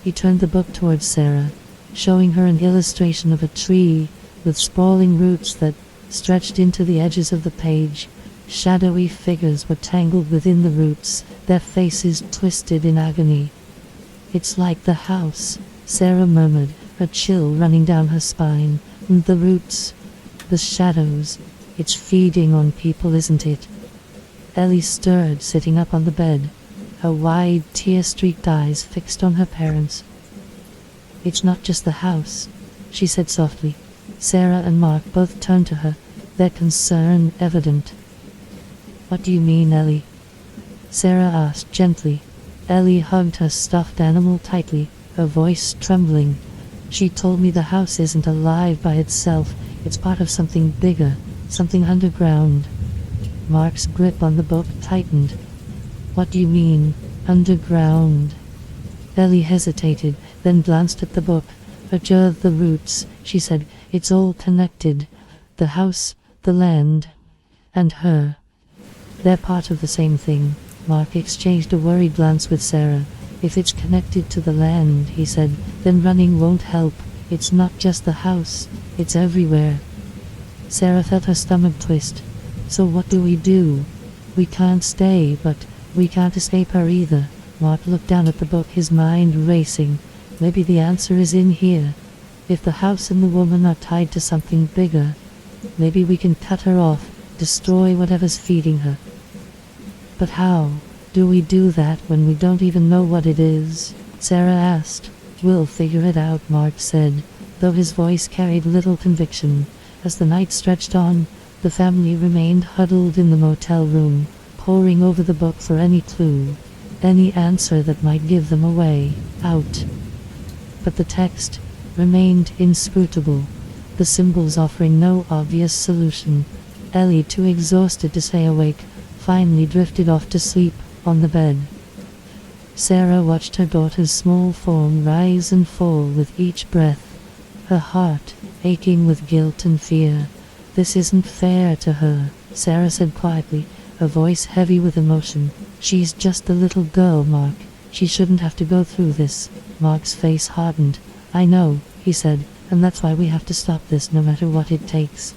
He turned the book towards Sarah, showing her an illustration of a tree with sprawling roots that stretched into the edges of the page. Shadowy figures were tangled within the roots, their faces twisted in agony. "It's like the house," Sarah murmured, a chill running down her spine. "The roots, the shadows, it's feeding on people, isn't it?" Ellie stirred, sitting up on the bed, her wide, tear-streaked eyes fixed on her parents. "It's not just the house," she said softly. Sarah and Mark both turned to her, their concern evident. "What do you mean, Ellie?" Sarah asked gently. Ellie hugged her stuffed animal tightly, her voice trembling. "She told me the house isn't alive by itself, it's part of something bigger, something underground." Mark's grip on the book tightened. "What do you mean, underground?" Ellie hesitated, then glanced at the book. "Observe the roots," she said. "It's all connected. The house, the land, and her. They're part of the same thing." Mark exchanged a worried glance with Sarah. "If it's connected to the land," he said, "then running won't help. It's not just the house, it's everywhere." Sarah felt her stomach twist. "So what do we do? We can't stay, but we can't escape her either." Mark looked down at the book, his mind racing. "Maybe the answer is in here. If the house and the woman are tied to something bigger, maybe we can cut her off, destroy whatever's feeding her. But how do we do that when we don't even know what it is?" Sarah asked. "We'll figure it out," Mark said, though his voice carried little conviction. As the night stretched on, the family remained huddled in the motel room, poring over the book for any clue, any answer that might give them a way out. But the text remained inscrutable, the symbols offering no obvious solution. Ellie, too exhausted to stay awake, finally drifted off to sleep on the bed. Sarah watched her daughter's small form rise and fall with each breath, her heart aching with guilt and fear. "This isn't fair to her," Sarah said quietly, her voice heavy with emotion. "She's just a little girl, Mark. She shouldn't have to go through this." Mark's face hardened. "I know," he said, "and that's why we have to stop this no matter what it takes."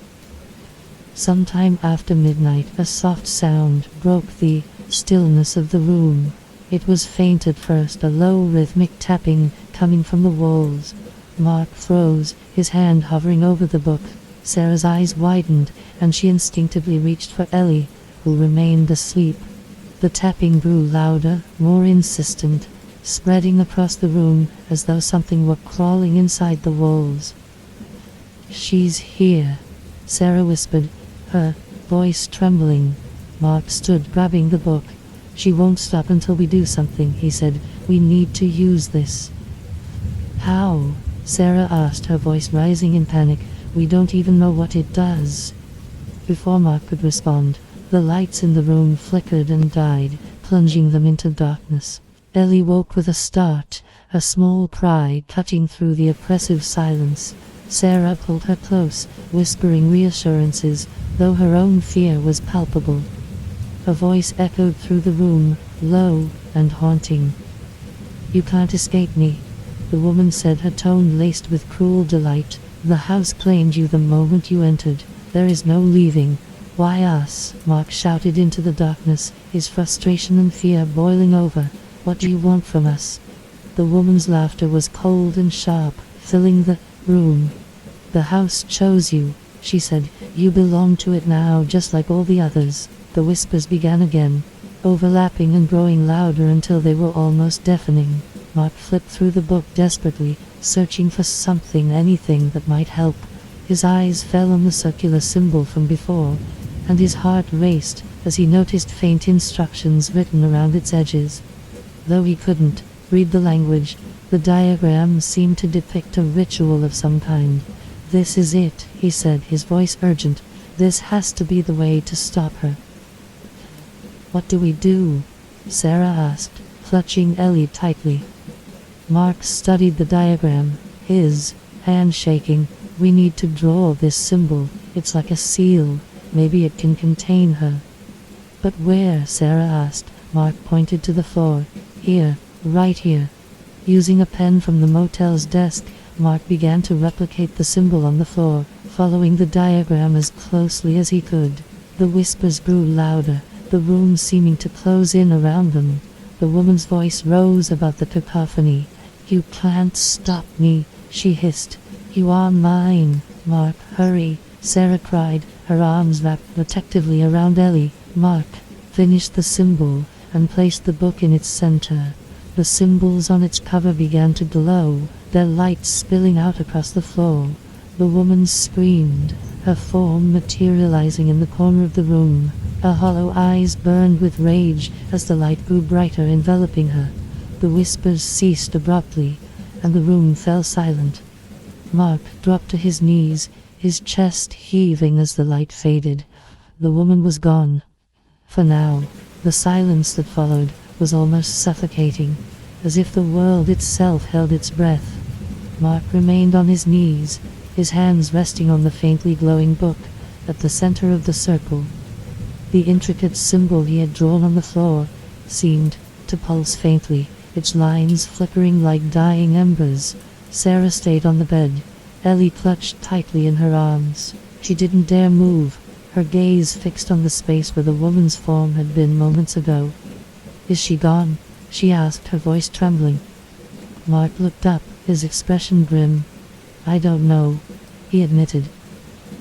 Sometime after midnight, a soft sound broke the stillness of the room. It was faint at first, a low rhythmic tapping coming from the walls. Mark froze, his hand hovering over the book. Sarah's eyes widened, and she instinctively reached for Ellie, who remained asleep. The tapping grew louder, more insistent, spreading across the room as though something were crawling inside the walls. "She's here," Sarah whispered, her voice trembling. Mark stood, grabbing the book. "She won't stop until we do something," he said. "We need to use this." "How?" Sarah asked, her voice rising in panic. "We don't even know what it does." Before Mark could respond, the lights in the room flickered and died, plunging them into darkness. Ellie woke with a start, a small cry cutting through the oppressive silence. Sarah pulled her close, whispering reassurances, though her own fear was palpable. A voice echoed through the room, low and haunting. "You can't escape me," the woman said, her tone laced with cruel delight. "The house claimed you the moment you entered. There is no leaving." "Why us?" Mark shouted into the darkness, his frustration and fear boiling over. "What do you want from us?" The woman's laughter was cold and sharp, filling the room. "The house chose you," she said. "You belong to it now, just like all the others." The whispers began again, overlapping and growing louder until they were almost deafening. Mark flipped through the book desperately, searching for something, anything that might help. His eyes fell on the circular symbol from before, and his heart raced as he noticed faint instructions written around its edges. Though he couldn't read the language, the diagram seemed to depict a ritual of some kind. "This is it," he said, his voice urgent. "This has to be the way to stop her." "What do we do?" Sarah asked, clutching Ellie tightly. Mark studied the diagram, his hand shaking. "We need to draw this symbol. It's like a seal. Maybe it can contain her." "But where?" Sarah asked. Mark pointed to the floor. "Here, right here." Using a pen from the motel's desk, Mark began to replicate the symbol on the floor, following the diagram as closely as he could. The whispers grew louder, the room seeming to close in around them. The woman's voice rose above the cacophony. "You can't stop me," she hissed. "You are mine." "Mark, hurry," Sarah cried, her arms wrapped protectively around Ellie. Mark finished the symbol, and placed the book in its center. The symbols on its cover began to glow, their light spilling out across the floor. The woman screamed, her form materializing in the corner of the room. Her hollow eyes burned with rage as the light grew brighter, enveloping her. The whispers ceased abruptly, and the room fell silent. Mark dropped to his knees, his chest heaving as the light faded. The woman was gone. For now. The silence that followed was almost suffocating, as if the world itself held its breath. Mark remained on his knees, his hands resting on the faintly glowing book at the center of the circle. The intricate symbol he had drawn on the floor seemed to pulse faintly, its lines flickering like dying embers. Sarah stayed on the bed, Ellie clutched tightly in her arms. She didn't dare move, her gaze fixed on the space where the woman's form had been moments ago. "Is she gone?" she asked, her voice trembling. Mark looked up, his expression grim. "I don't know," he admitted.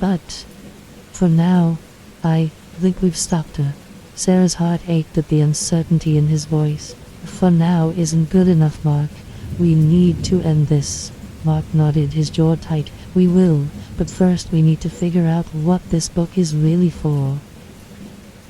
"But for now, I think we've stopped her." Sarah's heart ached at the uncertainty in his voice. "For now isn't good enough, Mark. We need to end this." Mark nodded, his jaw tight. "We will, but first we need to figure out what this book is really for."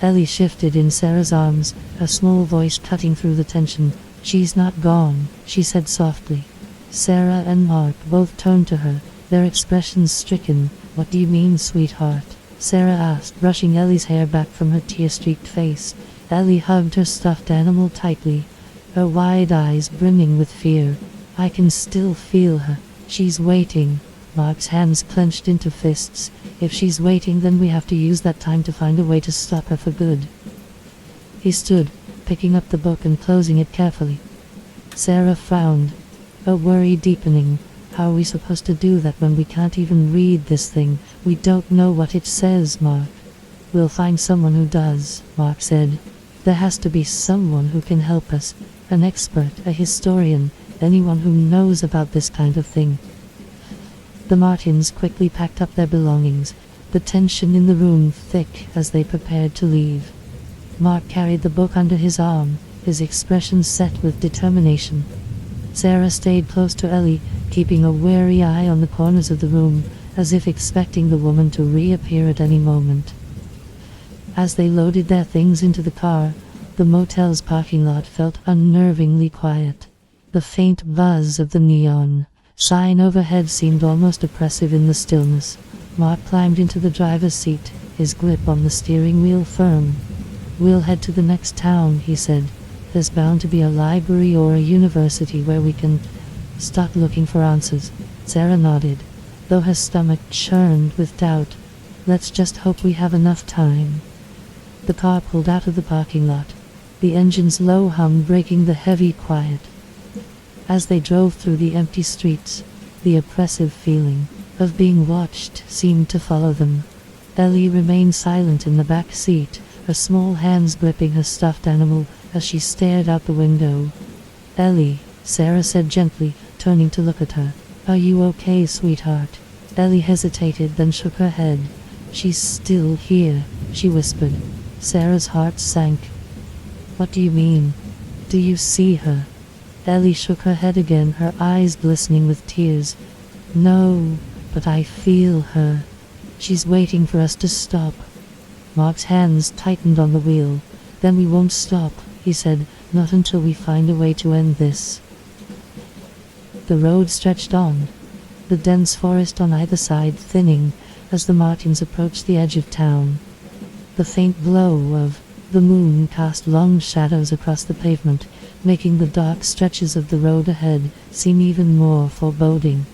Ellie shifted in Sarah's arms, her small voice cutting through the tension. "She's not gone," she said softly. Sarah and Mark both turned to her, their expressions stricken. "What do you mean, sweetheart?" Sarah asked, brushing Ellie's hair back from her tear-streaked face. Ellie hugged her stuffed animal tightly, her wide eyes brimming with fear. "I can still feel her. She's waiting." Mark's hands clenched into fists. "If she's waiting, then we have to use that time to find a way to stop her for good." He stood, picking up the book and closing it carefully. Sarah frowned, her worry deepening. "How are we supposed to do that when we can't even read this thing? We don't know what it says, Mark." "We'll find someone who does," Mark said. "There has to be someone who can help us. An expert, a historian, anyone who knows about this kind of thing." The Martins quickly packed up their belongings, the tension in the room thick as they prepared to leave. Mark carried the book under his arm, his expression set with determination. Sarah stayed close to Ellie, keeping a wary eye on the corners of the room, as if expecting the woman to reappear at any moment. As they loaded their things into the car, the motel's parking lot felt unnervingly quiet. The faint buzz of the neon sign overhead seemed almost oppressive in the stillness. Mark climbed into the driver's seat, his grip on the steering wheel firm. "We'll head to the next town," he said. "There's bound to be a library or a university where we can start looking for answers." Sarah nodded, though her stomach churned with doubt. "Let's just hope we have enough time." The car pulled out of the parking lot, the engine's low hum breaking the heavy quiet. As they drove through the empty streets, the oppressive feeling of being watched seemed to follow them. Ellie remained silent in the back seat, her small hands gripping her stuffed animal as she stared out the window. "Ellie," Sarah said gently, turning to look at her. "Are you okay, sweetheart?" Ellie hesitated, then shook her head. "She's still here," she whispered. Sarah's heart sank. "What do you mean? Do you see her?" Ellie shook her head again, her eyes glistening with tears. "No, but I feel her. She's waiting for us to stop." Mark's hands tightened on the wheel. "Then we won't stop," he said, "not until we find a way to end this." The road stretched on, the dense forest on either side thinning as the Martins approached the edge of town. The faint glow of the moon cast long shadows across the pavement, making the dark stretches of the road ahead seem even more foreboding.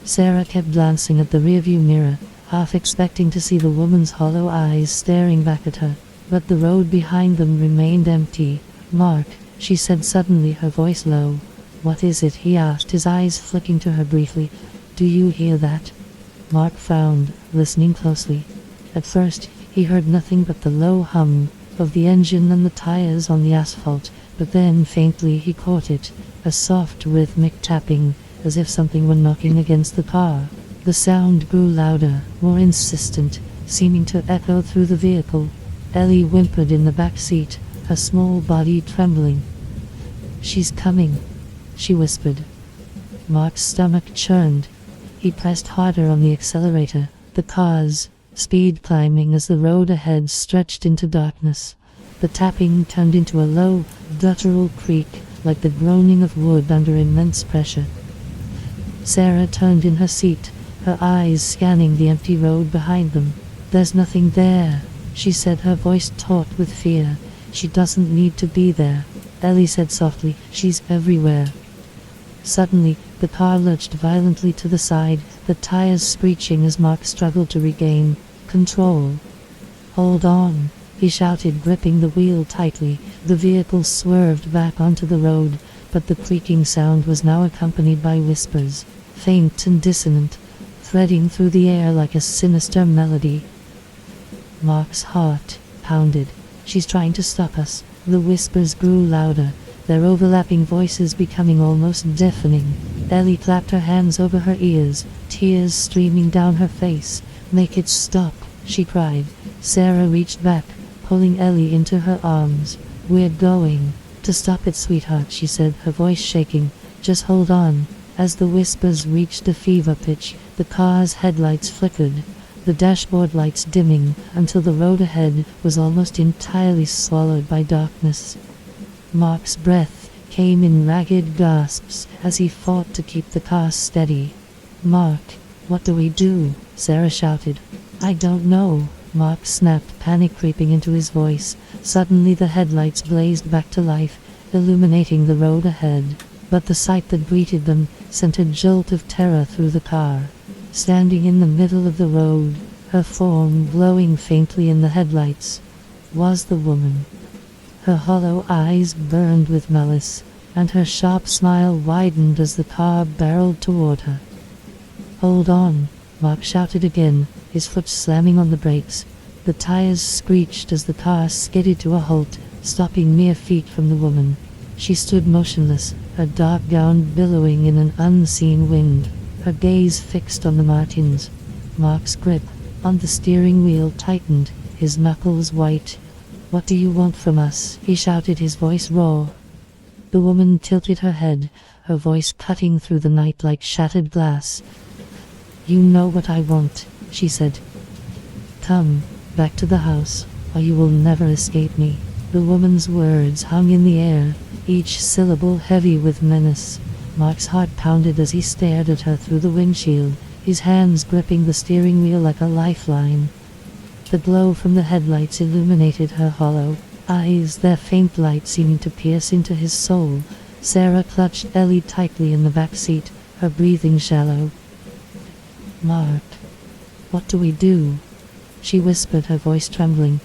Sarah kept glancing at the rearview mirror, half expecting to see the woman's hollow eyes staring back at her, but the road behind them remained empty. "Mark," she said suddenly, her voice low. "What is it?" he asked, his eyes flicking to her briefly. "Do you hear that?" Mark frowned, listening closely. At first, he heard nothing but the low hum of the engine and the tires on the asphalt, but then faintly he caught it, a soft rhythmic tapping, as if something were knocking against the car. The sound grew louder, more insistent, seeming to echo through the vehicle. Ellie whimpered in the back seat, her small body trembling. "She's coming," she whispered. Mark's stomach churned. He pressed harder on the accelerator, the car's speed climbing as the road ahead stretched into darkness. The tapping turned into a low, guttural creak, like the groaning of wood under immense pressure. Sarah turned in her seat, her eyes scanning the empty road behind them. "There's nothing there," she said, her voice taut with fear. "She doesn't need to be there," Ellie said softly. "She's everywhere." Suddenly, the car lurched violently to the side, the tires screeching as Mark struggled to regain control. "Hold on," he shouted, gripping the wheel tightly. The vehicle swerved back onto the road, but the creaking sound was now accompanied by whispers, faint and dissonant, threading through the air like a sinister melody. Mark's heart pounded. "She's trying to stop us." The whispers grew louder, their overlapping voices becoming almost deafening. Ellie clapped her hands over her ears, tears streaming down her face. "Make it stop," she cried. Sarah reached back, pulling Ellie into her arms. "We're going to stop it, sweetheart," she said, her voice shaking. "Just hold on." As the whispers reached a fever pitch, the car's headlights flickered, the dashboard lights dimming, until the road ahead was almost entirely swallowed by darkness. Mark's breath came in ragged gasps as he fought to keep the car steady. "Mark, what do we do?" Sarah shouted. "I don't know," Mark snapped, panic creeping into his voice. Suddenly the headlights blazed back to life, illuminating the road ahead. But the sight that greeted them sent a jolt of terror through the car. Standing in the middle of the road, her form glowing faintly in the headlights, was the woman. Her hollow eyes burned with malice, and her sharp smile widened as the car barreled toward her. "Hold on," Mark shouted again, his foot slamming on the brakes. The tires screeched as the car skidded to a halt, stopping mere feet from the woman. She stood motionless, her dark gown billowing in an unseen wind, her gaze fixed on the Martins. Mark's grip on the steering wheel tightened, his knuckles white. "What do you want from us?" he shouted, his voice raw. The woman tilted her head, her voice cutting through the night like shattered glass. "You know what I want," she said. "Come back to the house, or you will never escape me." The woman's words hung in the air, each syllable heavy with menace. Mark's heart pounded as he stared at her through the windshield, his hands gripping the steering wheel like a lifeline. The glow from the headlights illuminated her hollow eyes, their faint light seeming to pierce into his soul. Sarah clutched Ellie tightly in the back seat, her breathing shallow. "Mark, what do we do?" she whispered, her voice trembling.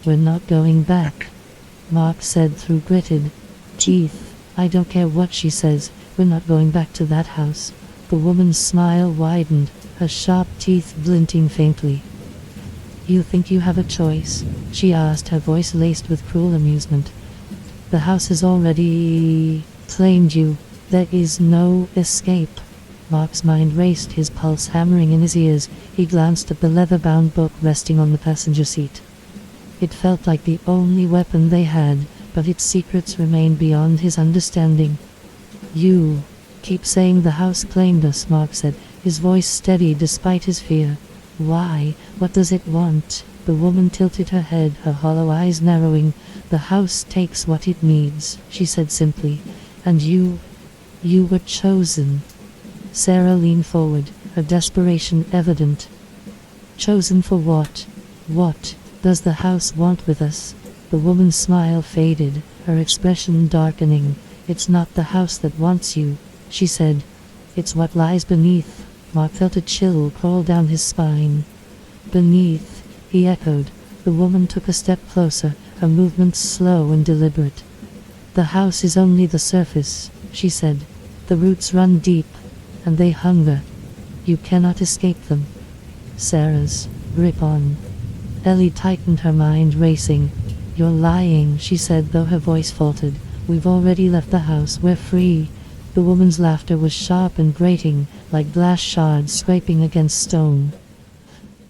"We're not going back," Mark said through gritted teeth. "I don't care what she says, we're not going back to that house." The woman's smile widened, her sharp teeth glinting faintly. "You think you have a choice?" she asked, her voice laced with cruel amusement. "The house has already claimed you. There is no escape." Mark's mind raced, his pulse hammering in his ears. He glanced at the leather-bound book resting on the passenger seat. It felt like the only weapon they had, but its secrets remained beyond his understanding. "You keep saying the house claimed us," Mark said, his voice steady despite his fear. "Why? What does it want?" The woman tilted her head, her hollow eyes narrowing. "The house takes what it needs," she said simply. "And you were chosen." Sarah leaned forward, her desperation evident. "Chosen for what? What does the house want with us?" The woman's smile faded, her expression darkening. "It's not the house that wants you," she said. "It's what lies beneath." Mark felt a chill crawl down his spine. "Beneath," he echoed. The woman took a step closer, her movements slow and deliberate. "The house is only the surface," she said. "The roots run deep, and they hunger. You cannot escape them." Sarah's grip on Ellie tightened, her mind racing. "You're lying," she said, though her voice faltered. "We've already left the house, we're free." The woman's laughter was sharp and grating, like glass shards scraping against stone.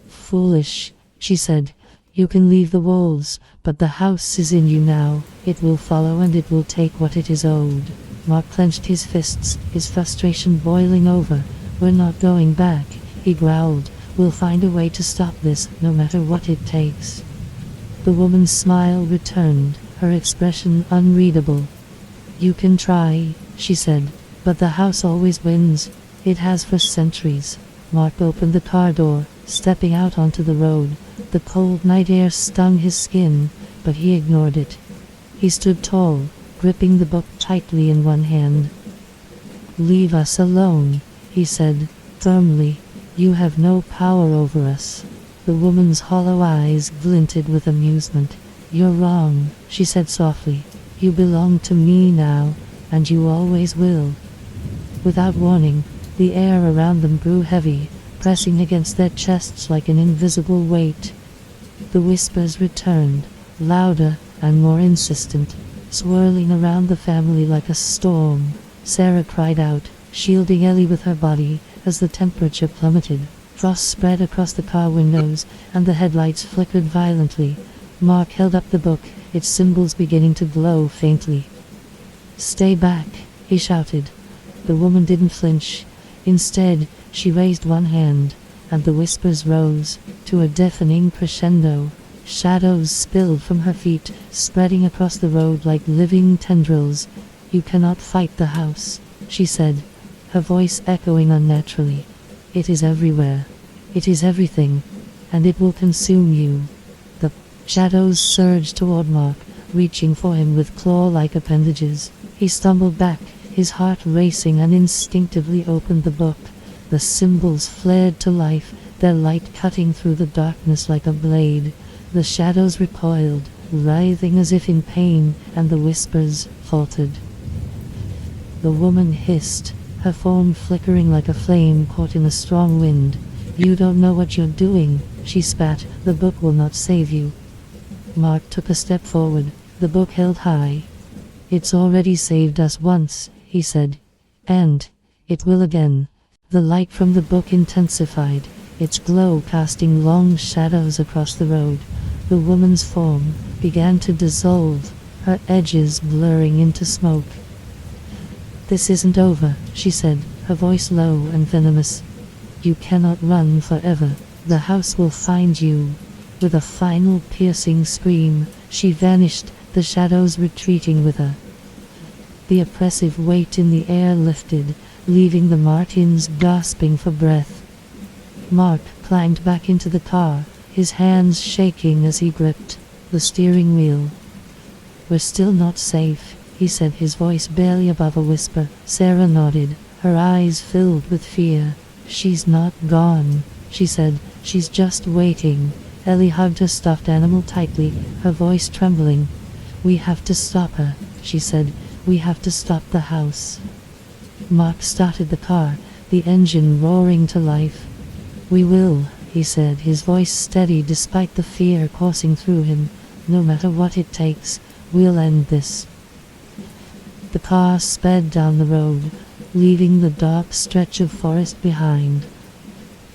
"Foolish," she said. You can leave the walls, but the house is in you now. It will follow and it will take what it is owed. Mark clenched his fists, his frustration boiling over. We're not going back, he growled. We'll find a way to stop this, no matter what it takes. The woman's smile returned, her expression unreadable. You can try, she said, but the house always wins. It has for centuries. Mark opened the car door, stepping out onto the road. The cold night air stung his skin, but he ignored it. He stood tall, gripping the book tightly in one hand. Leave us alone, he said, firmly. You have no power over us. The woman's hollow eyes glinted with amusement. You're wrong, she said softly. You belong to me now, and you always will. Without warning, the air around them grew heavy, pressing against their chests like an invisible weight. The whispers returned, louder and more insistent, swirling around the family like a storm. Sarah cried out, shielding Ellie with her body, as the temperature plummeted. Frost spread across the car windows, and the headlights flickered violently. Mark held up the book, its symbols beginning to glow faintly. Stay back, he shouted. The woman didn't flinch. Instead, she raised one hand, and the whispers rose, to a deafening crescendo. Shadows spilled from her feet, spreading across the road like living tendrils. You cannot fight the house, she said, her voice echoing unnaturally. It is everywhere. It is everything, and it will consume you. The shadows surged toward Mark, reaching for him with claw-like appendages. He stumbled back, his heart racing, and instinctively opened the book. The symbols flared to life, their light cutting through the darkness like a blade. The shadows recoiled, writhing as if in pain, and the whispers faltered. The woman hissed, her form flickering like a flame caught in a strong wind. You don't know what you're doing, she spat. The book will not save you. Mark took a step forward, the book held high. It's already saved us once, he said. And it will again. The light from the book intensified, its glow casting long shadows across the road. The woman's form began to dissolve, her edges blurring into smoke. This isn't over, she said, her voice low and venomous. You cannot run forever. The house will find you. With a final piercing scream, she vanished, the shadows retreating with her. The oppressive weight in the air lifted, leaving the Martins gasping for breath. Mark climbed back into the car, his hands shaking as he gripped the steering wheel. We're still not safe, he said, his voice barely above a whisper. Sarah nodded, her eyes filled with fear. She's not gone, she said. She's just waiting. Ellie hugged her stuffed animal tightly, her voice trembling. We have to stop her, she said. We have to stop the house. Mark started the car, the engine roaring to life. We will, he said, his voice steady despite the fear coursing through him. No matter what it takes, we'll end this. The car sped down the road, leaving the dark stretch of forest behind.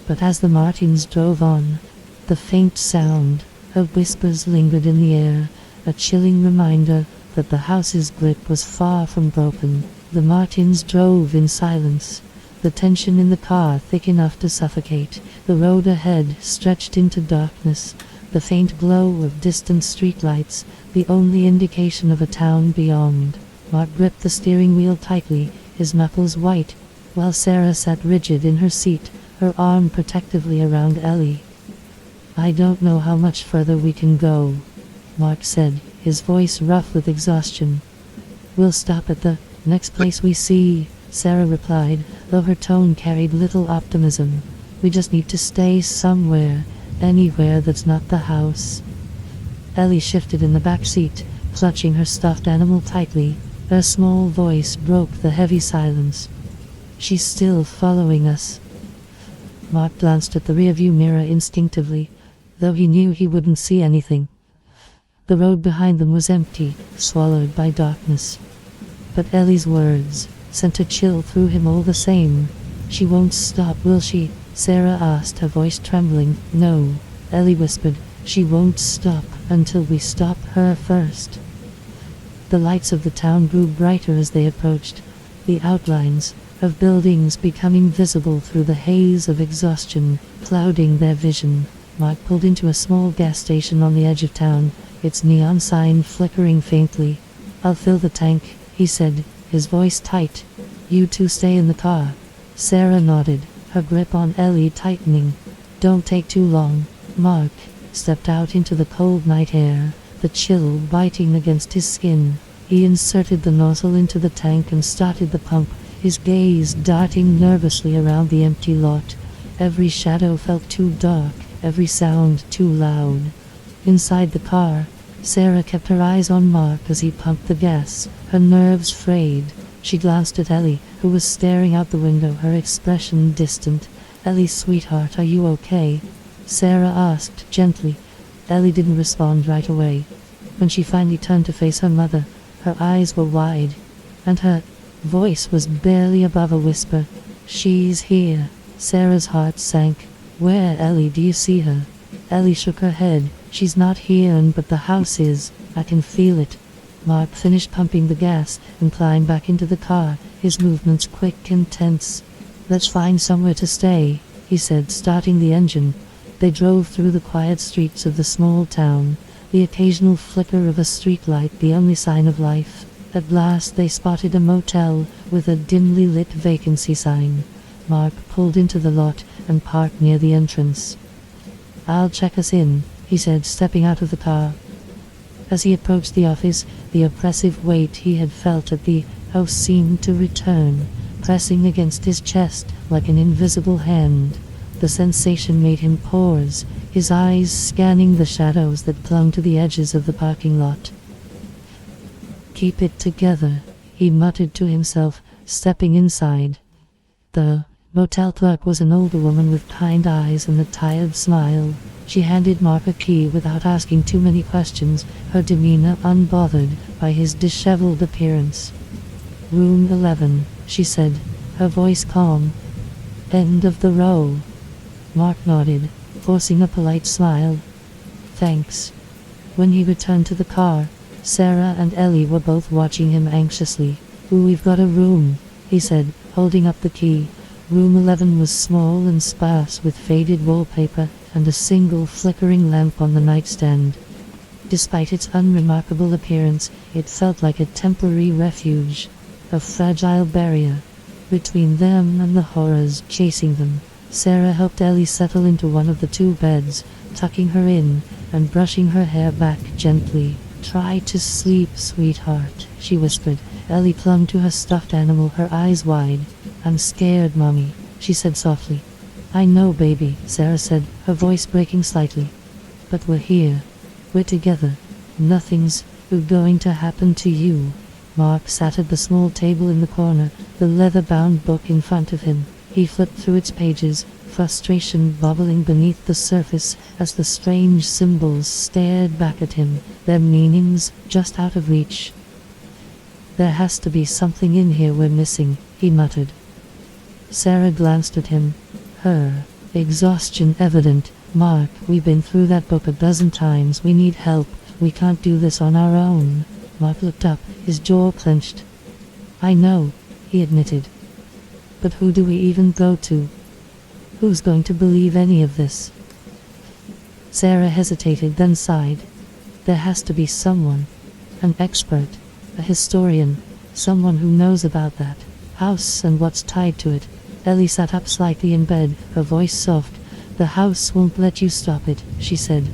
But as the Martins drove on, the faint sound of whispers lingered in the air, a chilling reminder that the house's grip was far from broken. The Martins drove in silence, the tension in the car thick enough to suffocate. The road ahead stretched into darkness, the faint glow of distant streetlights, the only indication of a town beyond. Mark gripped the steering wheel tightly, his knuckles white, while Sarah sat rigid in her seat, her arm protectively around Ellie. I don't know how much further we can go, Mark said, his voice rough with exhaustion. We'll stop at the next place we see, Sarah replied, though her tone carried little optimism. We just need to stay somewhere, anywhere that's not the house. Ellie shifted in the back seat, clutching her stuffed animal tightly. Her small voice broke the heavy silence. She's still following us. Mark glanced at the rearview mirror instinctively, though he knew he wouldn't see anything. The road behind them was empty, swallowed by darkness. But Ellie's words sent a chill through him all the same. She won't stop, will she? Sarah asked, her voice trembling. No, Ellie whispered. She won't stop until we stop her first. The lights of the town grew brighter as they approached, the outlines of buildings becoming visible through the haze of exhaustion, clouding their vision. Mark pulled into a small gas station on the edge of town, its neon sign flickering faintly. "I'll fill the tank," he said, his voice tight. "You two stay in the car." Sarah nodded, her grip on Ellie tightening. "Don't take too long." Mark stepped out into the cold night air, the chill biting against his skin. He inserted the nozzle into the tank and started the pump, his gaze darting nervously around the empty lot. Every shadow felt too dark, every sound too loud. Inside the car, Sarah kept her eyes on Mark as he pumped the gas, her nerves frayed. She glanced at Ellie, who was staring out the window, her expression distant. "Ellie, sweetheart, are you okay?" Sarah asked gently. Ellie didn't respond right away. When she finally turned to face her mother, her eyes were wide, and her voice was barely above a whisper. "She's here." Sarah's heart sank. "Where, Ellie? Do you see her?" Ellie shook her head. "She's not here, but the house is. I can feel it." Mark finished pumping the gas and climbed back into the car, his movements quick and tense. "Let's find somewhere to stay," he said, starting the engine. They drove through the quiet streets of the small town, the occasional flicker of a streetlight the only sign of life. At last they spotted a motel with a dimly lit vacancy sign. Mark pulled into the lot and parked near the entrance. "I'll check us in," he said, stepping out of the car. As he approached the office, the oppressive weight he had felt at the house seemed to return, pressing against his chest like an invisible hand. The sensation made him pause, his eyes scanning the shadows that clung to the edges of the parking lot. "Keep it together," he muttered to himself, stepping inside. The motel clerk was an older woman with kind eyes and a tired smile. She handed Mark a key without asking too many questions, her demeanor unbothered by his disheveled appearance. "Room 11, she said, her voice calm. "End of the row." Mark nodded, forcing a polite smile. "Thanks." When he returned to the car, Sarah and Ellie were both watching him anxiously. "We've got a room," he said, holding up the key. Room 11 was small and sparse with faded wallpaper and a single flickering lamp on the nightstand. Despite its unremarkable appearance, it felt like a temporary refuge, a fragile barrier between them and the horrors chasing them. Sarah helped Ellie settle into one of the two beds, tucking her in and brushing her hair back gently. "Try to sleep, sweetheart," she whispered. Ellie clung to her stuffed animal, her eyes wide. "I'm scared, Mommy," she said softly. "I know, baby," Sarah said, her voice breaking slightly. "But we're here. We're together. Nothing's going to happen to you." Mark sat at the small table in the corner, the leather-bound book in front of him. He flipped through its pages, frustration bubbling beneath the surface as the strange symbols stared back at him, their meanings just out of reach. "There has to be something in here we're missing," he muttered. Sarah glanced at him, her exhaustion evident. "Mark, we've been through that book a dozen times. We need help. We can't do this on our own." Mark looked up, his jaw clenched. "I know," he admitted. "But who do we even go to? Who's going to believe any of this?" Sarah hesitated, then sighed. "There has to be someone. An expert. A historian. Someone who knows about that house and what's tied to it." Ellie sat up slightly in bed, her voice soft. "The house won't let you stop it," she said.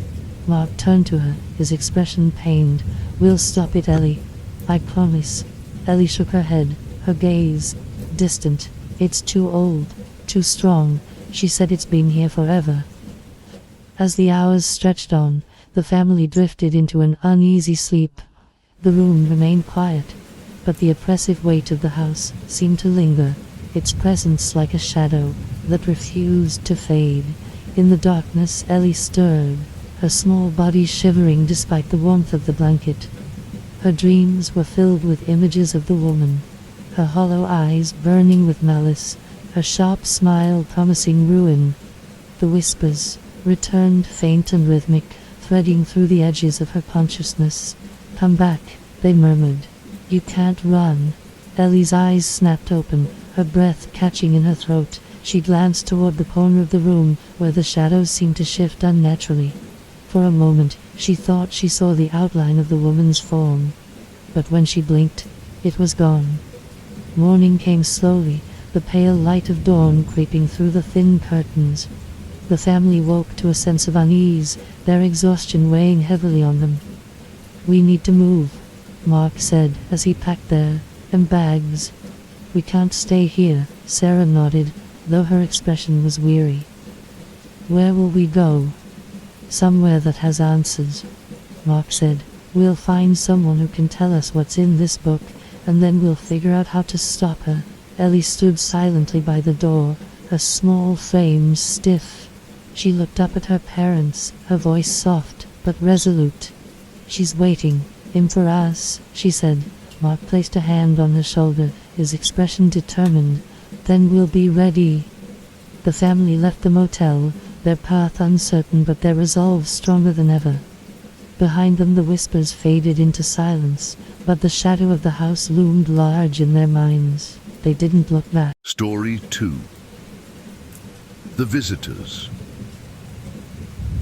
Mark turned to her, his expression pained. "We'll stop it, Ellie. I promise." Ellie shook her head, her gaze distant. "It's too old, too strong," she said. "It's been here forever." As the hours stretched on, the family drifted into an uneasy sleep. The room remained quiet, but the oppressive weight of the house seemed to linger, its presence like a shadow that refused to fade. In the darkness, Ellie stirred, her small body shivering despite the warmth of the blanket. Her dreams were filled with images of the woman, her hollow eyes burning with malice, her sharp smile promising ruin. The whispers returned, faint and rhythmic, threading through the edges of her consciousness. "Come back," they murmured. "You can't run." Ellie's eyes snapped open, her breath catching in her throat. She glanced toward the corner of the room, where the shadows seemed to shift unnaturally. For a moment, she thought she saw the outline of the woman's form. But when she blinked, it was gone. Morning came slowly, the pale light of dawn creeping through the thin curtains. The family woke to a sense of unease, their exhaustion weighing heavily on them. "We need to move," Mark said as he packed their bags. "We can't stay here," Sarah nodded, though her expression was weary. "Where will we go?" "Somewhere that has answers," Mark said. "We'll find someone who can tell us what's in this book, and then we'll figure out how to stop her." Ellie stood silently by the door, her small frame stiff. She looked up at her parents, her voice soft but resolute. "She's waiting for us," she said. Mark placed a hand on her shoulder, his expression determined. "Then we'll be ready." The family left the motel, their path uncertain but their resolve stronger than ever. Behind them the whispers faded into silence, but the shadow of the house loomed large in their minds. They didn't look back. Story 2. The Visitors.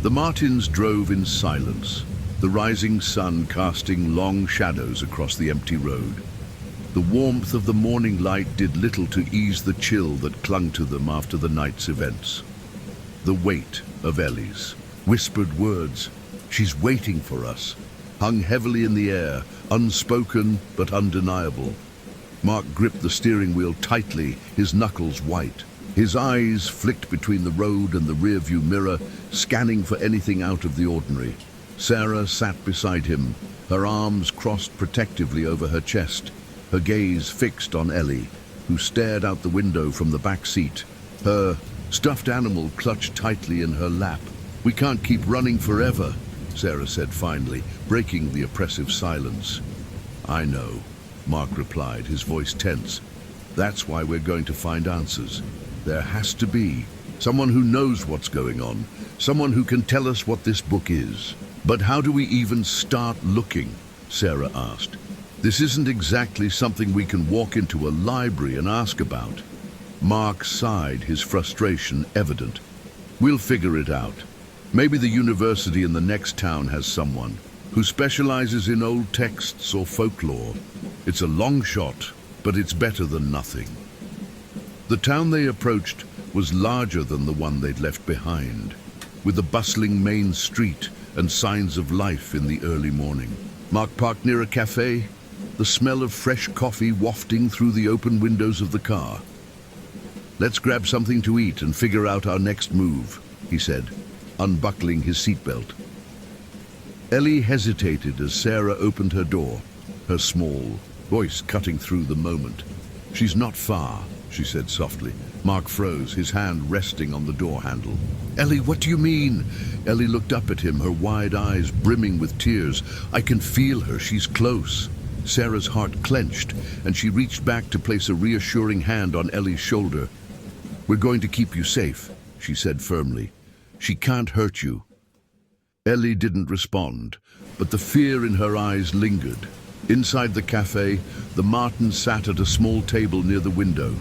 The Martins drove in silence, the rising sun casting long shadows across the empty road. The warmth of the morning light did little to ease the chill that clung to them after the night's events. The weight of Ellie's whispered words, "She's waiting for us," hung heavily in the air, unspoken but undeniable. Mark gripped the steering wheel tightly, his knuckles white. His eyes flicked between the road and the rearview mirror, scanning for anything out of the ordinary. Sarah sat beside him, her arms crossed protectively over her chest, her gaze fixed on Ellie, who stared out the window from the back seat, her stuffed animal clutched tightly in her lap. "We can't keep running forever," Sarah said finally, breaking the oppressive silence. "I know," Mark replied, his voice tense. "That's why we're going to find answers. There has to be someone who knows what's going on, someone who can tell us what this book is." "But how do we even start looking?" Sarah asked. "This isn't exactly something we can walk into a library and ask about." Mark sighed, his frustration evident. "We'll figure it out. Maybe the university in the next town has someone who specializes in old texts or folklore. It's a long shot, but it's better than nothing." The town they approached was larger than the one they'd left behind, with a bustling main street and signs of life in the early morning. Mark parked near a cafe, the smell of fresh coffee wafting through the open windows of the car. "Let's grab something to eat and figure out our next move," he said, unbuckling his seatbelt. Ellie hesitated as Sarah opened her door, her small voice cutting through the moment. "She's not far," she said softly. Mark froze, his hand resting on the door handle. "Ellie, what do you mean?" Ellie looked up at him, her wide eyes brimming with tears. "I can feel her, she's close." Sarah's heart clenched, and she reached back to place a reassuring hand on Ellie's shoulder. "We're going to keep you safe," she said firmly. "She can't hurt you." Ellie didn't respond, but the fear in her eyes lingered. Inside the cafe, the Martins sat at a small table near the window,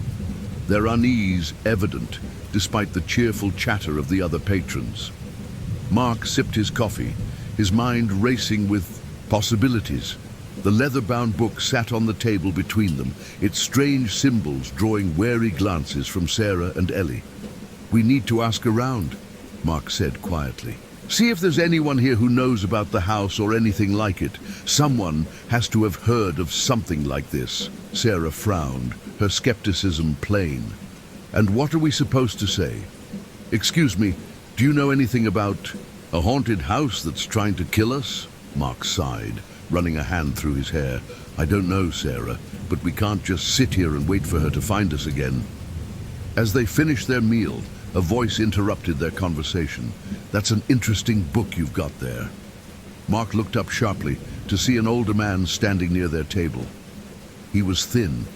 their unease evident despite the cheerful chatter of the other patrons. Mark sipped his coffee, his mind racing with possibilities. The leather-bound book sat on the table between them, its strange symbols drawing wary glances from Sarah and Ellie. "We need to ask around," Mark said quietly. "See if there's anyone here who knows about the house or anything like it. Someone has to have heard of something like this." Sarah frowned, her skepticism plain. "And what are we supposed to say? Excuse me, do you know anything about a haunted house that's trying to kill us?" Mark sighed, running a hand through his hair. "I don't know, Sarah, but we can't just sit here and wait for her to find us again." As they finished their meal, a voice interrupted their conversation. "That's an interesting book you've got there." Mark looked up sharply to see an older man standing near their table. He was thin,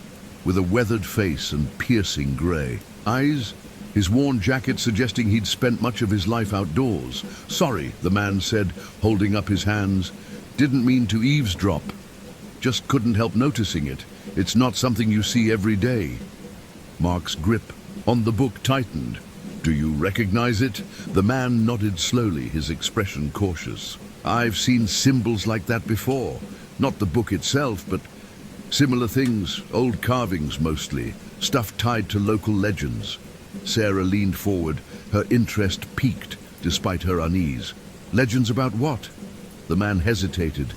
with a weathered face and piercing grey eyes, his worn jacket suggesting he'd spent much of his life outdoors. "Sorry," the man said, holding up his hands. "Didn't mean to eavesdrop. Just couldn't help noticing it. It's not something you see every day." Mark's grip on the book tightened. "Do you recognize it?" The man nodded slowly, his expression cautious. "I've seen symbols like that before. Not the book itself, but similar things, old carvings mostly, stuff tied to local legends." Sarah leaned forward, her interest piqued despite her unease. "Legends about what?" The man hesitated,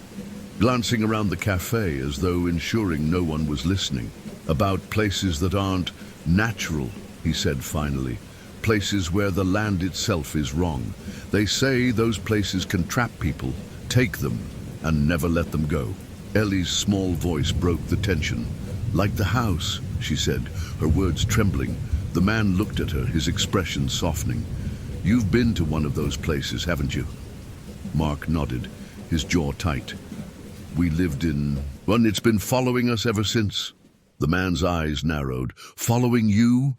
glancing around the cafe as though ensuring no one was listening. "About places that aren't natural," he said finally. "Places where the land itself is wrong. They say those places can trap people, take them, and never let them go." Ellie's small voice broke the tension. "Like the house," she said, her words trembling. The man looked at her, his expression softening. "You've been to one of those places, haven't you?" Mark nodded, his jaw tight. "We lived in one. It's been following us ever since." The man's eyes narrowed. "Following you?"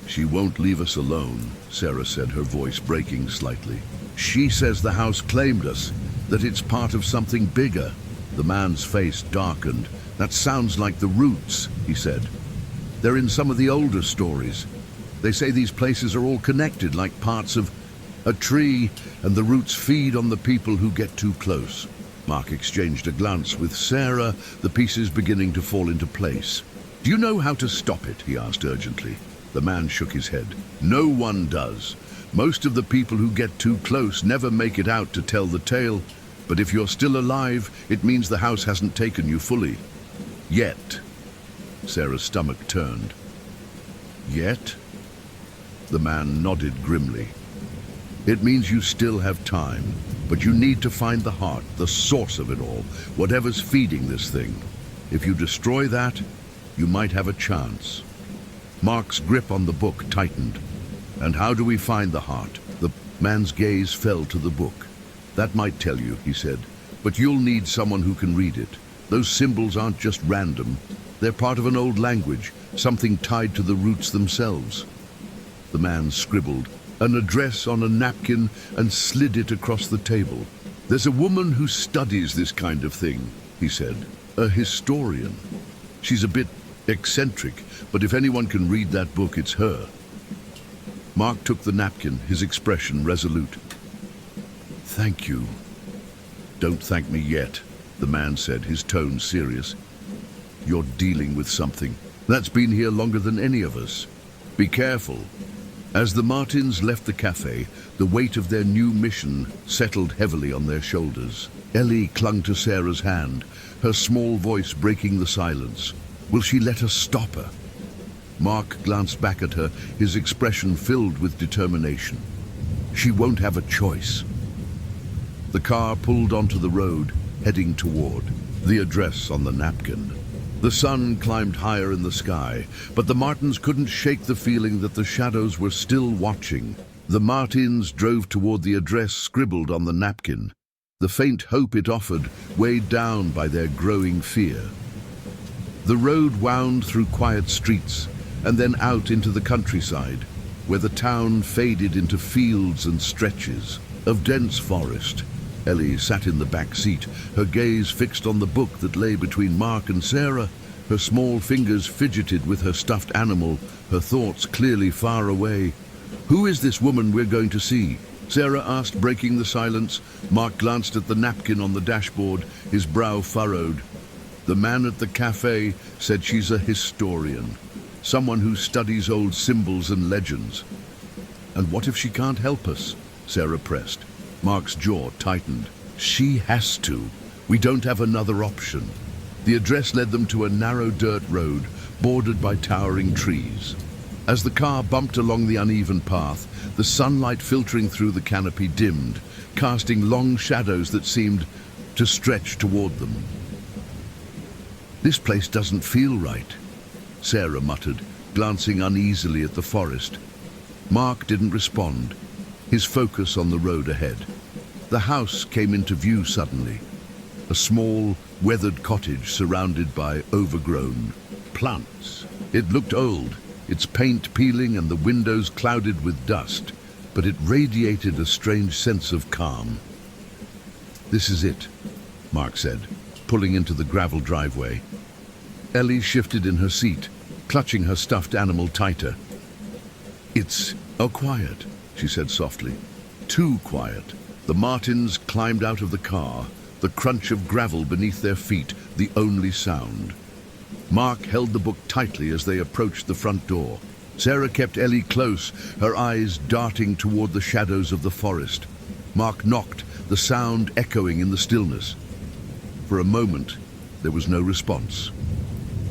"She won't leave us alone," Sarah said, her voice breaking slightly. "She says the house claimed us, that it's part of something bigger." The man's face darkened. "That sounds like the roots," he said. "They're in some of the older stories. They say these places are all connected, like parts of a tree, and the roots feed on the people who get too close." Mark exchanged a glance with Sarah, the pieces beginning to fall into place. "Do you know how to stop it?" he asked urgently. The man shook his head. "No one does. Most of the people who get too close never make it out to tell the tale. But if you're still alive, it means the house hasn't taken you fully. Yet." Sarah's stomach turned. "Yet?" The man nodded grimly. "It means you still have time, but you need to find the heart, the source of it all, whatever's feeding this thing. If you destroy that, you might have a chance." Mark's grip on the book tightened. "And how do we find the heart?" The man's gaze fell to the book. "That might tell you," he said, "but you'll need someone who can read it. Those symbols aren't just random. They're part of an old language, something tied to the roots themselves." The man scribbled an address on a napkin and slid it across the table. "There's a woman who studies this kind of thing," he said. "A historian. She's a bit eccentric, but if anyone can read that book, it's her." Mark took the napkin, his expression resolute. "Thank you." "Don't thank me yet," the man said, his tone serious. "You're dealing with something that's been here longer than any of us. Be careful." As the Martins left the cafe, the weight of their new mission settled heavily on their shoulders. Ellie clung to Sarah's hand, her small voice breaking the silence. Will she let us stop her? Mark glanced back at her, his expression filled with determination. She won't have a choice. The car pulled onto the road, heading toward the address on the napkin. The sun climbed higher in the sky, but the Martins couldn't shake the feeling that the shadows were still watching. The Martins drove toward the address scribbled on the napkin, the faint hope it offered weighed down by their growing fear. The road wound through quiet streets and then out into the countryside, where the town faded into fields and stretches of dense forest. Ellie sat in the back seat, her gaze fixed on the book that lay between Mark and Sarah. Her small fingers fidgeted with her stuffed animal, her thoughts clearly far away. "Who is this woman we're going to see?" Sarah asked, breaking the silence. Mark glanced at the napkin on the dashboard, his brow furrowed. The man at the cafe said she's a historian, someone who studies old symbols and legends. "And what if she can't help us?" Sarah pressed. Mark's jaw tightened. "She has to. We don't have another option." The address led them to a narrow dirt road, bordered by towering trees. As the car bumped along the uneven path, the sunlight filtering through the canopy dimmed, casting long shadows that seemed to stretch toward them. "This place doesn't feel right," Sarah muttered, glancing uneasily at the forest. Mark didn't respond, his focus on the road ahead. The house came into view suddenly, a small, weathered cottage surrounded by overgrown plants. It looked old, its paint peeling and the windows clouded with dust, but it radiated a strange sense of calm. "This is it," Mark said, pulling into the gravel driveway. Ellie shifted in her seat, clutching her stuffed animal tighter. "It's quiet," she said softly. "Too quiet." The Martins climbed out of the car, the crunch of gravel beneath their feet the only sound. Mark held the book tightly as they approached the front door. Sarah kept Ellie close, her eyes darting toward the shadows of the forest. Mark knocked, the sound echoing in the stillness. For a moment, there was no response.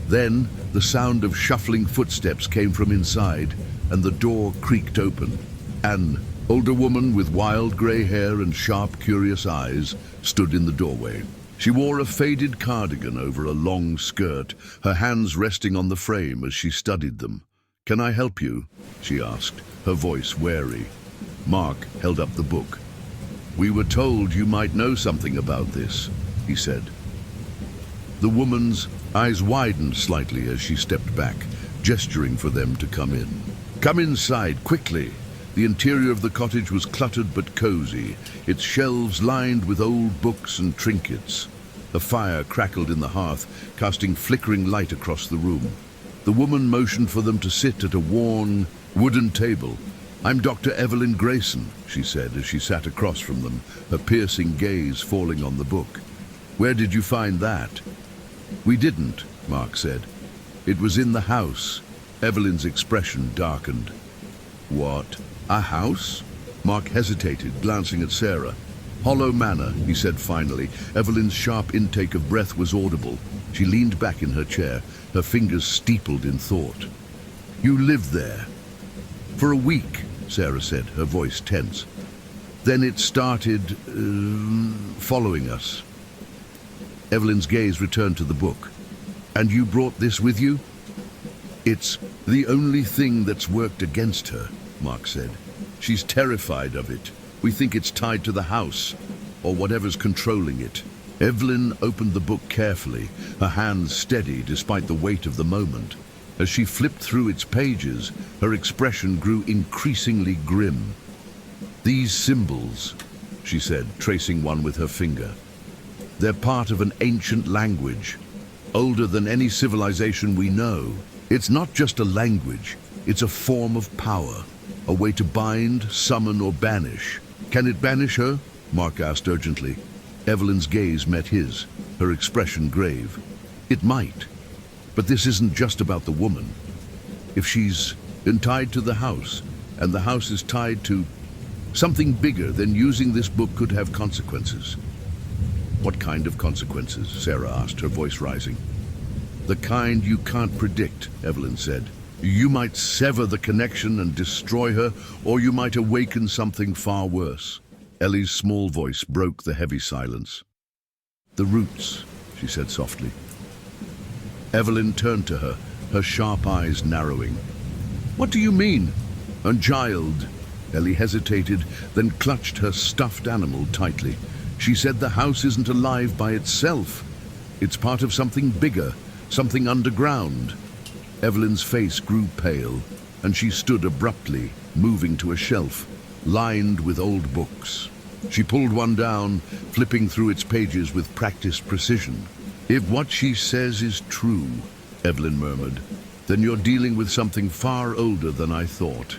Then, the sound of shuffling footsteps came from inside, and the door creaked open. An older woman with wild grey hair and sharp, curious eyes stood in the doorway. She wore a faded cardigan over a long skirt, her hands resting on the frame as she studied them. "Can I help you?" she asked, her voice wary. Mark held up the book. "We were told you might know something about this," he said. The woman's eyes widened slightly as she stepped back, gesturing for them to come in. "Come inside, quickly." The interior of the cottage was cluttered but cozy, its shelves lined with old books and trinkets. A fire crackled in the hearth, casting flickering light across the room. The woman motioned for them to sit at a worn, wooden table. "I'm Dr. Evelyn Grayson," she said as she sat across from them, her piercing gaze falling on the book. "Where did you find that?" "We didn't," Mark said. "It was in the house." Evelyn's expression darkened. "What? A house?" Mark hesitated, glancing at Sarah. "Hollow Manor," he said finally. Evelyn's sharp intake of breath was audible. She leaned back in her chair, her fingers steepled in thought. "You lived there?" "For a week," Sarah said, her voice tense. "Then it started following us." Evelyn's gaze returned to the book. "And you brought this with you?" "It's the only thing that's worked against her," Mark said. "She's terrified of it. We think it's tied to the house, or whatever's controlling it." Evelyn opened the book carefully, her hands steady despite the weight of the moment. As she flipped through its pages, her expression grew increasingly grim. "These symbols," she said, tracing one with her finger. "They're part of an ancient language, older than any civilization we know. It's not just a language, it's a form of power, a way to bind, summon, or banish." "Can it banish her?" Mark asked urgently. Evelyn's gaze met his, her expression grave. "It might, but this isn't just about the woman. If she's tied to the house, and the house is tied to something bigger, then using this book could have consequences." "What kind of consequences?" Sarah asked, her voice rising. "The kind you can't predict," Evelyn said. "You might sever the connection and destroy her, or you might awaken something far worse." Ellie's small voice broke the heavy silence. "The roots," she said softly. Evelyn turned to her, her sharp eyes narrowing. "What do you mean?" "And child," Ellie hesitated, then clutched her stuffed animal tightly. "She said the house isn't alive by itself. It's part of something bigger, something underground." Evelyn's face grew pale, and she stood abruptly, moving to a shelf, lined with old books. She pulled one down, flipping through its pages with practiced precision. "If what she says is true," Evelyn murmured, "then you're dealing with something far older than I thought."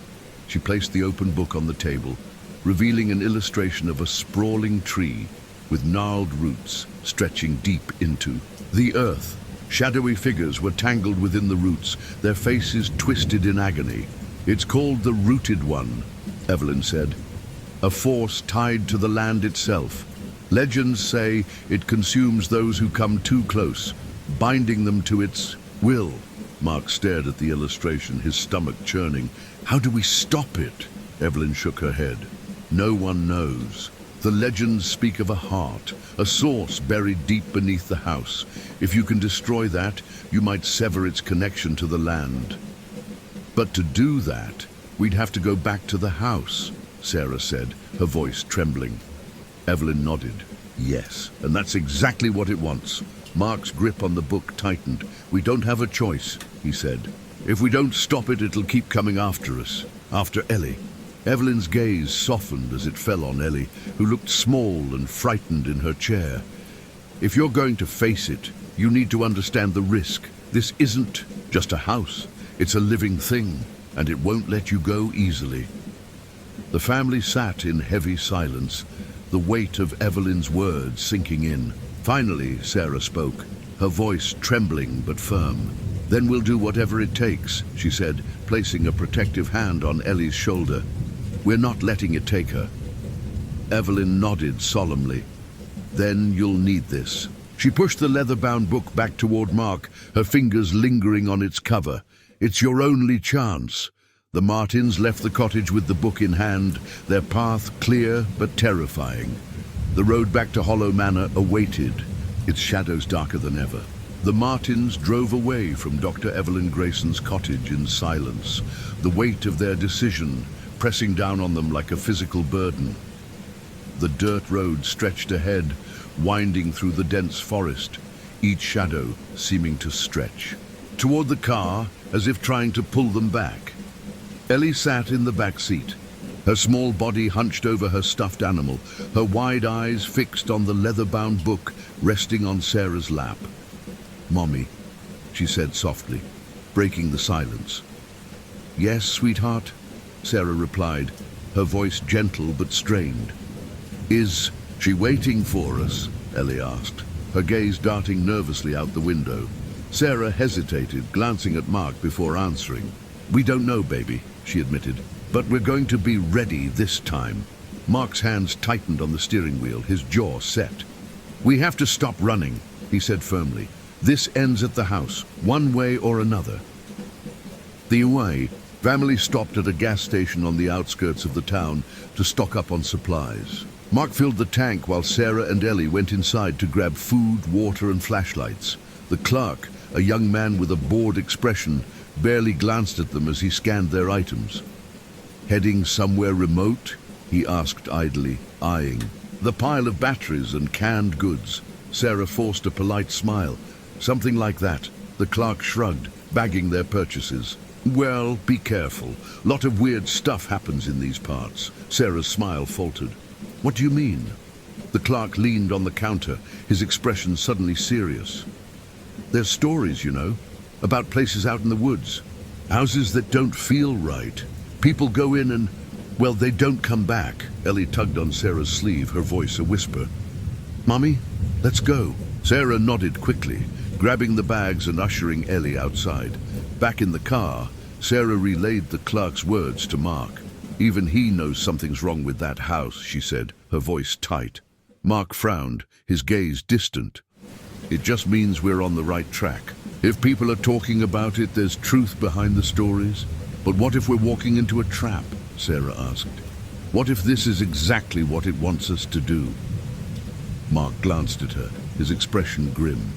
She placed the open book on the table, revealing an illustration of a sprawling tree with gnarled roots stretching deep into the earth. Shadowy figures were tangled within the roots, their faces twisted in agony. "It's called the Rooted One," Evelyn said. "A force tied to the land itself. Legends say it consumes those who come too close, binding them to its will." Mark stared at the illustration, his stomach churning. "How do we stop it?" Evelyn shook her head. "No one knows. The legends speak of a heart, a source buried deep beneath the house. If you can destroy that, you might sever its connection to the land. But to do that, we'd have to go back to the house," Sarah said, her voice trembling. Evelyn nodded. "Yes, and that's exactly what it wants." Mark's grip on the book tightened. "We don't have a choice," he said. If we don't stop it, it'll keep coming after us. After Ellie. Evelyn's gaze softened as it fell on Ellie, who looked small and frightened in her chair. If you're going to face it, you need to understand the risk. This isn't just a house. It's a living thing, and it won't let you go easily. The family sat in heavy silence, the weight of Evelyn's words sinking in. Finally, Sarah spoke, her voice trembling but firm. "Then we'll do whatever it takes," she said, placing a protective hand on Ellie's shoulder. "We're not letting it take her." Evelyn nodded solemnly. "Then you'll need this." She pushed the leather-bound book back toward Mark, her fingers lingering on its cover. "It's your only chance." The Martins left the cottage with the book in hand, their path clear but terrifying. The road back to Hollow Manor awaited, its shadows darker than ever. The Martins drove away from Dr. Evelyn Grayson's cottage in silence, the weight of their decision pressing down on them like a physical burden. The dirt road stretched ahead, winding through the dense forest, each shadow seeming to stretch toward the car as if trying to pull them back. Ellie sat in the back seat, her small body hunched over her stuffed animal, her wide eyes fixed on the leather-bound book resting on Sarah's lap. "Mommy," she said softly, breaking the silence. "Yes, sweetheart," Sarah replied, her voice gentle but strained. "Is she waiting for us?" Ellie asked, her gaze darting nervously out the window. Sarah hesitated, glancing at Mark before answering. "We don't know, baby," she admitted, "but we're going to be ready this time." Mark's hands tightened on the steering wheel, his jaw set. "We have to stop running," he said firmly. "This ends at the house, one way or another." The way, family stopped at a gas station on the outskirts of the town to stock up on supplies. Mark filled the tank while Sarah and Ellie went inside to grab food, water and flashlights. The clerk, a young man with a bored expression, barely glanced at them as he scanned their items. "Heading somewhere remote?" he asked idly, eyeing the pile of batteries and canned goods. Sarah forced a polite smile. "Something like that." The clerk shrugged, bagging their purchases. "Well, be careful. Lot of weird stuff happens in these parts." Sarah's smile faltered. "What do you mean?" The clerk leaned on the counter, his expression suddenly serious. "There's stories, you know, about places out in the woods. Houses that don't feel right. People go in and, well, they don't come back." Ellie tugged on Sarah's sleeve, her voice a whisper. "Mommy, let's go." Sarah nodded quickly, grabbing the bags and ushering Ellie outside. Back in the car, Sarah relayed the clerk's words to Mark. "Even he knows something's wrong with that house," she said, her voice tight. Mark frowned, his gaze distant. "It just means we're on the right track. If people are talking about it, there's truth behind the stories. But what if we're walking into a trap?" Sarah asked. "What if this is exactly what it wants us to do?" Mark glanced at her, his expression grim.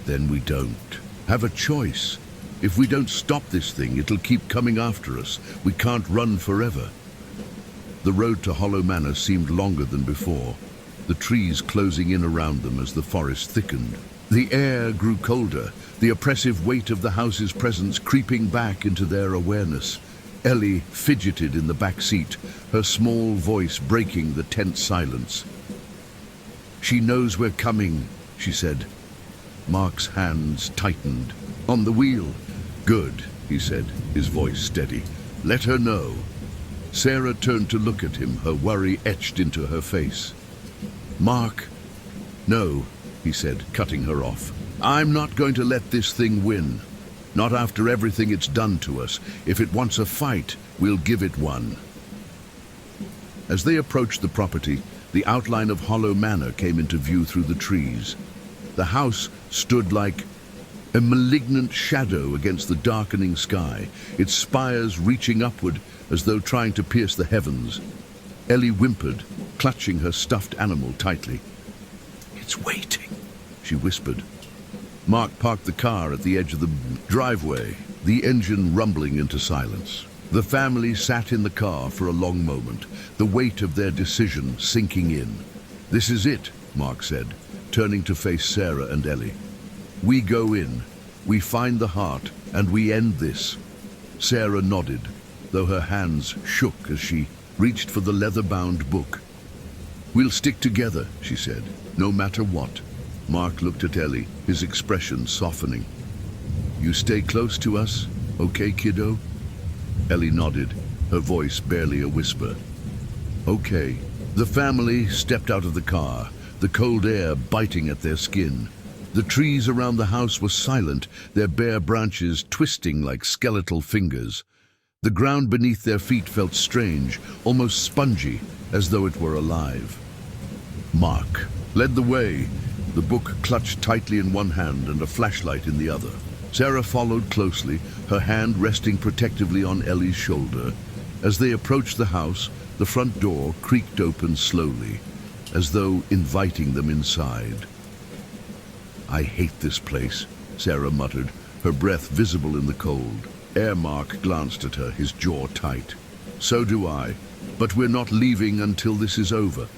"Then we don't have a choice. If we don't stop this thing, it'll keep coming after us. We can't run forever." The road to Hollow Manor seemed longer than before, the trees closing in around them as the forest thickened. The air grew colder, the oppressive weight of the house's presence creeping back into their awareness. Ellie fidgeted in the back seat, her small voice breaking the tense silence. "She knows we're coming," she said. Mark's hands tightened on the wheel. "Good," he said, his voice steady. "Let her know." Sarah turned to look at him, her worry etched into her face. "Mark." "No," he said, cutting her off. "I'm not going to let this thing win. Not after everything it's done to us. If it wants a fight, we'll give it one." As they approached the property, the outline of Hollow Manor came into view through the trees. The house stood like a malignant shadow against the darkening sky, its spires reaching upward as though trying to pierce the heavens. Ellie whimpered, clutching her stuffed animal tightly. "It's waiting," she whispered. Mark parked the car at the edge of the driveway, the engine rumbling into silence. The family sat in the car for a long moment, the weight of their decision sinking in. "This is it," Mark said, turning to face Sarah and Ellie. "We go in. We find the heart, and we end this. Sarah nodded, though her hands shook as she reached for the leather-bound book. We'll stick together, she said, no matter what. Mark looked at Ellie, his expression softening. You stay close to us, okay, kiddo? Ellie nodded, her voice barely a whisper. Okay. The family stepped out of the car, the cold air biting at their skin. The trees around the house were silent, their bare branches twisting like skeletal fingers. The ground beneath their feet felt strange, almost spongy, as though it were alive. Mark led the way, the book clutched tightly in one hand and a flashlight in the other. Sarah followed closely, her hand resting protectively on Ellie's shoulder. As they approached the house, the front door creaked open slowly, as though inviting them inside. I hate this place, Sarah muttered, her breath visible in the cold. Mark glanced at her, his jaw tight. So do I, but we're not leaving until this is over.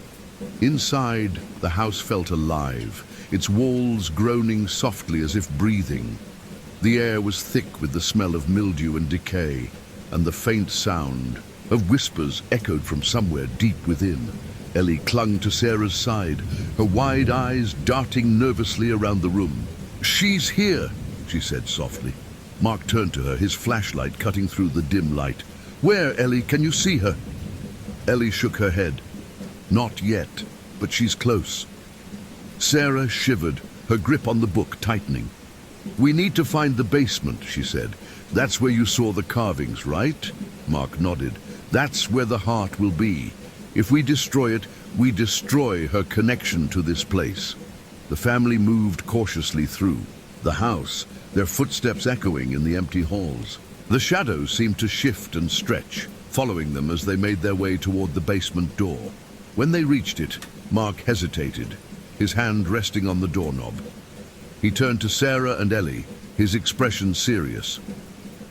Inside, the house felt alive, its walls groaning softly as if breathing. The air was thick with the smell of mildew and decay, and the faint sound of whispers echoed from somewhere deep within. Ellie clung to Sarah's side, her wide eyes darting nervously around the room. She's here, she said softly. Mark turned to her, his flashlight cutting through the dim light. Where, Ellie? Can you see her? Ellie shook her head. Not yet, but she's close. Sarah shivered, her grip on the book tightening. We need to find the basement, she said. That's where you saw the carvings, right? Mark nodded. That's where the heart will be. If we destroy it, we destroy her connection to this place. The family moved cautiously through the house, their footsteps echoing in the empty halls. The shadows seemed to shift and stretch, following them as they made their way toward the basement door. When they reached it, Mark hesitated, his hand resting on the doorknob. He turned to Sarah and Ellie, his expression serious.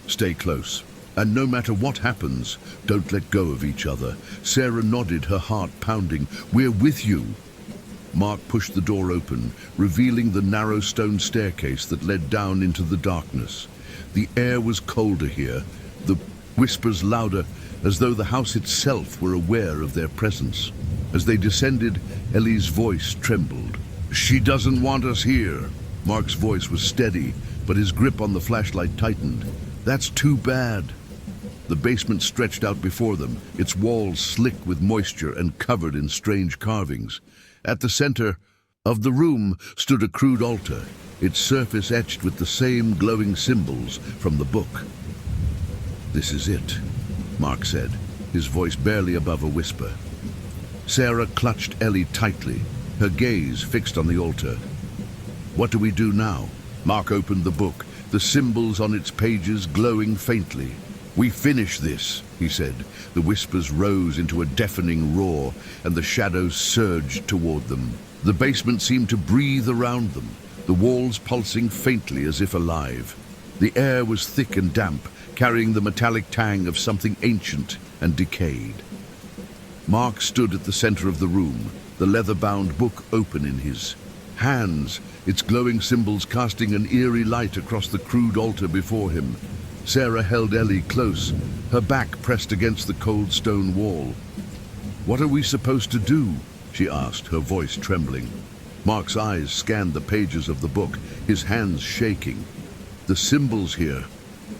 Stay close, and no matter what happens, don't let go of each other. Sarah nodded, her heart pounding. We're with you. Mark pushed the door open, revealing the narrow stone staircase that led down into the darkness. The air was colder here, the whispers louder, as though the house itself were aware of their presence. As they descended, Ellie's voice trembled. She doesn't want us here. Mark's voice was steady, but his grip on the flashlight tightened. That's too bad. The basement stretched out before them, its walls slick with moisture and covered in strange carvings. At the center of the room stood a crude altar, its surface etched with the same glowing symbols from the book. This is it, Mark said, his voice barely above a whisper. Sarah clutched Ellie tightly, her gaze fixed on the altar. What do we do now? Mark opened the book, the symbols on its pages glowing faintly. We finish this, he said. The whispers rose into a deafening roar, and the shadows surged toward them. The basement seemed to breathe around them, the walls pulsing faintly as if alive. The air was thick and damp, carrying the metallic tang of something ancient and decayed. Mark stood at the center of the room, the leather-bound book open in his hands, its glowing symbols casting an eerie light across the crude altar before him. Sarah held Ellie close, her back pressed against the cold stone wall. What are we supposed to do? She asked, her voice trembling. Mark's eyes scanned the pages of the book, his hands shaking. The symbols here,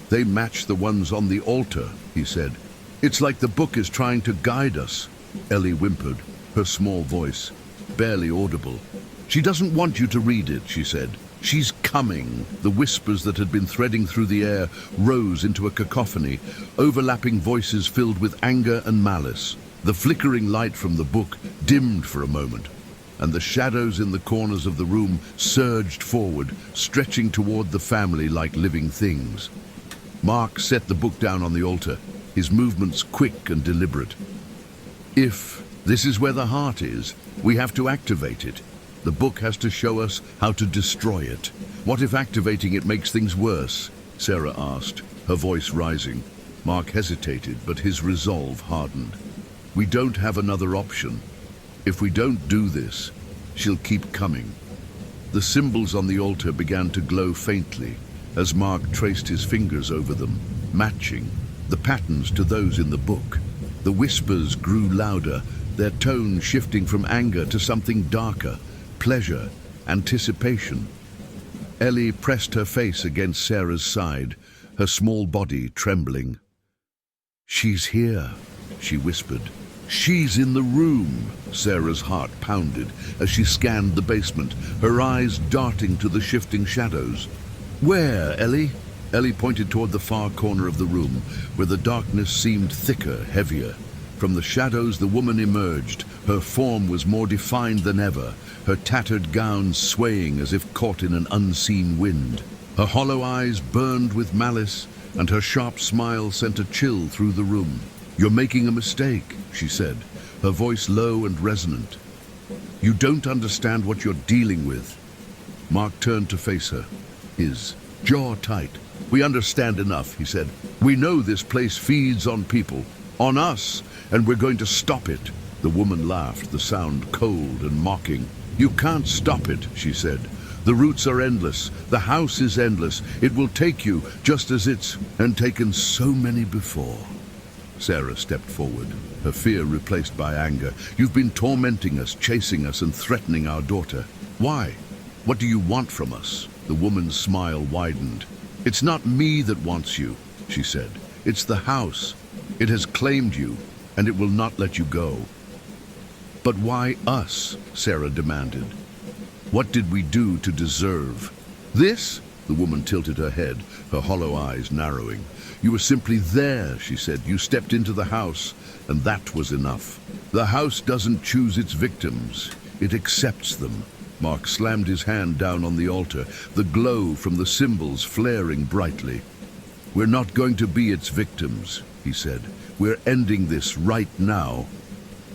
they match the ones on the altar, he said. It's like the book is trying to guide us. Ellie whimpered, her small voice barely audible. She doesn't want you to read it, she said. She's coming. The whispers that had been threading through the air rose into a cacophony, overlapping voices filled with anger and malice. The flickering light from the book dimmed for a moment, and the shadows in the corners of the room surged forward, stretching toward the family like living things. Mark set the book down on the altar, his movements quick and deliberate. If this is where the heart is, we have to activate it. The book has to show us how to destroy it. What if activating it makes things worse? Sarah asked, her voice rising. Mark hesitated, but his resolve hardened. We don't have another option. If we don't do this, she'll keep coming. The symbols on the altar began to glow faintly, as Mark traced his fingers over them, matching the patterns to those in the book. The whispers grew louder, their tone shifting from anger to something darker, pleasure, anticipation. Ellie pressed her face against Sarah's side, her small body trembling. "She's here," she whispered. "She's in the room." Sarah's heart pounded as she scanned the basement, her eyes darting to the shifting shadows. "Where, Ellie?" Ellie pointed toward the far corner of the room, where the darkness seemed thicker, heavier. From the shadows the woman emerged. Her form was more defined than ever, her tattered gown swaying as if caught in an unseen wind. Her hollow eyes burned with malice, and her sharp smile sent a chill through the room. "You're making a mistake," she said, her voice low and resonant. "You don't understand what you're dealing with." Mark turned to face her, his jaw tight. "We understand enough," he said. "We know this place feeds on people, on us, and we're going to stop it." The woman laughed, the sound cold and mocking. "You can't stop it," she said. "The roots are endless. The house is endless. It will take you, just as it's taken so many before." Sarah stepped forward, her fear replaced by anger. "You've been tormenting us, chasing us, and threatening our daughter. Why? What do you want from us?" The woman's smile widened. "It's not me that wants you," she said. "It's the house. It has claimed you, and it will not let you go." "But why us?" Sarah demanded. "What did we do to deserve this?" The woman tilted her head, her hollow eyes narrowing. "You were simply there," she said. "You stepped into the house, and that was enough. The house doesn't choose its victims. It accepts them." Mark slammed his hand down on the altar, the glow from the symbols flaring brightly. "We're not going to be its victims," he said. "We're ending this right now."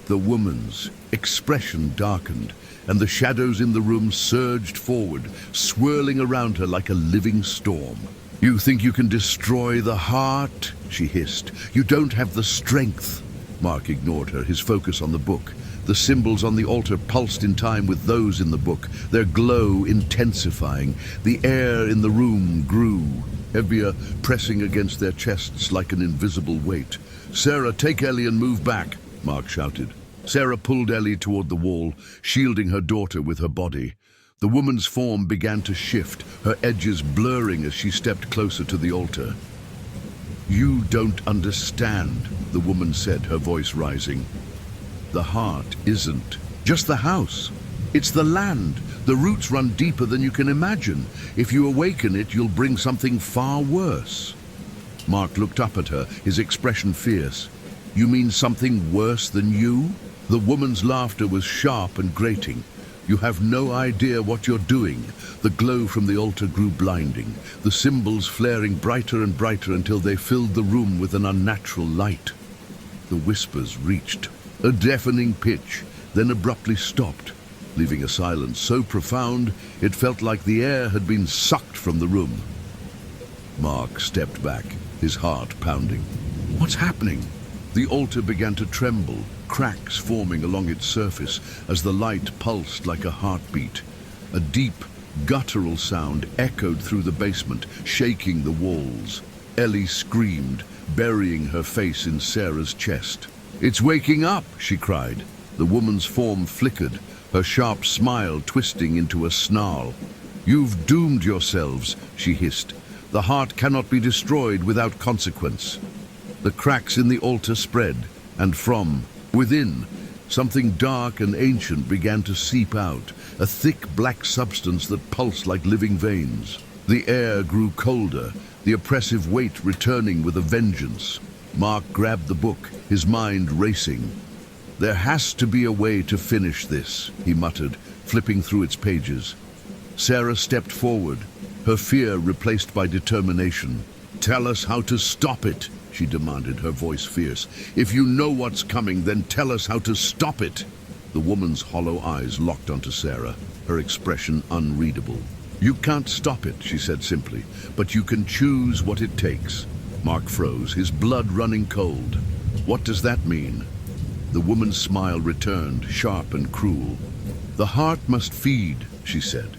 The woman's expression darkened, and the shadows in the room surged forward, swirling around her like a living storm. "You think you can destroy the heart?" she hissed. "You don't have the strength." Mark ignored her, his focus on the book. The symbols on the altar pulsed in time with those in the book, their glow intensifying. The air in the room grew, heavier, pressing against their chests like an invisible weight. "Sarah, take Ellie and move back," Mark shouted. Sarah pulled Ellie toward the wall, shielding her daughter with her body. The woman's form began to shift, her edges blurring as she stepped closer to the altar. "You don't understand," the woman said, her voice rising. "The heart isn't just the house. It's the land. The roots run deeper than you can imagine. If you awaken it, you'll bring something far worse." Mark looked up at her, his expression fierce. "You mean something worse than you?" The woman's laughter was sharp and grating. "You have no idea what you're doing." The glow from the altar grew blinding, the symbols flaring brighter and brighter until they filled the room with an unnatural light. The whispers reached a deafening pitch, then abruptly stopped, leaving a silence so profound it felt like the air had been sucked from the room. Mark stepped back, his heart pounding. "What's happening?" The altar began to tremble, cracks forming along its surface as the light pulsed like a heartbeat. A deep, guttural sound echoed through the basement, shaking the walls. Ellie screamed, burying her face in Sarah's chest. "It's waking up!" she cried. The woman's form flickered, her sharp smile twisting into a snarl. "You've doomed yourselves," she hissed. "The heart cannot be destroyed without consequence." The cracks in the altar spread, and from within, something dark and ancient began to seep out, a thick black substance that pulsed like living veins. The air grew colder, the oppressive weight returning with a vengeance. Mark grabbed the book, his mind racing. "There has to be a way to finish this," he muttered, flipping through its pages. Sarah stepped forward, her fear replaced by determination. "Tell us how to stop it," she demanded, her voice fierce. "If you know what's coming, then tell us how to stop it." The woman's hollow eyes locked onto Sarah, her expression unreadable. "You can't stop it," she said simply, "but you can choose what it takes." Mark froze, his blood running cold. "What does that mean?" The woman's smile returned, sharp and cruel. "The heart must feed," she said.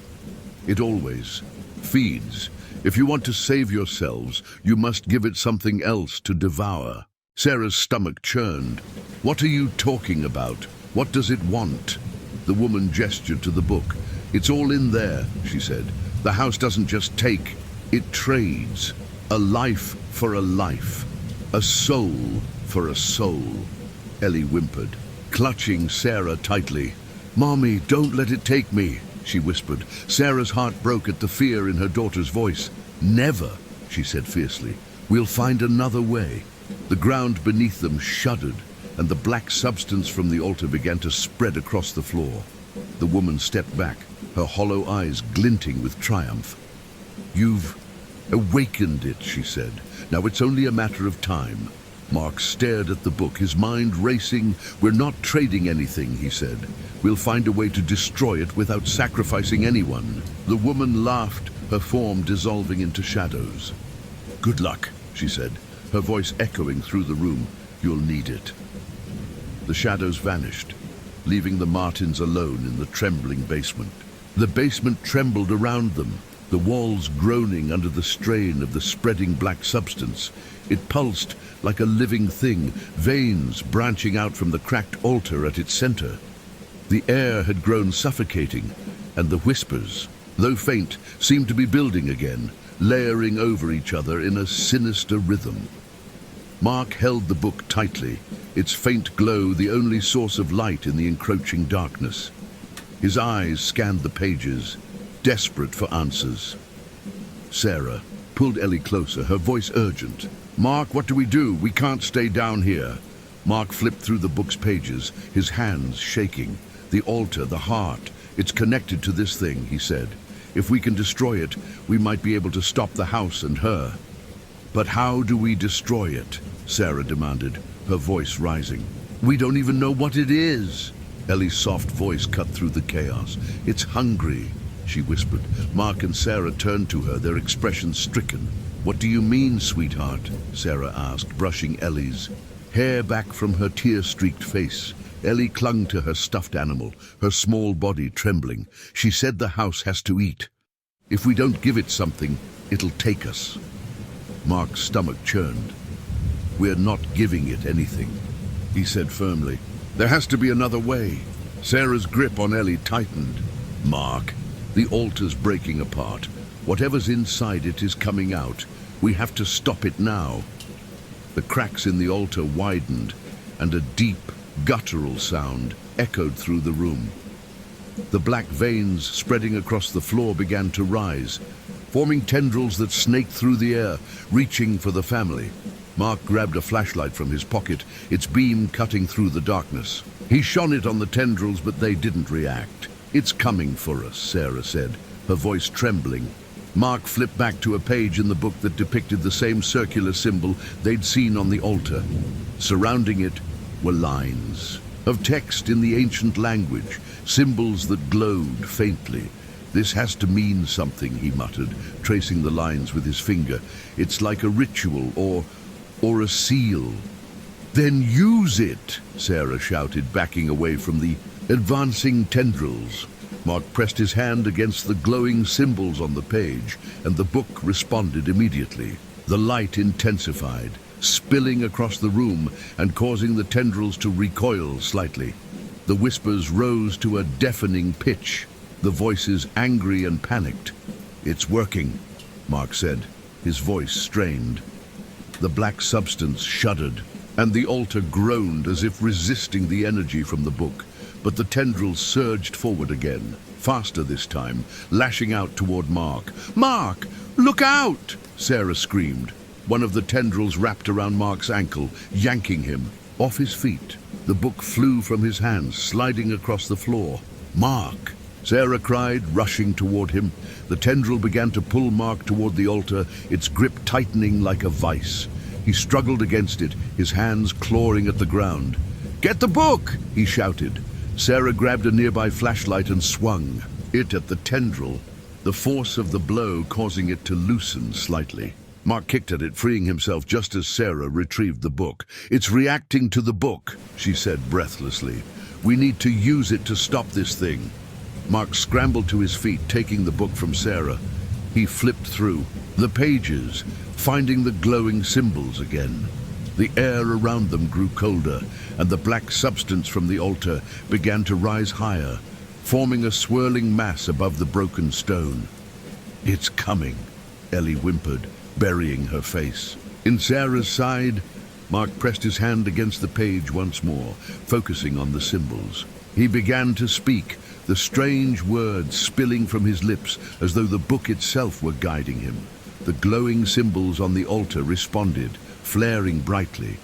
"It always feeds. If you want to save yourselves, you must give it something else to devour. Sarah's stomach churned. What are you talking about? What does it want? The woman gestured to the book. It's all in there, she said. The house doesn't just take, it trades. A life for a life. A soul for a soul. Ellie whimpered, clutching Sarah tightly. Mommy, don't let it take me, she whispered. Sarah's heart broke at the fear in her daughter's voice. Never, she said fiercely. We'll find another way. The ground beneath them shuddered, and the black substance from the altar began to spread across the floor. The woman stepped back, her hollow eyes glinting with triumph. You've awakened it, she said. Now it's only a matter of time. Mark stared at the book, his mind racing. We're not trading anything, he said. We'll find a way to destroy it without sacrificing anyone. The woman laughed, her form dissolving into shadows. Good luck, she said, her voice echoing through the room. You'll need it. The shadows vanished, leaving the Martins alone in the trembling basement. The basement trembled around them, the walls groaning under the strain of the spreading black substance. It pulsed like a living thing, veins branching out from the cracked altar at its center. The air had grown suffocating, and the whispers, though faint, seemed to be building again, layering over each other in a sinister rhythm. Mark held the book tightly, its faint glow the only source of light in the encroaching darkness. His eyes scanned the pages, desperate for answers. Sarah pulled Ellie closer, her voice urgent. Mark, what do? We can't stay down here. Mark flipped through the book's pages, his hands shaking. The altar, the heart, it's connected to this thing, he said. If we can destroy it, we might be able to stop the house and her. But how do we destroy it? Sarah demanded, her voice rising. We don't even know what it is. Ellie's soft voice cut through the chaos. It's hungry, she whispered. Mark and Sarah turned to her, their expressions stricken. What do you mean, sweetheart? Sarah asked, brushing Ellie's hair back from her tear-streaked face. Ellie clung to her stuffed animal, her small body trembling. She said the house has to eat. If we don't give it something, it'll take us. Mark's stomach churned. We're not giving it anything, he said firmly. There has to be another way. Sarah's grip on Ellie tightened. Mark, the altar's breaking apart. Whatever's inside it is coming out. We have to stop it now. The cracks in the altar widened, and a deep, guttural sound echoed through the room. The black veins spreading across the floor began to rise, forming tendrils that snaked through the air, reaching for the family. Mark grabbed a flashlight from his pocket, its beam cutting through the darkness. He shone it on the tendrils, but they didn't react. It's coming for us, Sarah said, her voice trembling. Mark flipped back to a page in the book that depicted the same circular symbol they'd seen on the altar. Surrounding it were lines of text in the ancient language, symbols that glowed faintly. This has to mean something, he muttered, tracing the lines with his finger. It's like a ritual or a seal. Then use it, Sarah shouted, backing away from the advancing tendrils. Mark pressed his hand against the glowing symbols on the page, and the book responded immediately. The light intensified, spilling across the room and causing the tendrils to recoil slightly. The whispers rose to a deafening pitch, the voices angry and panicked. It's working, Mark said, his voice strained. The black substance shuddered, and the altar groaned as if resisting the energy from the book. But the tendrils surged forward again, faster this time, lashing out toward Mark. Mark, look out! Sarah screamed. One of the tendrils wrapped around Mark's ankle, yanking him off his feet. The book flew from his hands, sliding across the floor. Mark! Sarah cried, rushing toward him. The tendril began to pull Mark toward the altar, its grip tightening like a vice. He struggled against it, his hands clawing at the ground. Get the book! He shouted. Sarah grabbed a nearby flashlight and swung it at the tendril, the force of the blow causing it to loosen slightly. Mark kicked at it, freeing himself just as Sarah retrieved the book. It's reacting to the book, she said breathlessly. We need to use it to stop this thing. Mark scrambled to his feet, taking the book from Sarah. He flipped through the pages, finding the glowing symbols again. The air around them grew colder, and the black substance from the altar began to rise higher, forming a swirling mass above the broken stone. "It's coming," Ellie whimpered, burying her face. In Sarah's side, Mark pressed his hand against the page once more, focusing on the symbols. He began to speak, the strange words spilling from his lips as though the book itself were guiding him. The glowing symbols on the altar responded, flaring brightly.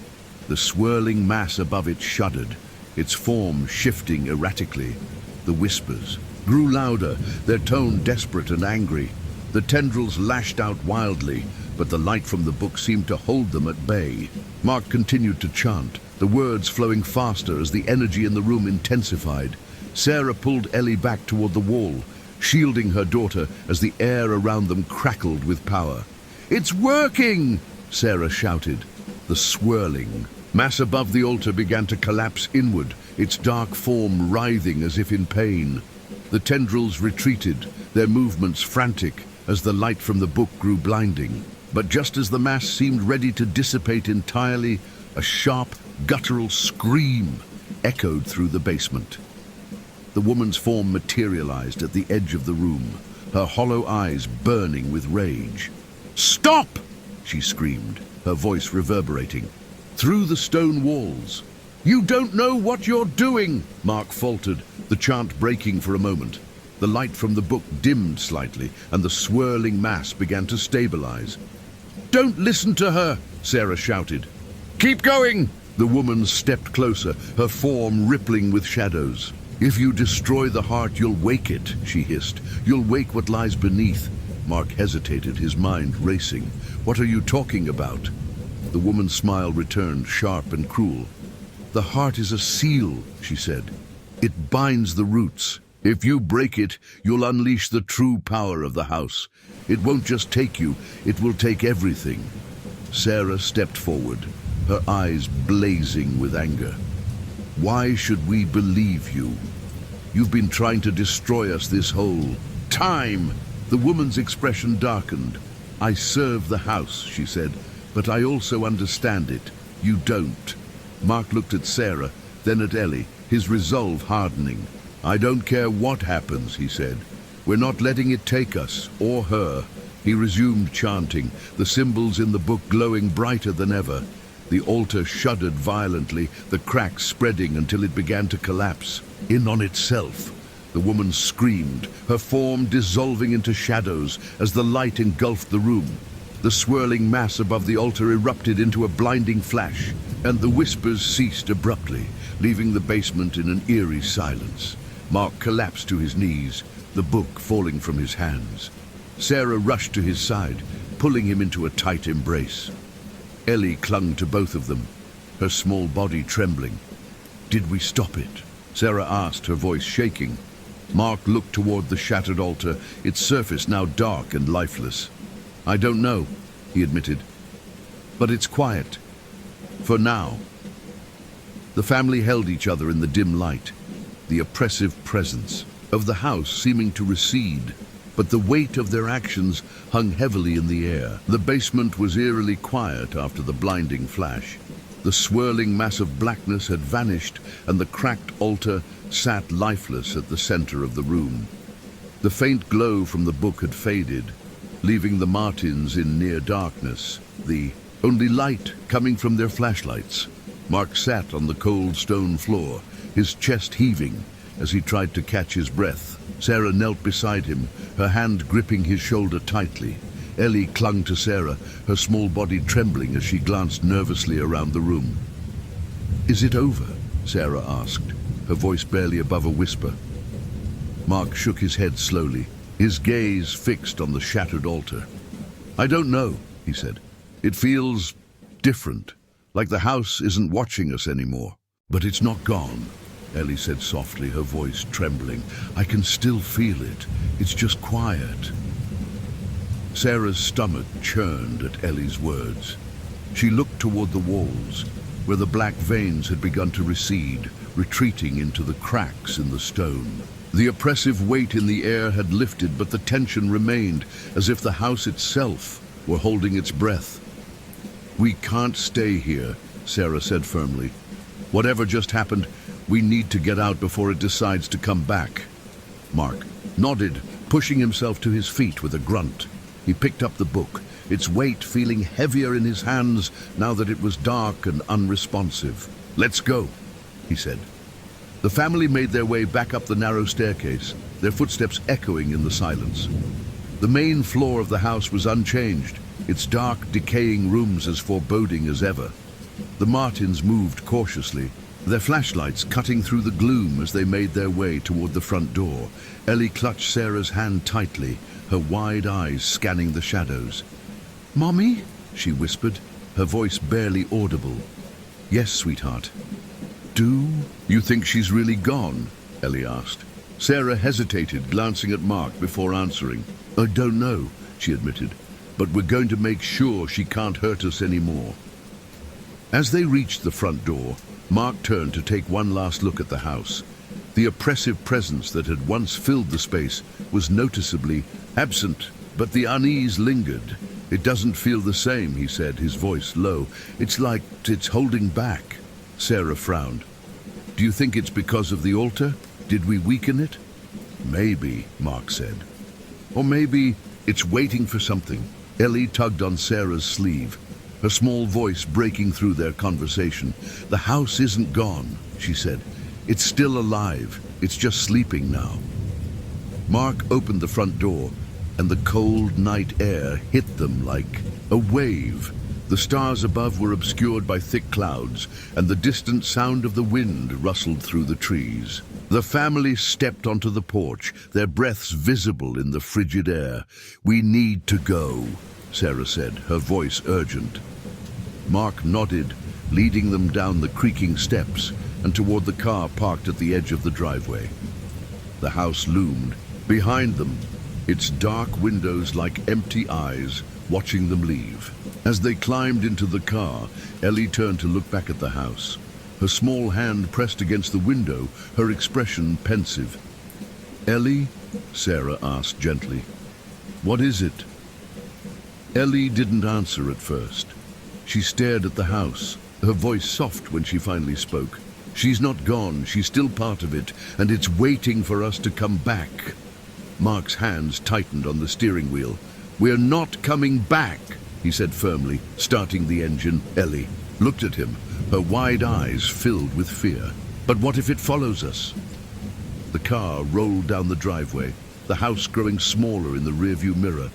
The swirling mass above it shuddered, its form shifting erratically. The whispers grew louder, their tone desperate and angry. The tendrils lashed out wildly, but the light from the book seemed to hold them at bay. Mark continued to chant, the words flowing faster as the energy in the room intensified. Sarah pulled Ellie back toward the wall, shielding her daughter as the air around them crackled with power. "It's working!" Sarah shouted. The swirling mass above the altar began to collapse inward, its dark form writhing as if in pain. The tendrils retreated, their movements frantic as the light from the book grew blinding. But just as the mass seemed ready to dissipate entirely, a sharp, guttural scream echoed through the basement. The woman's form materialized at the edge of the room, her hollow eyes burning with rage. "Stop!" she screamed, her voice reverberating through the stone walls. "You don't know what you're doing!" Mark faltered, the chant breaking for a moment. The light from the book dimmed slightly, and the swirling mass began to stabilize. "Don't listen to her!" Sarah shouted. "Keep going!" The woman stepped closer, her form rippling with shadows. "If you destroy the heart, you'll wake it," she hissed. "You'll wake what lies beneath." Mark hesitated, his mind racing. "What are you talking about?" The woman's smile returned, sharp and cruel. "The heart is a seal," she said. "It binds the roots. If you break it, you'll unleash the true power of the house. It won't just take you, it will take everything." Sarah stepped forward, her eyes blazing with anger. "Why should we believe you? You've been trying to destroy us this whole time." The woman's expression darkened. "I serve the house," she said, "but I also understand it. You don't." Mark looked at Sarah, then at Ellie, his resolve hardening. "I don't care what happens," he said. "We're not letting it take us, or her." He resumed chanting, the symbols in the book glowing brighter than ever. The altar shuddered violently, the cracks spreading until it began to collapse in on itself. The woman screamed, her form dissolving into shadows as the light engulfed the room. The swirling mass above the altar erupted into a blinding flash, and the whispers ceased abruptly, leaving the basement in an eerie silence. Mark collapsed to his knees, the book falling from his hands. Sarah rushed to his side, pulling him into a tight embrace. Ellie clung to both of them, her small body trembling. "Did we stop it?" Sarah asked, her voice shaking. Mark looked toward the shattered altar, its surface now dark and lifeless. "I don't know," he admitted, "but it's quiet. For now." The family held each other in the dim light, the oppressive presence of the house seeming to recede, but the weight of their actions hung heavily in the air. The basement was eerily quiet after the blinding flash. The swirling mass of blackness had vanished, and the cracked altar sat lifeless at the center of the room. The faint glow from the book had faded, leaving the Martins in near darkness, the only light coming from their flashlights. Mark sat on the cold stone floor, his chest heaving as he tried to catch his breath. Sarah knelt beside him, her hand gripping his shoulder tightly. Ellie clung to Sarah, her small body trembling as she glanced nervously around the room. "Is it over?" Sarah asked, her voice barely above a whisper. Mark shook his head slowly, his gaze fixed on the shattered altar. "I don't know," he said. "It feels different, like the house isn't watching us anymore. But it's not gone," Ellie said softly, her voice trembling. "I can still feel it. It's just quiet." Sarah's stomach churned at Ellie's words. She looked toward the walls, where the black veins had begun to recede, retreating into the cracks in the stone. The oppressive weight in the air had lifted, but the tension remained, as if the house itself were holding its breath. "We can't stay here," Sarah said firmly. "Whatever just happened, we need to get out before it decides to come back." Mark nodded, pushing himself to his feet with a grunt. He picked up the book, its weight feeling heavier in his hands now that it was dark and unresponsive. "Let's go," he said. The family made their way back up the narrow staircase, their footsteps echoing in the silence. The main floor of the house was unchanged, its dark, decaying rooms as foreboding as ever. The Martins moved cautiously, their flashlights cutting through the gloom as they made their way toward the front door. Ellie clutched Sarah's hand tightly, her wide eyes scanning the shadows. "Mommy?" she whispered, her voice barely audible. "Yes, sweetheart." "Do you think she's really gone?" Ellie asked. Sarah hesitated, glancing at Mark before answering. "I don't know," she admitted, "but we're going to make sure she can't hurt us anymore." As they reached the front door, Mark turned to take one last look at the house. The oppressive presence that had once filled the space was noticeably absent, but the unease lingered. "It doesn't feel the same," he said, his voice low. "It's like it's holding back." Sarah frowned. "Do you think it's because of the altar? Did we weaken it?" "Maybe," Mark said. "Or maybe it's waiting for something." Ellie tugged on Sarah's sleeve, her small voice breaking through their conversation. "The house isn't gone," she said. "It's still alive. It's just sleeping now." Mark opened the front door, and the cold night air hit them like a wave. The stars above were obscured by thick clouds, and the distant sound of the wind rustled through the trees. The family stepped onto the porch, their breaths visible in the frigid air. "We need to go," Sarah said, her voice urgent. Mark nodded, leading them down the creaking steps and toward the car parked at the edge of the driveway. The house loomed behind them, its dark windows like empty eyes watching them leave. As they climbed into the car, Ellie turned to look back at the house, her small hand pressed against the window, her expression pensive. "Ellie?" Sarah asked gently. "What is it?" Ellie didn't answer at first. She stared at the house, her voice soft when she finally spoke. "She's not gone, she's still part of it, and it's waiting for us to come back." Mark's hands tightened on the steering wheel. "We're not coming back," he said firmly, starting the engine. Ellie looked at him, her wide eyes filled with fear. "But what if it follows us?" The car rolled down the driveway, the house growing smaller in the rearview mirror.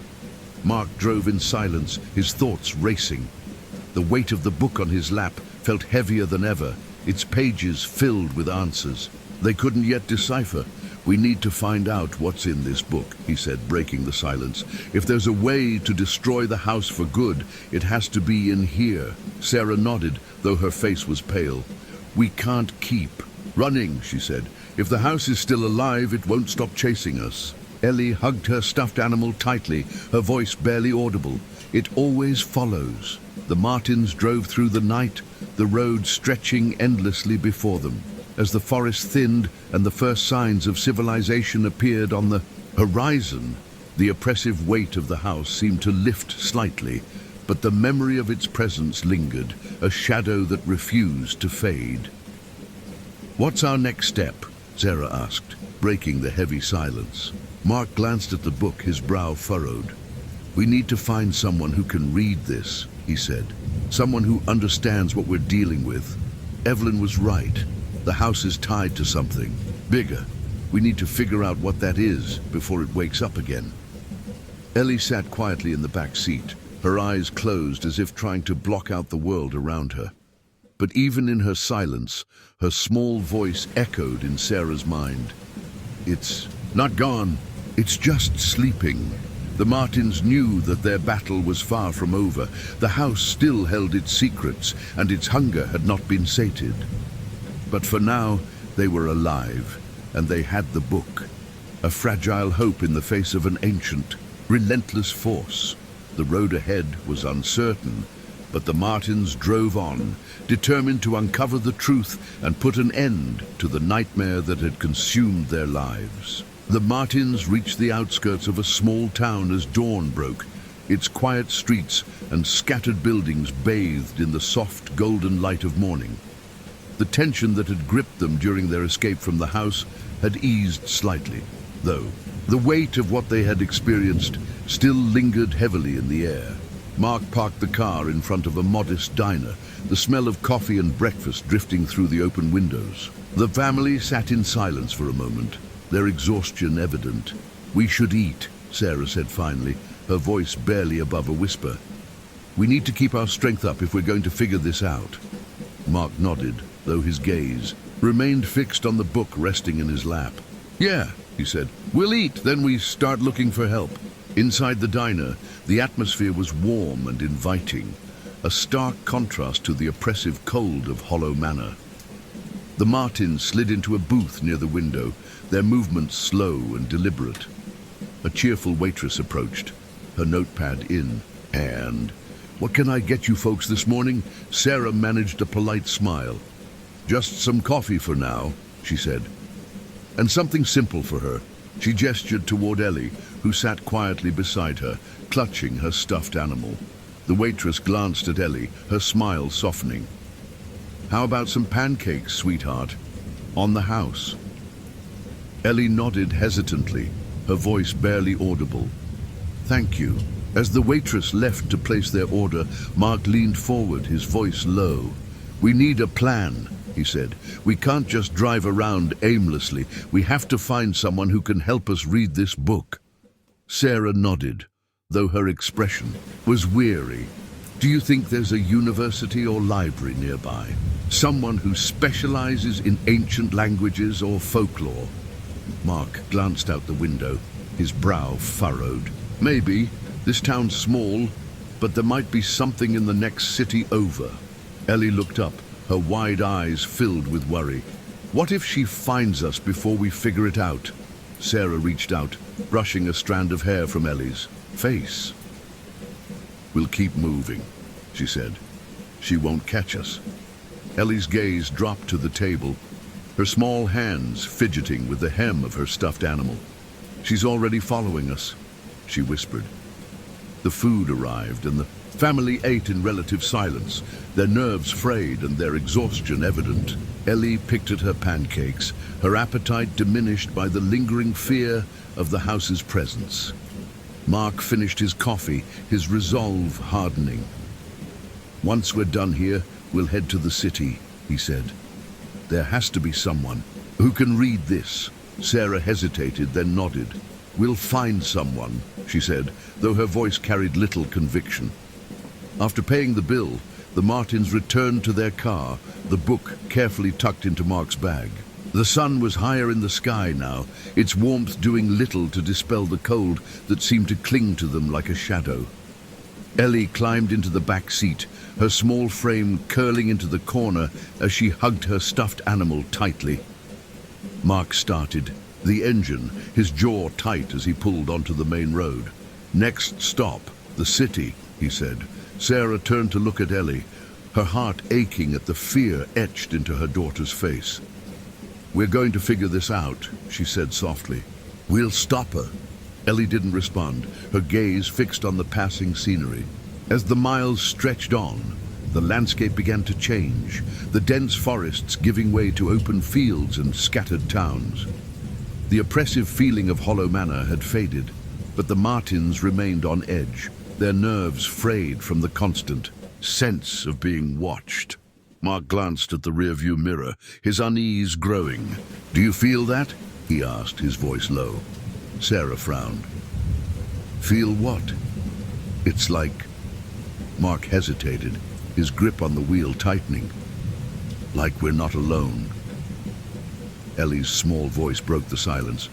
Mark drove in silence, his thoughts racing. The weight of the book on his lap felt heavier than ever, its pages filled with answers. They couldn't yet decipher. "We need to find out what's in this book," he said, breaking the silence. "If there's a way to destroy the house for good, it has to be in here." Sarah nodded, though her face was pale. "We can't keep running," she said. "If the house is still alive, it won't stop chasing us." Ellie hugged her stuffed animal tightly, her voice barely audible. "It always follows." The Martins drove through the night, the road stretching endlessly before them. As the forest thinned and the first signs of civilization appeared on the horizon, the oppressive weight of the house seemed to lift slightly, but the memory of its presence lingered, a shadow that refused to fade. "What's our next step?" Sarah asked, breaking the heavy silence. Mark glanced at the book, his brow furrowed. "We need to find someone who can read this," he said. "Someone who understands what we're dealing with. Evelyn was right. The house is tied to something bigger. We need to figure out what that is before it wakes up again." Ellie sat quietly in the back seat, her eyes closed as if trying to block out the world around her. But even in her silence, her small voice echoed in Sarah's mind. "It's not gone. It's just sleeping." The Martins knew that their battle was far from over. The house still held its secrets, and its hunger had not been sated. But for now, they were alive, and they had the book, a fragile hope in the face of an ancient, relentless force. The road ahead was uncertain, But the Martins drove on, determined to uncover the truth and put an end to the nightmare that had consumed their lives. The Martins reached the outskirts of a small town as dawn broke, its quiet streets and scattered buildings bathed in the soft golden light of morning. The tension that had gripped them during their escape from the house had eased slightly, though the weight of what they had experienced still lingered heavily in the air. Mark parked the car in front of a modest diner, the smell of coffee and breakfast drifting through the open windows. The family sat in silence for a moment, their exhaustion evident. "We should eat," Sarah said finally, her voice barely above a whisper. "We need to keep our strength up if we're going to figure this out." Mark nodded, though his gaze remained fixed on the book resting in his lap. "Yeah," he said. "We'll eat, then we start looking for help." Inside the diner, the atmosphere was warm and inviting, a stark contrast to the oppressive cold of Hollow Manor. The Martins slid into a booth near the window, their movements slow and deliberate. A cheerful waitress approached, her notepad in hand. "What can I get you folks this morning?" Sarah managed a polite smile. "Just some coffee for now," she said. "And something simple for her." She gestured toward Ellie, who sat quietly beside her, clutching her stuffed animal. The waitress glanced at Ellie, her smile softening. "How about some pancakes, sweetheart? On the house." Ellie nodded hesitantly, her voice barely audible. "Thank you." As the waitress left to place their order, Mark leaned forward, his voice low. "We need a plan," he said. "We can't just drive around aimlessly. We have to find someone who can help us read this book." Sarah nodded, though her expression was weary. "Do you think there's a university or library nearby? Someone who specializes in ancient languages or folklore?" Mark glanced out the window, his brow furrowed. "Maybe. This town's small, but there might be something in the next city over." Ellie looked up, her wide eyes filled with worry. "What if she finds us before we figure it out?" Sarah reached out, brushing a strand of hair from Ellie's face. "We'll keep moving," she said. "She won't catch us." Ellie's gaze dropped to the table, her small hands fidgeting with the hem of her stuffed animal. "She's already following us," she whispered. The food arrived, and the family ate in relative silence, their nerves frayed and their exhaustion evident. Ellie picked at her pancakes, her appetite diminished by the lingering fear of the house's presence. Mark finished his coffee, his resolve hardening. "Once we're done here, we'll head to the city," he said. "There has to be someone who can read this." Sarah hesitated, then nodded. "We'll find someone," she said, though her voice carried little conviction. After paying the bill, the Martins returned to their car, the book carefully tucked into Mark's bag. The sun was higher in the sky now, its warmth doing little to dispel the cold that seemed to cling to them like a shadow. Ellie climbed into the back seat, her small frame curling into the corner as she hugged her stuffed animal tightly. Mark started the engine, his jaw tight as he pulled onto the main road. "Next stop, the city," he said. Sarah turned to look at Ellie, her heart aching at the fear etched into her daughter's face. "We're going to figure this out," she said softly. "We'll stop her." Ellie didn't respond, her gaze fixed on the passing scenery. As the miles stretched on, the landscape began to change, the dense forests giving way to open fields and scattered towns. The oppressive feeling of Hollow Manor had faded, but the Martins remained on edge, their nerves frayed from the constant sense of being watched. Mark glanced at the rearview mirror, his unease growing. "Do you feel that?" he asked, his voice low. Sarah frowned. "Feel what?" "It's like..." Mark hesitated, his grip on the wheel tightening. "Like we're not alone." Ellie's small voice broke the silence.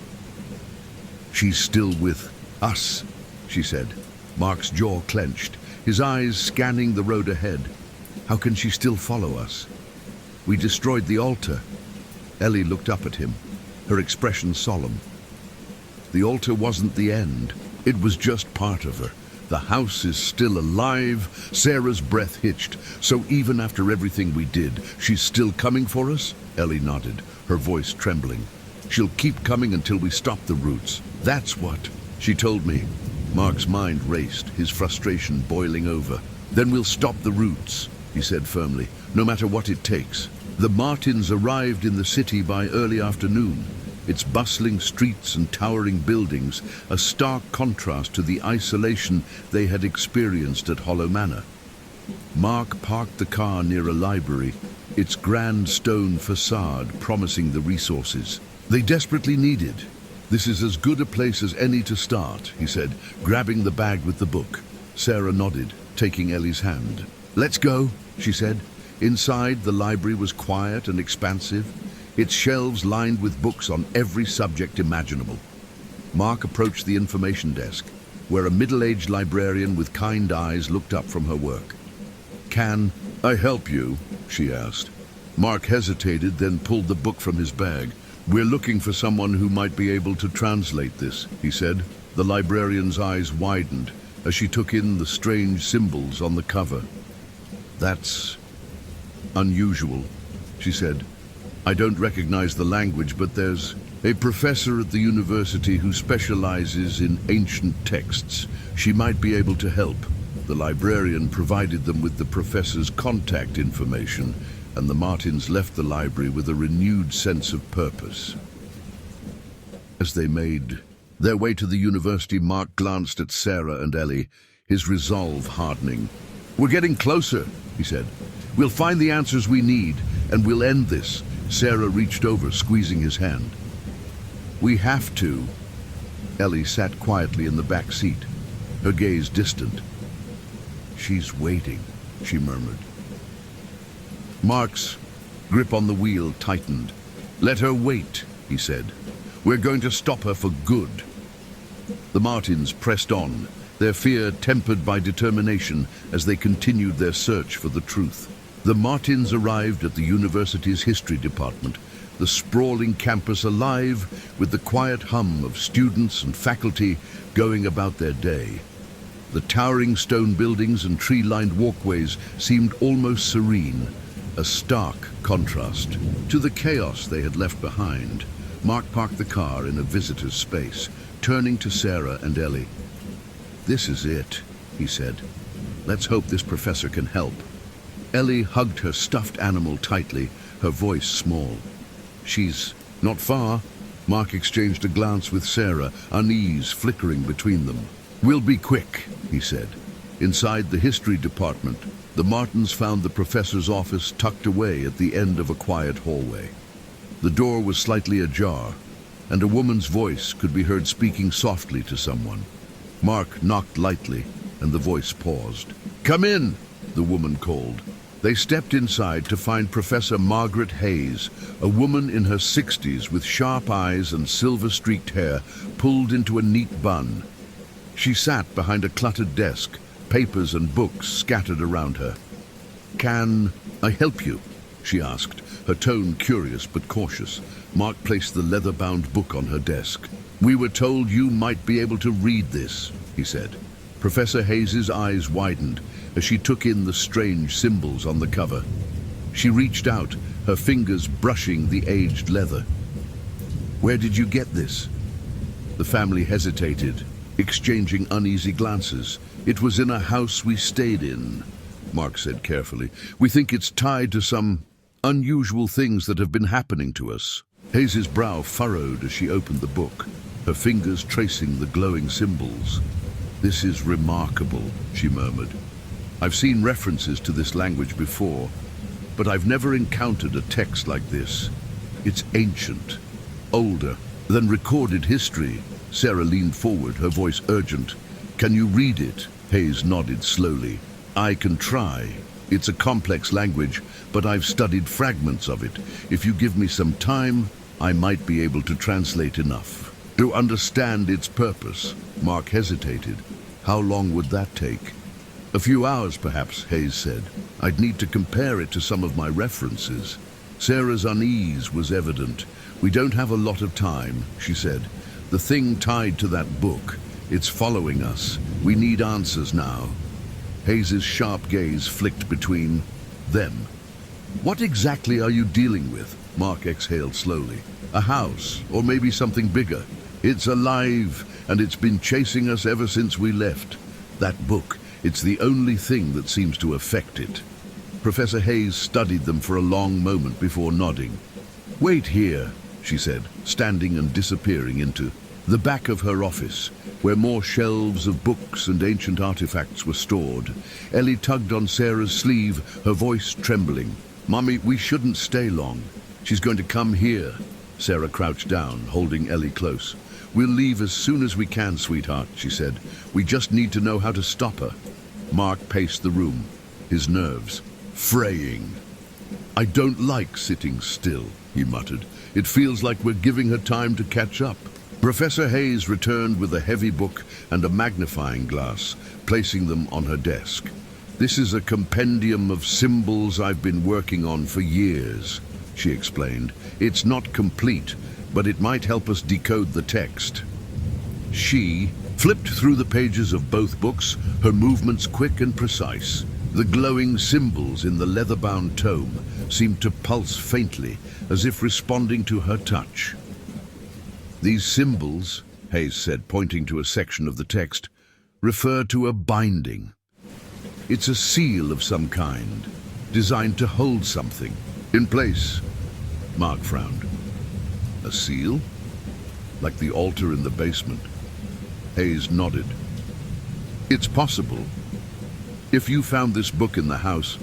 "She's still with us," she said. Mark's jaw clenched, his eyes scanning the road ahead. "How can she still follow us? We destroyed the altar." Ellie looked up at him, her expression solemn. "The altar wasn't the end. It was just part of her. The house is still alive. Sarah's breath hitched. So even after everything we did, she's still coming for us? Ellie nodded, her voice trembling. She'll keep coming until we stop the roots. That's what she told me. Mark's mind raced, his frustration boiling over. Then we'll stop the roots, he said firmly, no matter what it takes. The Martins arrived in the city by early afternoon. Its bustling streets and towering buildings, a stark contrast to the isolation they had experienced at Hollow Manor. Mark parked the car near a library, its grand stone facade promising the resources they desperately needed. This is as good a place as any to start, he said, grabbing the bag with the book. Sarah nodded, taking Ellie's hand. Let's go, she said. Inside, the library was quiet and expansive, its shelves lined with books on every subject imaginable. Mark approached the information desk, where a middle-aged librarian with kind eyes looked up from her work. "Can I help you?" she asked. Mark hesitated, then pulled the book from his bag. "We're looking for someone who might be able to translate this," he said. The librarian's eyes widened as she took in the strange symbols on the cover. "That's unusual," she said. "I don't recognize the language, but there's a professor at the university who specializes in ancient texts. She might be able to help." The librarian provided them with the professor's contact information, and the Martins left the library with a renewed sense of purpose. As they made their way to the university, Mark glanced at Sarah and Ellie, his resolve hardening. "We're getting closer," he said. "We'll find the answers we need, and we'll end this." Sarah reached over, squeezing his hand. "We have to." Ellie sat quietly in the back seat, her gaze distant. "She's waiting," she murmured. Mark's grip on the wheel tightened. "Let her wait," he said. "We're going to stop her for good." The Martins pressed on, their fear tempered by determination as they continued their search for the truth. The Martins arrived at the university's history department, the sprawling campus alive with the quiet hum of students and faculty going about their day. The towering stone buildings and tree-lined walkways seemed almost serene, a stark contrast to the chaos they had left behind. Mark parked the car in a visitor's space, turning to Sarah and Ellie. "This is it," he said. "Let's hope this professor can help." Ellie hugged her stuffed animal tightly, her voice small. "She's not far." Mark exchanged a glance with Sarah, unease flickering between them. "We'll be quick," he said. Inside the history department, the Martins found the professor's office tucked away at the end of a quiet hallway. The door was slightly ajar, and a woman's voice could be heard speaking softly to someone. Mark knocked lightly, and the voice paused. "Come in," the woman called. They stepped inside to find Professor Margaret Hayes, a woman in her 60s with sharp eyes and silver-streaked hair pulled into a neat bun. She sat behind a cluttered desk, papers and books scattered around her. "Can I help you?" she asked, her tone curious but cautious. Mark placed the leather-bound book on her desk. "We were told you might be able to read this," he said. Professor Hayes's eyes widened as she took in the strange symbols on the cover. She reached out, her fingers brushing the aged leather. "Where did you get this?" The family hesitated, exchanging uneasy glances. "It was in a house we stayed in," Mark said carefully. "We think it's tied to some unusual things that have been happening to us." Hayes's brow furrowed as she opened the book, her fingers tracing the glowing symbols. "This is remarkable," she murmured. "I've seen references to this language before, but I've never encountered a text like this. It's ancient, older than recorded history." Sarah leaned forward, her voice urgent. "Can you read it?" Hayes nodded slowly. "I can try. It's a complex language, but I've studied fragments of it. If you give me some time, I might be able to translate enough to understand its purpose." Mark hesitated. "How long would that take?" "A few hours, perhaps," Hayes said. "I'd need to compare it to some of my references." Sarah's unease was evident. "We don't have a lot of time," she said. "The thing tied to that book, It's following us. We need answers now. Hayes's sharp gaze flicked between them. What exactly are you dealing with? Mark exhaled slowly. A house, or maybe something bigger. It's alive, and it's been chasing us ever since we left. That book, it's the only thing that seems to affect it. Professor Hayes studied them for a long moment before nodding. Wait here, she said, standing and disappearing into the back of her office, where more shelves of books and ancient artifacts were stored. Ellie tugged on Sarah's sleeve, her voice trembling. Mommy, we shouldn't stay long. She's going to come here. Sarah crouched down, holding Ellie close. We'll leave as soon as we can, sweetheart, she said. We just need to know how to stop her. Mark paced the room, his nerves fraying. I don't like sitting still, he muttered. It feels like we're giving her time to catch up. Professor Hayes returned with a heavy book and a magnifying glass, placing them on her desk. This is a compendium of symbols I've been working on for years, she explained. It's not complete, but it might help us decode the text. She flipped through the pages of both books, her movements quick and precise. The glowing symbols in the leather-bound tome seemed to pulse faintly, as if responding to her touch. These symbols, Hayes said, pointing to a section of the text, refer to a binding. It's a seal of some kind, designed to hold something in place. Mark frowned. A seal? Like the altar in the basement. Hayes nodded. It's possible. If you found this book in the house,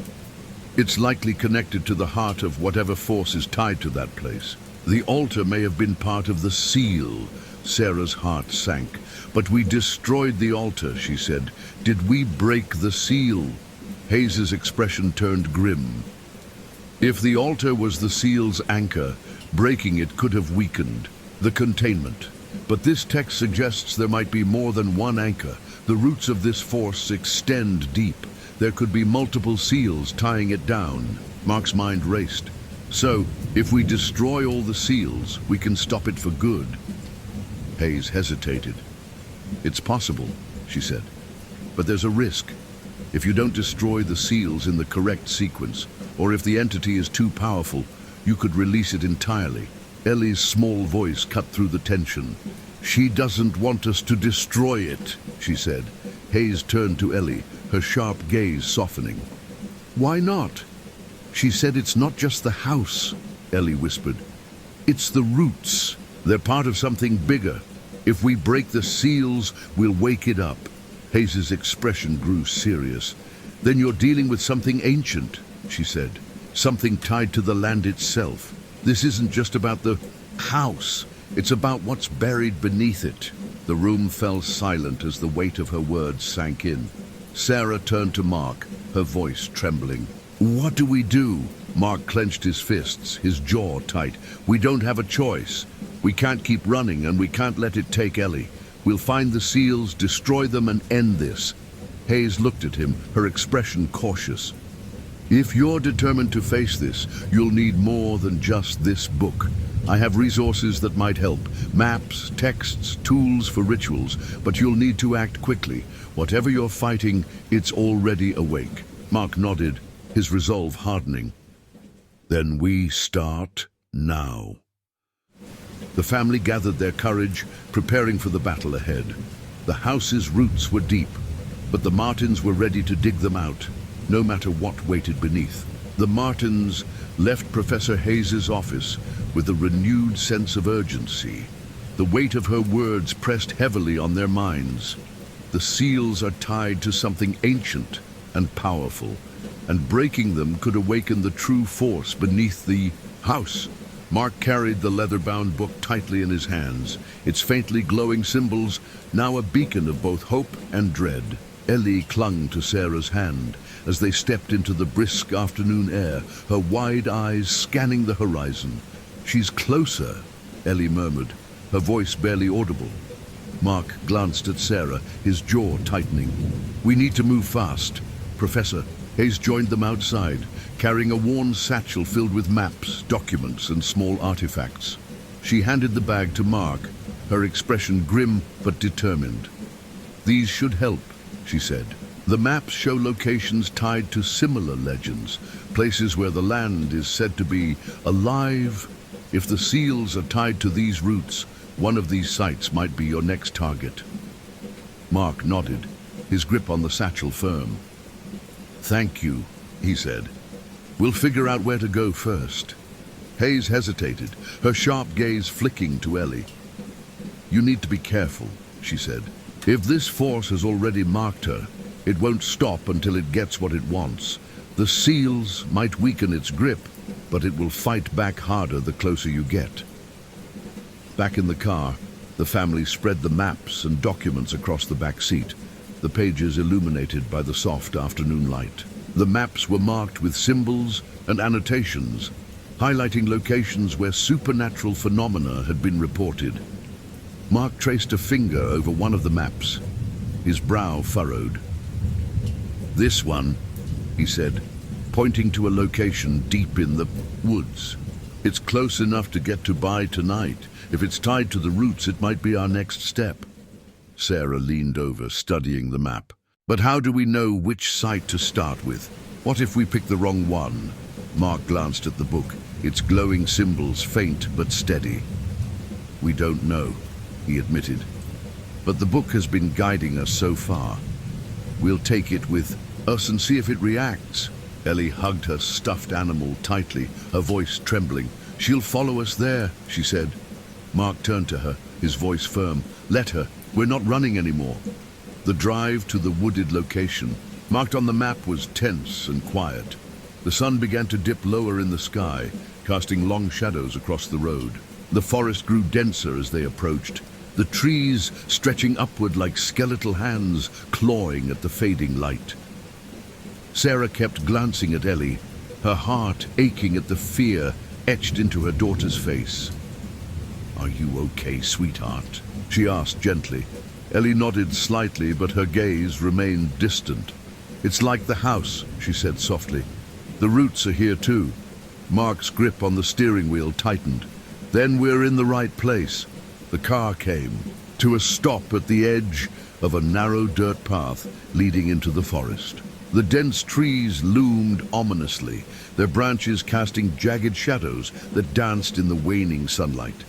it's likely connected to the heart of whatever force is tied to that place. The altar may have been part of the seal. Sarah's heart sank. But we destroyed the altar, she said. Did we break the seal? Hayes's expression turned grim. If the altar was the seal's anchor, breaking it could have weakened the containment. But this text suggests there might be more than one anchor. The roots of this force extend deep. There could be multiple seals tying it down. Mark's mind raced. So, if we destroy all the seals, we can stop it for good. Hayes hesitated. It's possible, she said. But there's a risk. If you don't destroy the seals in the correct sequence, or if the entity is too powerful, you could release it entirely. Ellie's small voice cut through the tension. She doesn't want us to destroy it, she said. Hayes turned to Ellie, her sharp gaze softening. Why not? She said it's not just the house, Ellie whispered. It's the roots. They're part of something bigger. If we break the seals, we'll wake it up. Hayes's expression grew serious. Then you're dealing with something ancient, she said. Something tied to the land itself. This isn't just about the house. It's about what's buried beneath it. The room fell silent as the weight of her words sank in. Sarah turned to Mark, her voice trembling. What do we do? Mark clenched his fists, his jaw tight. We don't have a choice. We can't keep running, and we can't let it take Ellie. We'll find the seals, destroy them, and end this. Hayes looked at him, her expression cautious. If you're determined to face this, you'll need more than just this book. I have resources that might help. Maps, texts, tools for rituals, but you'll need to act quickly. Whatever you're fighting, it's already awake. Mark nodded, his resolve hardening. Then we start now. The family gathered their courage, preparing for the battle ahead. The house's roots were deep, but the Martins were ready to dig them out, no matter what waited beneath. The Martins left Professor Hayes's office with a renewed sense of urgency. The weight of her words pressed heavily on their minds. The seals are tied to something ancient and powerful, and breaking them could awaken the true force beneath the house. Mark carried the leather-bound book tightly in his hands, its faintly glowing symbols now a beacon of both hope and dread. Ellie clung to Sarah's hand as they stepped into the brisk afternoon air, her wide eyes scanning the horizon. She's closer, Ellie murmured, her voice barely audible. Mark glanced at Sarah, his jaw tightening. We need to move fast. Professor Hayes joined them outside, carrying a worn satchel filled with maps, documents, and small artifacts. She handed the bag to Mark, her expression grim but determined. These should help, she said. The maps show locations tied to similar legends, places where the land is said to be alive. If the seals are tied to these routes, one of these sites might be your next target. Mark nodded, his grip on the satchel firm. Thank you, he said. We'll figure out where to go first. Hayes hesitated, her sharp gaze flicking to Ellie. You need to be careful, she said. If this force has already marked her, it won't stop until it gets what it wants. The seals might weaken its grip, but it will fight back harder the closer you get. Back in the car, the family spread the maps and documents across the back seat, the pages illuminated by the soft afternoon light. The maps were marked with symbols and annotations, highlighting locations where supernatural phenomena had been reported. Mark traced a finger over one of the maps, his brow furrowed. This one, he said, pointing to a location deep in the woods. It's close enough to get to by tonight. If it's tied to the roots, it might be our next step. Sarah leaned over, studying the map. But how do we know which site to start with? What if we pick the wrong one? Mark glanced at the book, its glowing symbols faint but steady. We don't know, he admitted. But the book has been guiding us so far. We'll take it with us and see if it reacts. Ellie hugged her stuffed animal tightly, her voice trembling. She'll follow us there, she said. Mark turned to her, his voice firm. Let her. We're not running anymore. The drive to the wooded location, marked on the map, was tense and quiet. The sun began to dip lower in the sky, casting long shadows across the road. The forest grew denser as they approached, the trees stretching upward like skeletal hands clawing at the fading light. Sarah kept glancing at Ellie, her heart aching at the fear etched into her daughter's face. Are you okay, sweetheart? She asked gently. Ellie nodded slightly, but her gaze remained distant. It's like the house, she said softly. The roots are here too. Mark's grip on the steering wheel tightened. Then we're in the right place. The car came to a stop at the edge of a narrow dirt path leading into the forest. The dense trees loomed ominously, their branches casting jagged shadows that danced in the waning sunlight.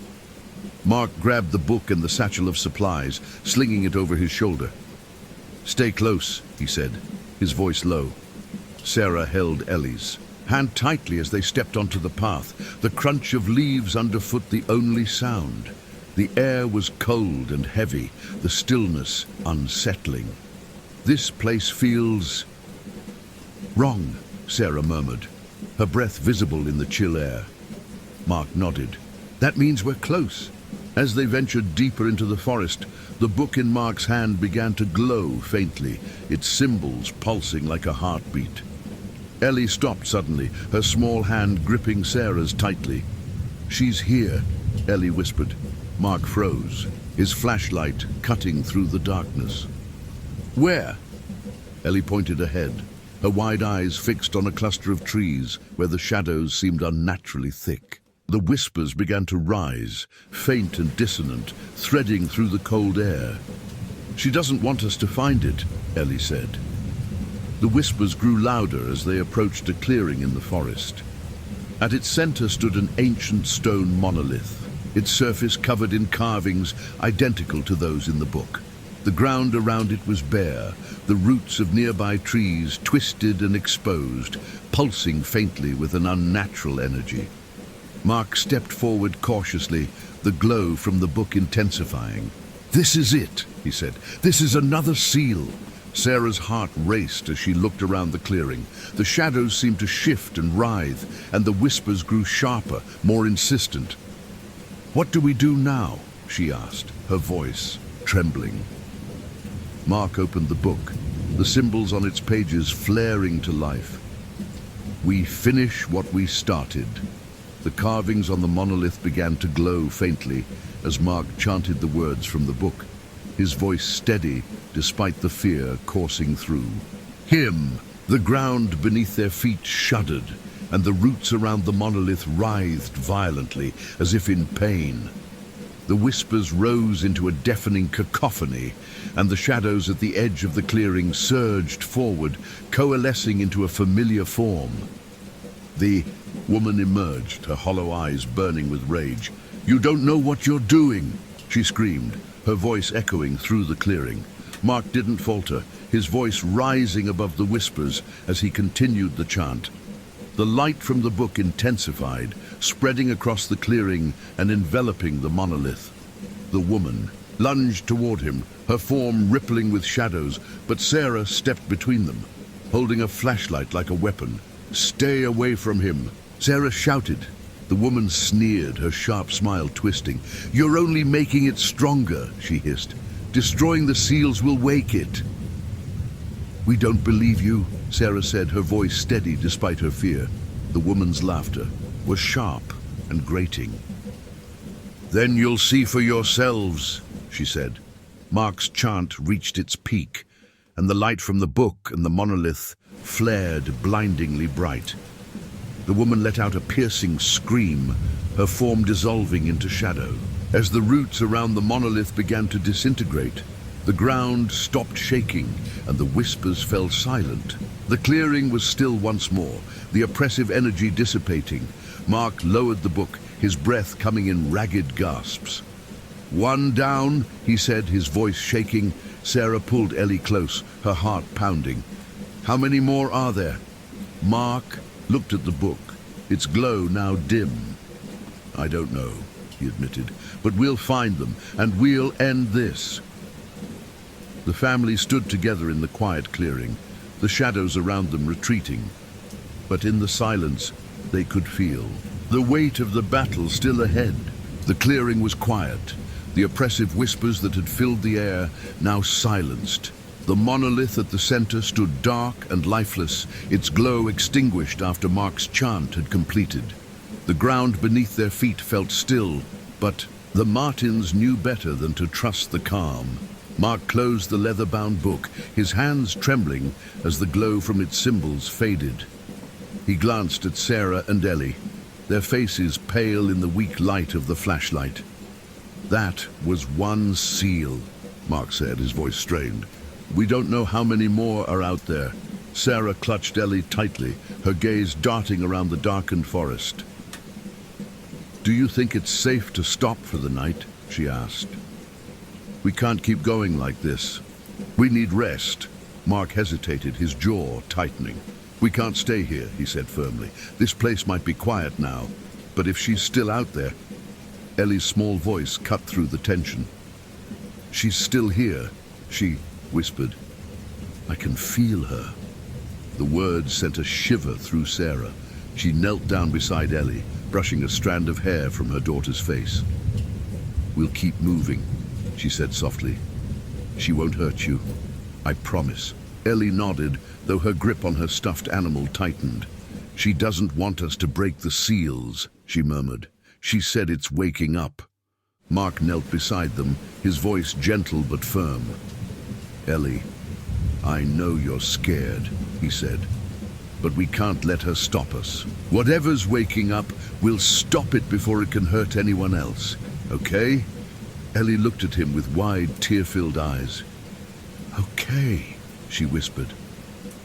Mark grabbed the book and the satchel of supplies, slinging it over his shoulder. Stay close, he said, his voice low. Sarah held Ellie's hand tightly as they stepped onto the path, the crunch of leaves underfoot the only sound. The air was cold and heavy, the stillness unsettling. This place feels wrong, Sarah murmured, her breath visible in the chill air. Mark nodded. That means we're close. As they ventured deeper into the forest, the book in Mark's hand began to glow faintly, its symbols pulsing like a heartbeat. Ellie stopped suddenly, her small hand gripping Sarah's tightly. She's here, Ellie whispered. Mark froze, his flashlight cutting through the darkness. Where? Ellie pointed ahead, her wide eyes fixed on a cluster of trees where the shadows seemed unnaturally thick. The whispers began to rise, faint and dissonant, threading through the cold air. She doesn't want us to find it, Ellie said. The whispers grew louder as they approached a clearing in the forest. At its center stood an ancient stone monolith, its surface covered in carvings identical to those in the book. The ground around it was bare, the roots of nearby trees twisted and exposed, pulsing faintly with an unnatural energy. Mark stepped forward cautiously, the glow from the book intensifying. This is it, he said. This is another seal. Sarah's heart raced as she looked around the clearing. The shadows seemed to shift and writhe, and the whispers grew sharper, more insistent. What do we do now? She asked, her voice trembling. Mark opened the book, the symbols on its pages flaring to life. We finish what we started. The carvings on the monolith began to glow faintly as Mark chanted the words from the book, his voice steady despite the fear coursing through. Him! The ground beneath their feet shuddered, and the roots around the monolith writhed violently, as if in pain. The whispers rose into a deafening cacophony, and the shadows at the edge of the clearing surged forward, coalescing into a familiar form. The woman emerged, her hollow eyes burning with rage. "You don't know what you're doing," she screamed, her voice echoing through the clearing. Mark didn't falter, his voice rising above the whispers as he continued the chant. The light from the book intensified, spreading across the clearing and enveloping the monolith. The woman lunged toward him, her form rippling with shadows, but Sarah stepped between them, holding a flashlight like a weapon. "Stay away from him," Sarah shouted. The woman sneered, her sharp smile twisting. "You're only making it stronger," she hissed. "Destroying the seals will wake it." "We don't believe you," Sarah said, her voice steady despite her fear. The woman's laughter was sharp and grating. "Then you'll see for yourselves," she said. Mark's chant reached its peak, and the light from the book and the monolith flared blindingly bright. The woman let out a piercing scream, her form dissolving into shadow. As the roots around the monolith began to disintegrate, the ground stopped shaking and the whispers fell silent. The clearing was still once more, the oppressive energy dissipating. Mark lowered the book, his breath coming in ragged gasps. "One down," he said, his voice shaking. Sarah pulled Ellie close, her heart pounding. "How many more are there?" Mark looked at the book, its glow now dim. "I don't know," he admitted, "but we'll find them, and we'll end this." The family stood together in the quiet clearing, the shadows around them retreating. But in the silence, they could feel the weight of the battle still ahead. The clearing was quiet, the oppressive whispers that had filled the air now silenced. The monolith at the center stood dark and lifeless, its glow extinguished after Mark's chant had completed. The ground beneath their feet felt still, but the Martins knew better than to trust the calm. Mark closed the leather-bound book, his hands trembling as the glow from its symbols faded. He glanced at Sarah and Ellie, their faces pale in the weak light of the flashlight. "That was one seal," Mark said, his voice strained. "We don't know how many more are out there." Sarah clutched Ellie tightly, her gaze darting around the darkened forest. "Do you think it's safe to stop for the night?" she asked. "We can't keep going like this. We need rest." Mark hesitated, his jaw tightening. "We can't stay here," he said firmly. "This place might be quiet now, but if she's still out there..." Ellie's small voice cut through the tension. "She's still here," she whispered. "I can feel her." The words sent a shiver through Sarah. She knelt down beside Ellie, brushing a strand of hair from her daughter's face. "We'll keep moving," she said softly. "She won't hurt you, I promise." Ellie nodded, though her grip on her stuffed animal tightened. "She doesn't want us to break the seals," she murmured. "She said it's waking up." Mark knelt beside them, his voice gentle but firm. "Ellie, I know you're scared," he said, "but we can't let her stop us. Whatever's waking up, we'll stop it before it can hurt anyone else, okay?" Ellie looked at him with wide, tear-filled eyes. "Okay," she whispered.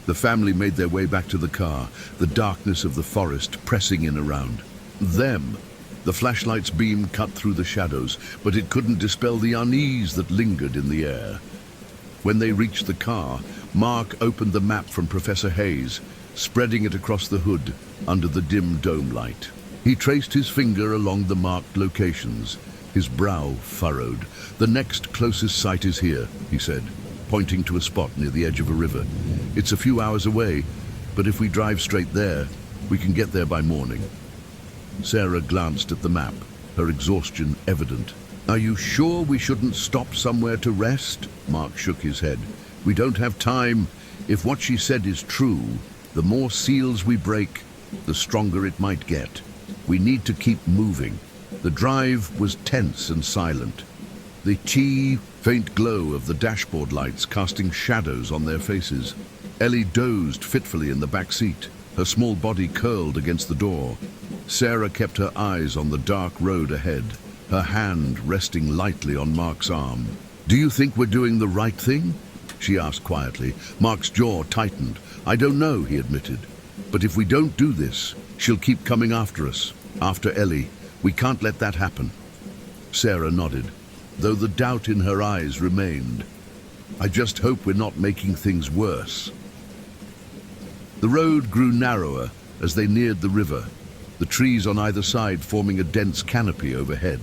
The family made their way back to the car, the darkness of the forest pressing in around them. The flashlight's beam cut through the shadows, but it couldn't dispel the unease that lingered in the air. When they reached the car, Mark opened the map from Professor Hayes, spreading it across the hood under the dim dome light. He traced his finger along the marked locations, his brow furrowed. "The next closest site is here," he said, pointing to a spot near the edge of a river. "It's a few hours away, but if we drive straight there, we can get there by morning." Sarah glanced at the map, her exhaustion evident. "Are you sure we shouldn't stop somewhere to rest?" Mark shook his head. "We don't have time. If what she said is true, the more seals we break, the stronger it might get. We need to keep moving." The drive was tense and silent, the faint glow of the dashboard lights casting shadows on their faces. Ellie dozed fitfully in the back seat, her small body curled against the door. Sarah kept her eyes on the dark road ahead, her hand resting lightly on Mark's arm. "Do you think we're doing the right thing?" she asked quietly. Mark's jaw tightened. "I don't know," he admitted. "But if we don't do this, she'll keep coming after us, after Ellie. We can't let that happen." Sarah nodded, though the doubt in her eyes remained. "I just hope we're not making things worse." The road grew narrower as they neared the river, the trees on either side forming a dense canopy overhead.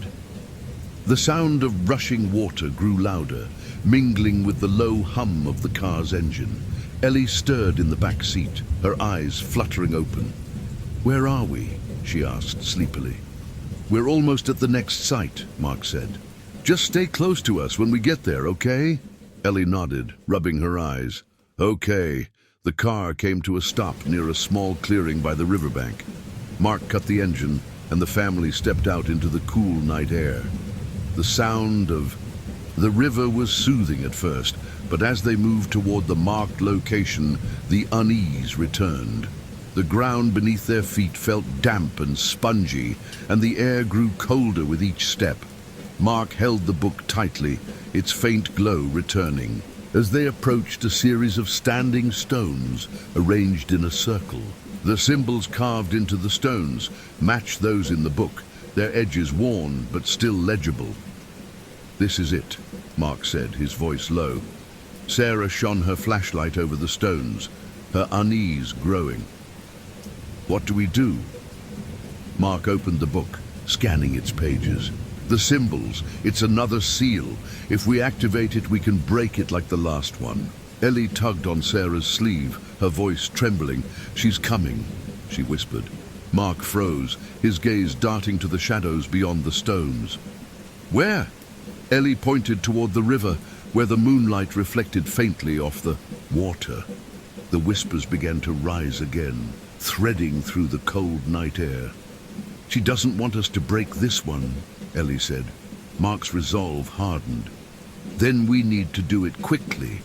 The sound of rushing water grew louder, mingling with the low hum of the car's engine. Ellie stirred in the back seat, her eyes fluttering open. "Where are we?" she asked sleepily. "We're almost at the next site," Mark said. "Just stay close to us when we get there, okay?" Ellie nodded, rubbing her eyes. "Okay." The car came to a stop near a small clearing by the riverbank. Mark cut the engine, and the family stepped out into the cool night air. The sound of the river was soothing at first, but as they moved toward the marked location, the unease returned. The ground beneath their feet felt damp and spongy, and the air grew colder with each step. Mark held the book tightly, its faint glow returning. As they approached a series of standing stones arranged in a circle, the symbols carved into the stones matched those in the book, their edges worn but still legible. "This is it," Mark said, his voice low. Sarah shone her flashlight over the stones, her unease growing. "What do we do?" Mark opened the book, scanning its pages. "The symbols, it's another seal. If we activate it, we can break it like the last one." Ellie tugged on Sarah's sleeve, her voice trembling. "She's coming," she whispered. Mark froze, his gaze darting to the shadows beyond the stones. "Where?" Ellie pointed toward the river, where the moonlight reflected faintly off the water. The whispers began to rise again, threading through the cold night air. "She doesn't want us to break this one," Ellie said. Mark's resolve hardened. "Then we need to do it quickly."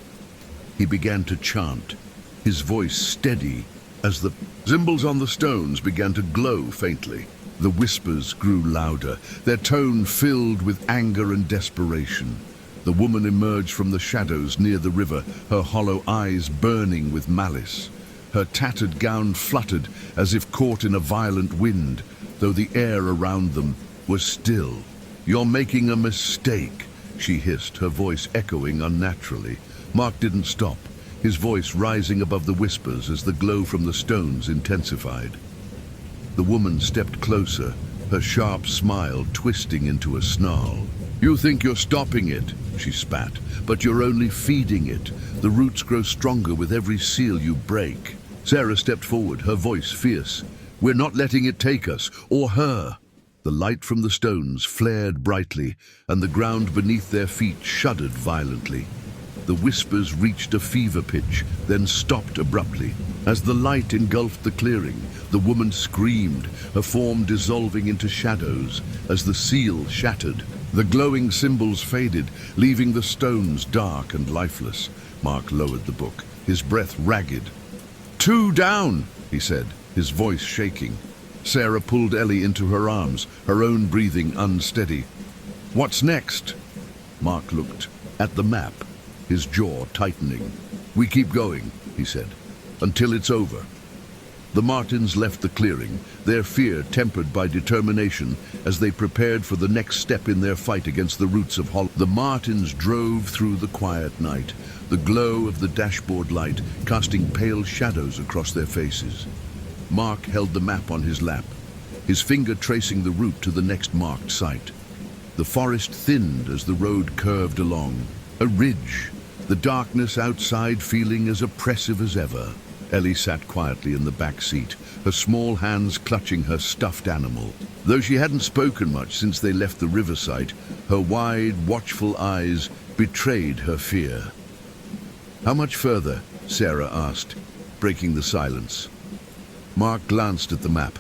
He began to chant, his voice steady as the symbols on the stones began to glow faintly. The whispers grew louder, their tone filled with anger and desperation. The woman emerged from the shadows near the river, her hollow eyes burning with malice. Her tattered gown fluttered as if caught in a violent wind, though the air around them was still. "You're making a mistake," she hissed, her voice echoing unnaturally. Mark didn't stop, his voice rising above the whispers as the glow from the stones intensified. The woman stepped closer, her sharp smile twisting into a snarl. "You think you're stopping it," she spat, "but you're only feeding it. The roots grow stronger with every seal you break." Sarah stepped forward, her voice fierce. "We're not letting it take us, or her." The light from the stones flared brightly, and the ground beneath their feet shuddered violently. The whispers reached a fever pitch, then stopped abruptly. As the light engulfed the clearing, the woman screamed, her form dissolving into shadows. As the seal shattered, the glowing symbols faded, leaving the stones dark and lifeless. Mark lowered the book, his breath ragged. "Two down," he said, his voice shaking. Sarah pulled Ellie into her arms, her own breathing unsteady. "What's next?" Mark looked at the map, his jaw tightening. "We keep going," he said, "until it's over." The Martins left the clearing, their fear tempered by determination as they prepared for the next step in their fight against the roots of Hollow. The Martins drove through the quiet night, the glow of the dashboard light casting pale shadows across their faces. Mark held the map on his lap, his finger tracing the route to the next marked site. The forest thinned as the road curved along. A ridge, the darkness outside feeling as oppressive as ever. Ellie sat quietly in the back seat, her small hands clutching her stuffed animal. Though she hadn't spoken much since they left the riverside, her wide, watchful eyes betrayed her fear. "How much further?" Sarah asked, breaking the silence. Mark glanced at the map.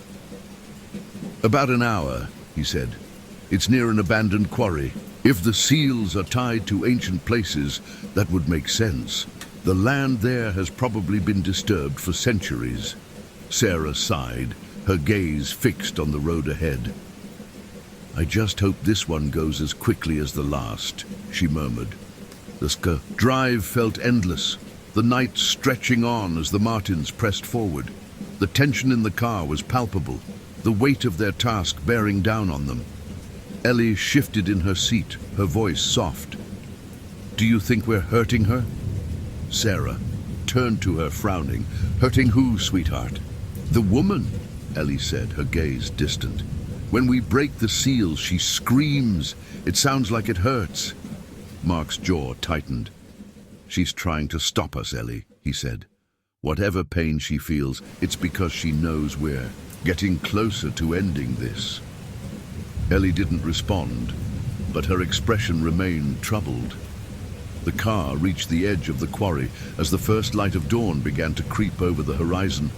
"About an hour," he said. "It's near an abandoned quarry. If the seals are tied to ancient places, that would make sense. The land there has probably been disturbed for centuries." Sarah sighed, her gaze fixed on the road ahead. I just hope this one goes as quickly as the last, she murmured. The drive felt endless, the night stretching on as the Martins pressed forward. The tension in the car was palpable, the weight of their task bearing down on them. Ellie shifted in her seat, her voice soft. Do you think we're hurting her? Sarah turned to her, frowning. Hurting who, sweetheart? The woman, Ellie said, her gaze distant. When we break the seals, she screams. It sounds like it hurts. Mark's jaw tightened. She's trying to stop us, Ellie, he said. Whatever pain she feels, it's because she knows we're getting closer to ending this. Ellie didn't respond, but her expression remained troubled. The car reached the edge of the quarry as the first light of dawn began to creep over the horizon,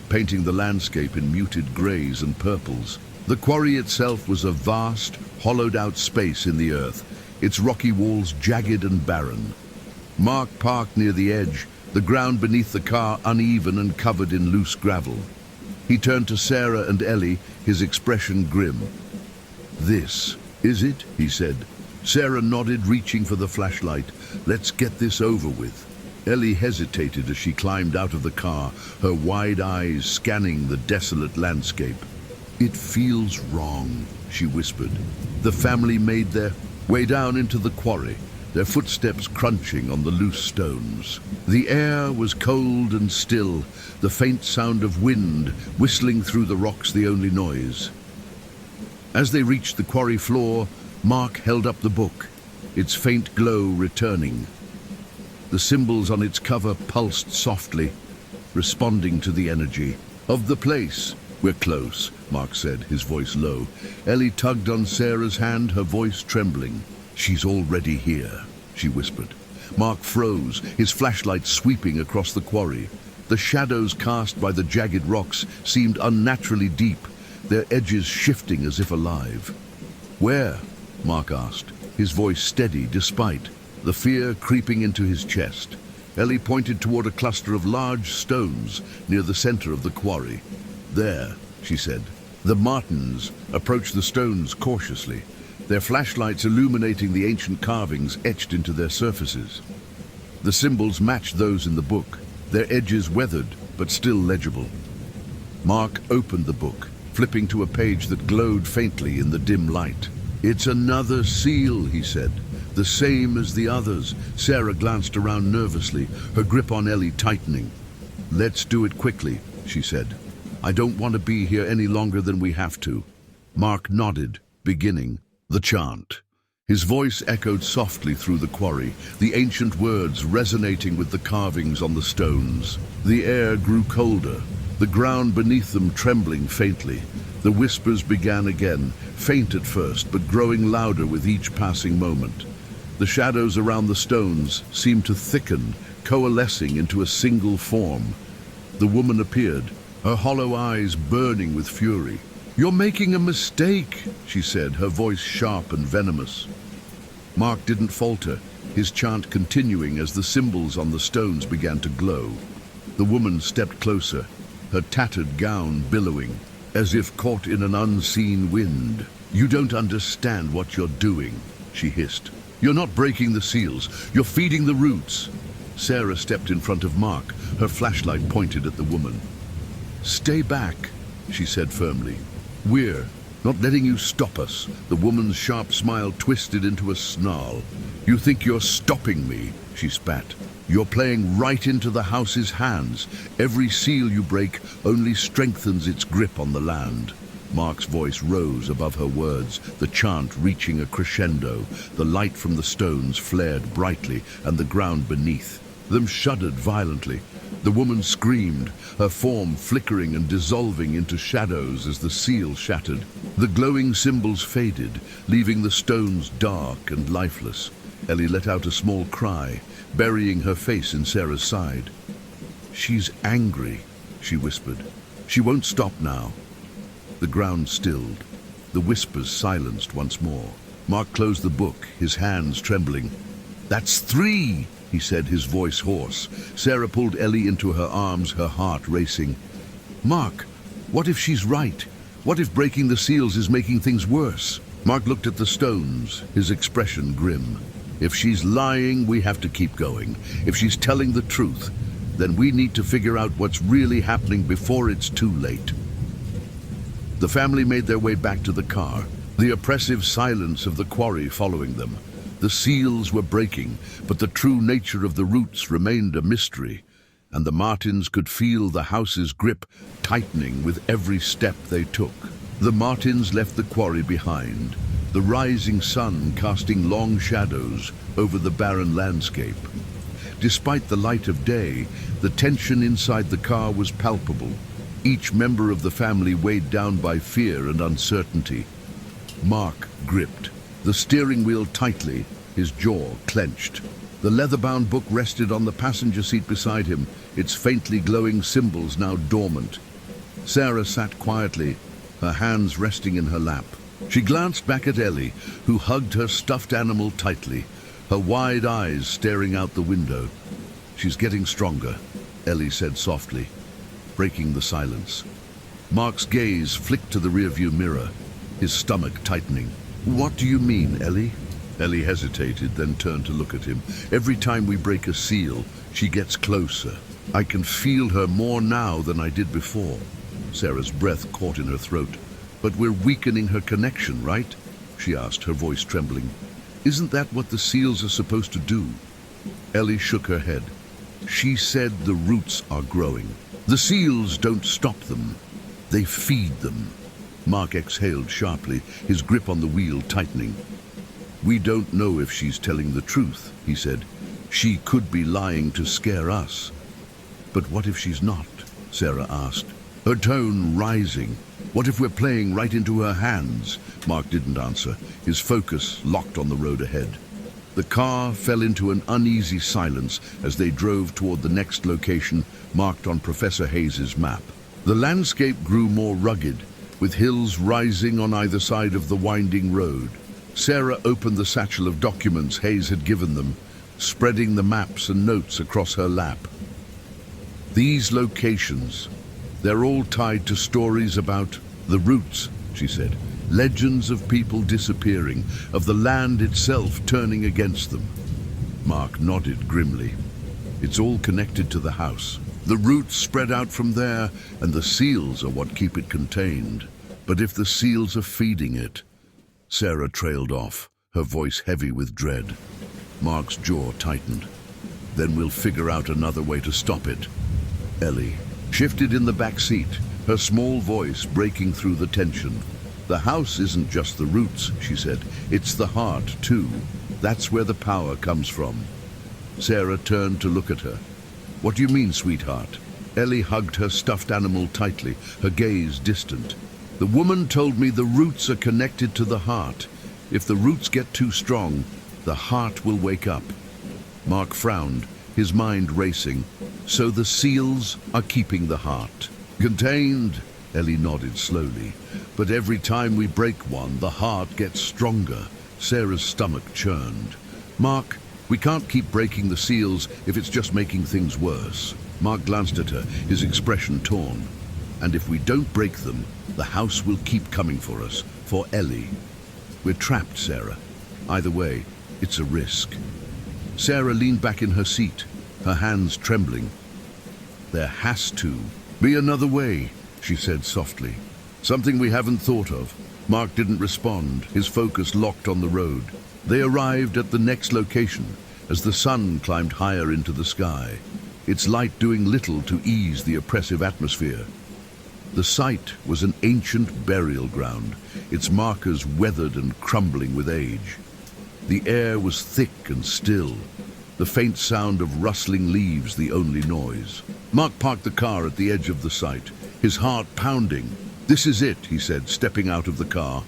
painting the landscape in muted greys and purples. The quarry itself was a vast, hollowed-out space in the earth, its rocky walls jagged and barren. Mark parked near the edge, the ground beneath the car uneven and covered in loose gravel. He turned to Sarah and Ellie, his expression grim. This is it, he said. Sarah nodded, reaching for the flashlight. Let's get this over with. Ellie hesitated as she climbed out of the car, her wide eyes scanning the desolate landscape. It feels wrong, she whispered. The family made their way down into the quarry, their footsteps crunching on the loose stones. The air was cold and still, the faint sound of wind whistling through the rocks the only noise. As they reached the quarry floor, Mark held up the book, its faint glow returning. The symbols on its cover pulsed softly, responding to the energy of the place. We're close, Mark said, his voice low. Ellie tugged on Sarah's hand, her voice trembling. She's already here, she whispered. Mark froze, his flashlight sweeping across the quarry. The shadows cast by the jagged rocks seemed unnaturally deep, their edges shifting as if alive. Where? Mark asked, his voice steady despite the fear creeping into his chest. Ellie pointed toward a cluster of large stones near the center of the quarry. There, she said. The Martins approached the stones cautiously, their flashlights illuminating the ancient carvings etched into their surfaces. The symbols matched those in the book, their edges weathered but still legible. Mark opened the book, flipping to a page that glowed faintly in the dim light. It's another seal, he said. The same as the others. Sarah glanced around nervously, her grip on Ellie tightening. Let's do it quickly, she said. I don't want to be here any longer than we have to. Mark nodded, beginning the chant. His voice echoed softly through the quarry, the ancient words resonating with the carvings on the stones. The air grew colder, the ground beneath them trembling faintly. The whispers began again, faint at first, but growing louder with each passing moment. The shadows around the stones seemed to thicken, coalescing into a single form. The woman appeared, her hollow eyes burning with fury. You're making a mistake, she said, her voice sharp and venomous. Mark didn't falter, his chant continuing as the symbols on the stones began to glow. The woman stepped closer, her tattered gown billowing, as if caught in an unseen wind. You don't understand what you're doing, she hissed. You're not breaking the seals, you're feeding the roots. Sarah stepped in front of Mark, her flashlight pointed at the woman. Stay back, she said firmly. We're not letting you stop us. The woman's sharp smile twisted into a snarl. You think you're stopping me, she spat. You're playing right into the house's hands. Every seal you break only strengthens its grip on the land. Mark's voice rose above her words, the chant reaching a crescendo. The light from the stones flared brightly, and the ground beneath them shuddered violently. The woman screamed, her form flickering and dissolving into shadows as the seal shattered. The glowing symbols faded, leaving the stones dark and lifeless. Ellie let out a small cry, burying her face in Sarah's side. She's angry, she whispered. She won't stop now. The ground stilled, the whispers silenced once more. Mark closed the book, his hands trembling. That's 3, he said, his voice hoarse. Sarah pulled Ellie into her arms, her heart racing. Mark, what if she's right? What if breaking the seals is making things worse? Mark looked at the stones, his expression grim. If she's lying, we have to keep going. If she's telling the truth, then we need to figure out what's really happening before it's too late. The family made their way back to the car, the oppressive silence of the quarry following them. The seals were breaking, but the true nature of the roots remained a mystery, and the Martins could feel the house's grip tightening with every step they took. The Martins left the quarry behind, the rising sun casting long shadows over the barren landscape. Despite the light of day, the tension inside the car was palpable. Each member of the family weighed down by fear and uncertainty. Mark gripped the steering wheel tightly, his jaw clenched. The leather-bound book rested on the passenger seat beside him, its faintly glowing symbols now dormant. Sarah sat quietly, her hands resting in her lap. She glanced back at Ellie, who hugged her stuffed animal tightly, her wide eyes staring out the window. "She's getting stronger," Ellie said softly, breaking the silence. Mark's gaze flicked to the rearview mirror, his stomach tightening. "What do you mean, Ellie?" Ellie hesitated, then turned to look at him. "Every time we break a seal, she gets closer. I can feel her more now than I did before." Sarah's breath caught in her throat. "But we're weakening her connection, right?" she asked, her voice trembling. "Isn't that what the seals are supposed to do?" Ellie shook her head. "She said the roots are growing. The seals don't stop them. They feed them." Mark exhaled sharply, his grip on the wheel tightening. "We don't know if she's telling the truth," he said. "She could be lying to scare us." "But what if she's not?" Sarah asked, her tone rising. "What if we're playing right into her hands?" Mark didn't answer, his focus locked on the road ahead. The car fell into an uneasy silence as they drove toward the next location marked on Professor Hayes's map. The landscape grew more rugged, with hills rising on either side of the winding road. Sarah opened the satchel of documents Hayes had given them, spreading the maps and notes across her lap. "These locations, they're all tied to stories about the roots," she said. "Legends of people disappearing, of the land itself turning against them." Mark nodded grimly. "It's all connected to the house. The roots spread out from there, and the seals are what keep it contained. But if the seals are feeding it..." Sarah trailed off, her voice heavy with dread. Mark's jaw tightened. "Then we'll figure out another way to stop it." Ellie shifted in the back seat, her small voice breaking through the tension. "The house isn't just the roots," she said. "It's the heart, too. That's where the power comes from." Sarah turned to look at her. "What do you mean, sweetheart?" Ellie hugged her stuffed animal tightly, her gaze distant. "The woman told me the roots are connected to the heart. If the roots get too strong, the heart will wake up." Mark frowned, his mind racing. "So the seals are keeping the heart contained?" Ellie nodded slowly. "But every time we break one, the heart gets stronger." Sarah's stomach churned. "Mark, we can't keep breaking the seals if it's just making things worse." Mark glanced at her, his expression torn. "And if we don't break them, the house will keep coming for us, for Ellie. We're trapped, Sarah. Either way, it's a risk." Sarah leaned back in her seat, her hands trembling. "There has to be another way," she said softly. "Something we haven't thought of." Mark didn't respond, his focus locked on the road. They arrived at the next location as the sun climbed higher into the sky, its light doing little to ease the oppressive atmosphere. The site was an ancient burial ground, its markers weathered and crumbling with age. The air was thick and still, the faint sound of rustling leaves the only noise. Mark parked the car at the edge of the site, his heart pounding. "This is it," he said, stepping out of the car.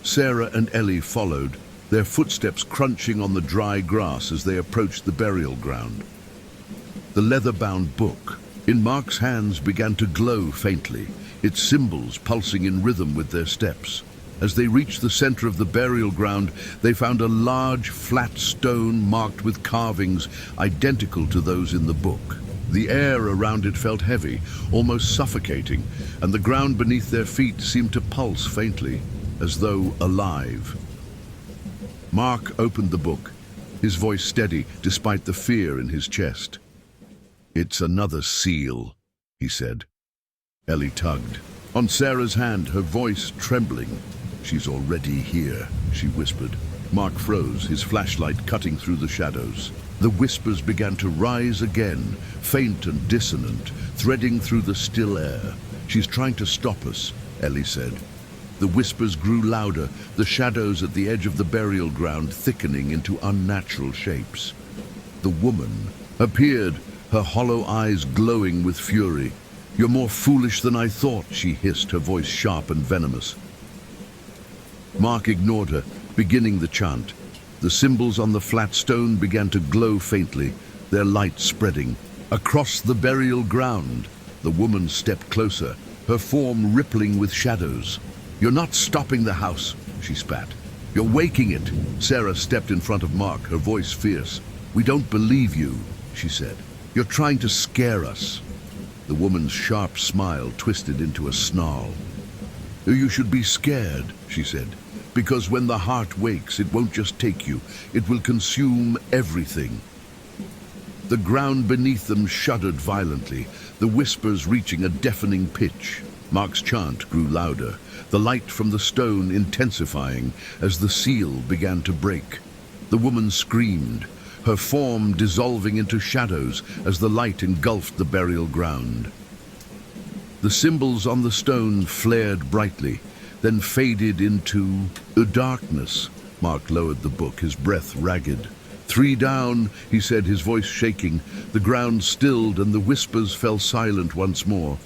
Sarah and Ellie followed, their footsteps crunching on the dry grass as they approached the burial ground. The leather-bound book in Mark's hands began to glow faintly, its symbols pulsing in rhythm with their steps. As they reached the center of the burial ground, they found a large, flat stone marked with carvings identical to those in the book. The air around it felt heavy, almost suffocating, and the ground beneath their feet seemed to pulse faintly. as though alive. Mark opened the book, his voice steady despite the fear in his chest. "It's another seal," he said. Ellie tugged on Sarah's hand, her voice trembling. "She's already here," she whispered. Mark froze, his flashlight cutting through the shadows. The whispers began to rise again, faint and dissonant, threading through the still air. "She's trying to stop us," Ellie said. The whispers grew louder, the shadows at the edge of the burial ground thickening into unnatural shapes. The woman appeared, her hollow eyes glowing with fury. "You're more foolish than I thought," she hissed, her voice sharp and venomous. Mark ignored her, beginning the chant. The symbols on the flat stone began to glow faintly, their light spreading. Across the burial ground, the woman stepped closer, her form rippling with shadows. "You're not stopping the house," she spat. "You're waking it." Sarah stepped in front of Mark, her voice fierce. "We don't believe you," she said. "You're trying to scare us." The woman's sharp smile twisted into a snarl. "You should be scared," she said, "because when the heart wakes, it won't just take you, it will consume everything." The ground beneath them shuddered violently, the whispers reaching a deafening pitch. Mark's chant grew louder, the light from the stone intensifying as the seal began to break. The woman screamed, her form dissolving into shadows as the light engulfed the burial ground. The symbols on the stone flared brightly, then faded into darkness. Mark lowered the book, his breath ragged. "3 down," he said, his voice shaking. The ground stilled and the whispers fell silent once more.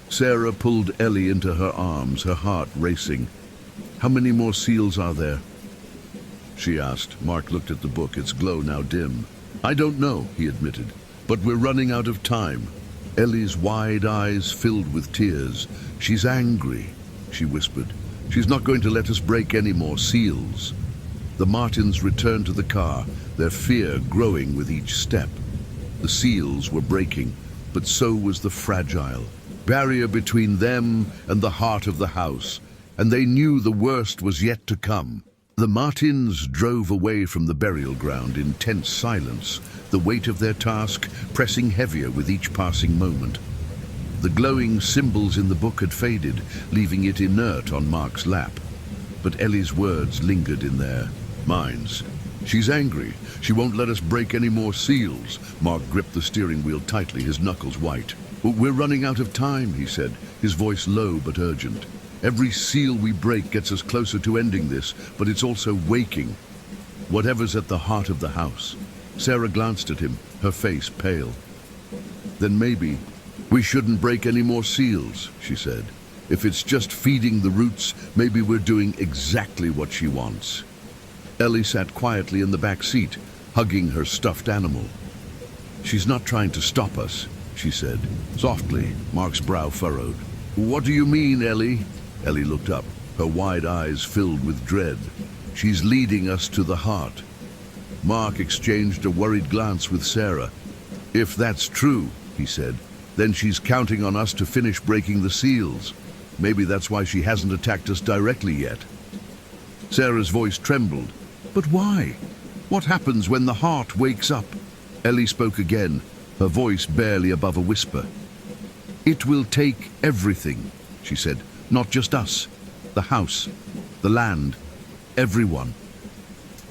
Sarah pulled Ellie into her arms, her heart racing. "How many more seals are there?" she asked. Mark looked at the book, its glow now dim. "I don't know," he admitted, "but we're running out of time." Ellie's wide eyes filled with tears. "She's angry," she whispered. "She's not going to let us break any more seals." The Martins returned to the car, their fear growing with each step. The seals were breaking, but so was the fragile barrier between them and the heart of the house, and they knew the worst was yet to come. The Martins drove away from the burial ground in tense silence, the weight of their task pressing heavier with each passing moment. The glowing symbols in the book had faded, leaving it inert on Mark's lap. But Ellie's words lingered in their minds. "She's angry. She won't let us break any more seals." Mark gripped the steering wheel tightly, his knuckles white. "We're running out of time," he said, his voice low but urgent. "Every seal we break gets us closer to ending this, but it's also waking whatever's at the heart of the house." Sarah glanced at him, her face pale. "Then maybe we shouldn't break any more seals," she said. "If it's just feeding the roots, maybe we're doing exactly what she wants." Ellie sat quietly in the back seat, hugging her stuffed animal. "She's not trying to stop us," she said, softly. Mark's brow furrowed. "What do you mean, Ellie?" Ellie looked up, her wide eyes filled with dread. "She's leading us to the heart." Mark exchanged a worried glance with Sarah. "If that's true," he said, "then she's counting on us to finish breaking the seals. Maybe that's why she hasn't attacked us directly yet." Sarah's voice trembled. "But why? What happens when the heart wakes up?" Ellie spoke again, her voice barely above a whisper. "It will take everything," she said. "Not just us. The house, the land, everyone."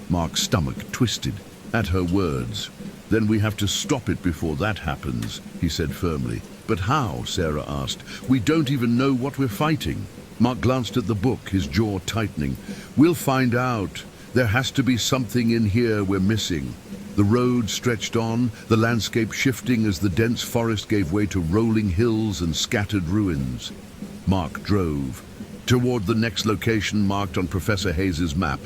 Mark's stomach twisted at her words. "Then we have to stop it before that happens," he said firmly. "But how?" Sarah asked. "We don't even know what we're fighting." Mark glanced at the book, his jaw tightening. "We'll find out. There has to be something in here we're missing." The road stretched on, the landscape shifting as the dense forest gave way to rolling hills and scattered ruins. Mark drove toward the next location marked on Professor Hayes's map,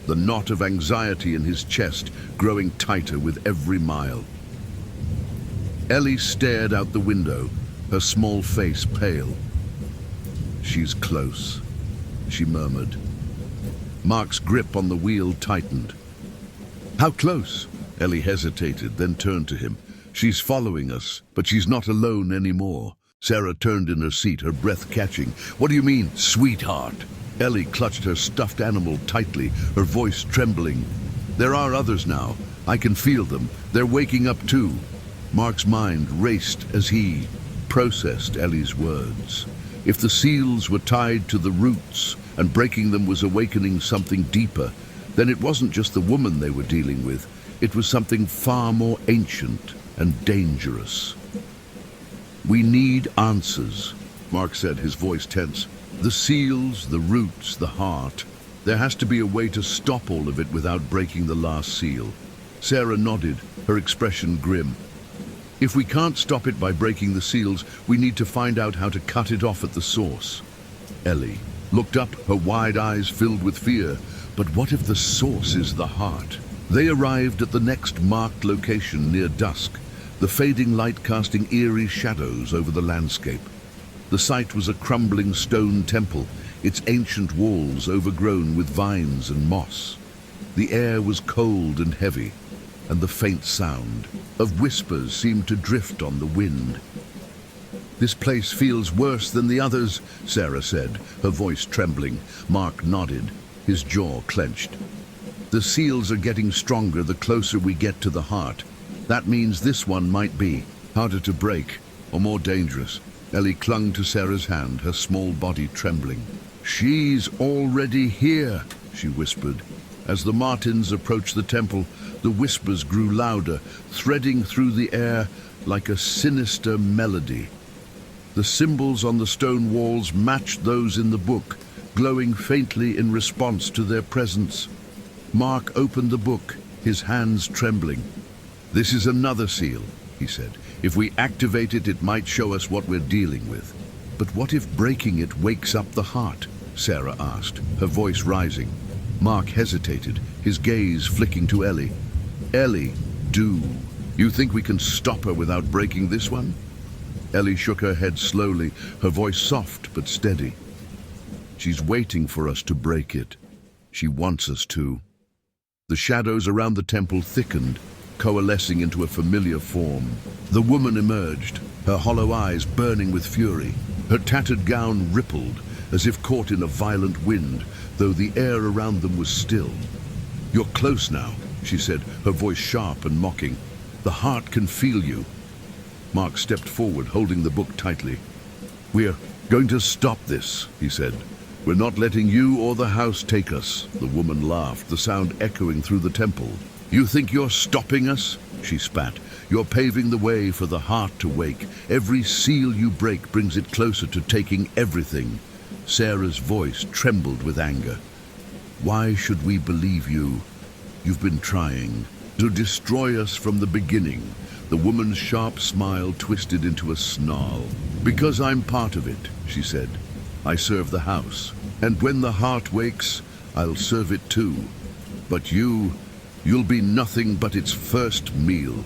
the knot of anxiety in his chest growing tighter with every mile. Ellie stared out the window, her small face pale. "She's close," she murmured. Mark's grip on the wheel tightened. "How close?" Ellie hesitated, then turned to him. "She's following us, but she's not alone anymore." Sarah turned in her seat, her breath catching. "What do you mean, sweetheart?" Ellie clutched her stuffed animal tightly, her voice trembling. "There are others now. I can feel them. They're waking up too." Mark's mind raced as he processed Ellie's words. If the seals were tied to the roots and breaking them was awakening something deeper, then it wasn't just the woman they were dealing with. It was something far more ancient and dangerous. "We need answers," Mark said, his voice tense. "The seals, the roots, the heart. There has to be a way to stop all of it without breaking the last seal." Sarah nodded, her expression grim. "If we can't stop it by breaking the seals, we need to find out how to cut it off at the source." Ellie looked up, her wide eyes filled with fear. But what if the source is the heart? They arrived at the next marked location near dusk, the fading light casting eerie shadows over the landscape. The site was a crumbling stone temple, its ancient walls overgrown with vines and moss. The air was cold and heavy, and the faint sound of whispers seemed to drift on the wind. "This place feels worse than the others," Sarah said, her voice trembling. Mark nodded, his jaw clenched. "The seals are getting stronger the closer we get to the heart. That means this one might be harder to break or more dangerous." Ellie clung to Sarah's hand, her small body trembling. "She's already here," she whispered. As the Martins approached the temple, the whispers grew louder, threading through the air like a sinister melody. The symbols on the stone walls matched those in the book, glowing faintly in response to their presence. Mark opened the book, his hands trembling. "This is another seal," he said. "If we activate it, it might show us what we're dealing with." "But what if breaking it wakes up the heart?" Sarah asked, her voice rising. Mark hesitated, his gaze flicking to Ellie. "Ellie, you think we can stop her without breaking this one?" Ellie shook her head slowly, her voice soft but steady. "She's waiting for us to break it. She wants us to." The shadows around the temple thickened, coalescing into a familiar form. The woman emerged, her hollow eyes burning with fury. Her tattered gown rippled, as if caught in a violent wind, though the air around them was still. "You're close now," she said, her voice sharp and mocking. "The heart can feel you." Mark stepped forward, holding the book tightly. "We're going to stop this," he said. "We're not letting you or the house take us." The woman laughed, the sound echoing through the temple. "You think you're stopping us?" she spat. "You're paving the way for the heart to wake. Every seal you break brings it closer to taking everything." Sarah's voice trembled with anger. "Why should we believe you? You've been trying to destroy us from the beginning." The woman's sharp smile twisted into a snarl. "Because I'm part of it," she said. "I serve the house, and when the heart wakes, I'll serve it too. But you'll be nothing but its first meal."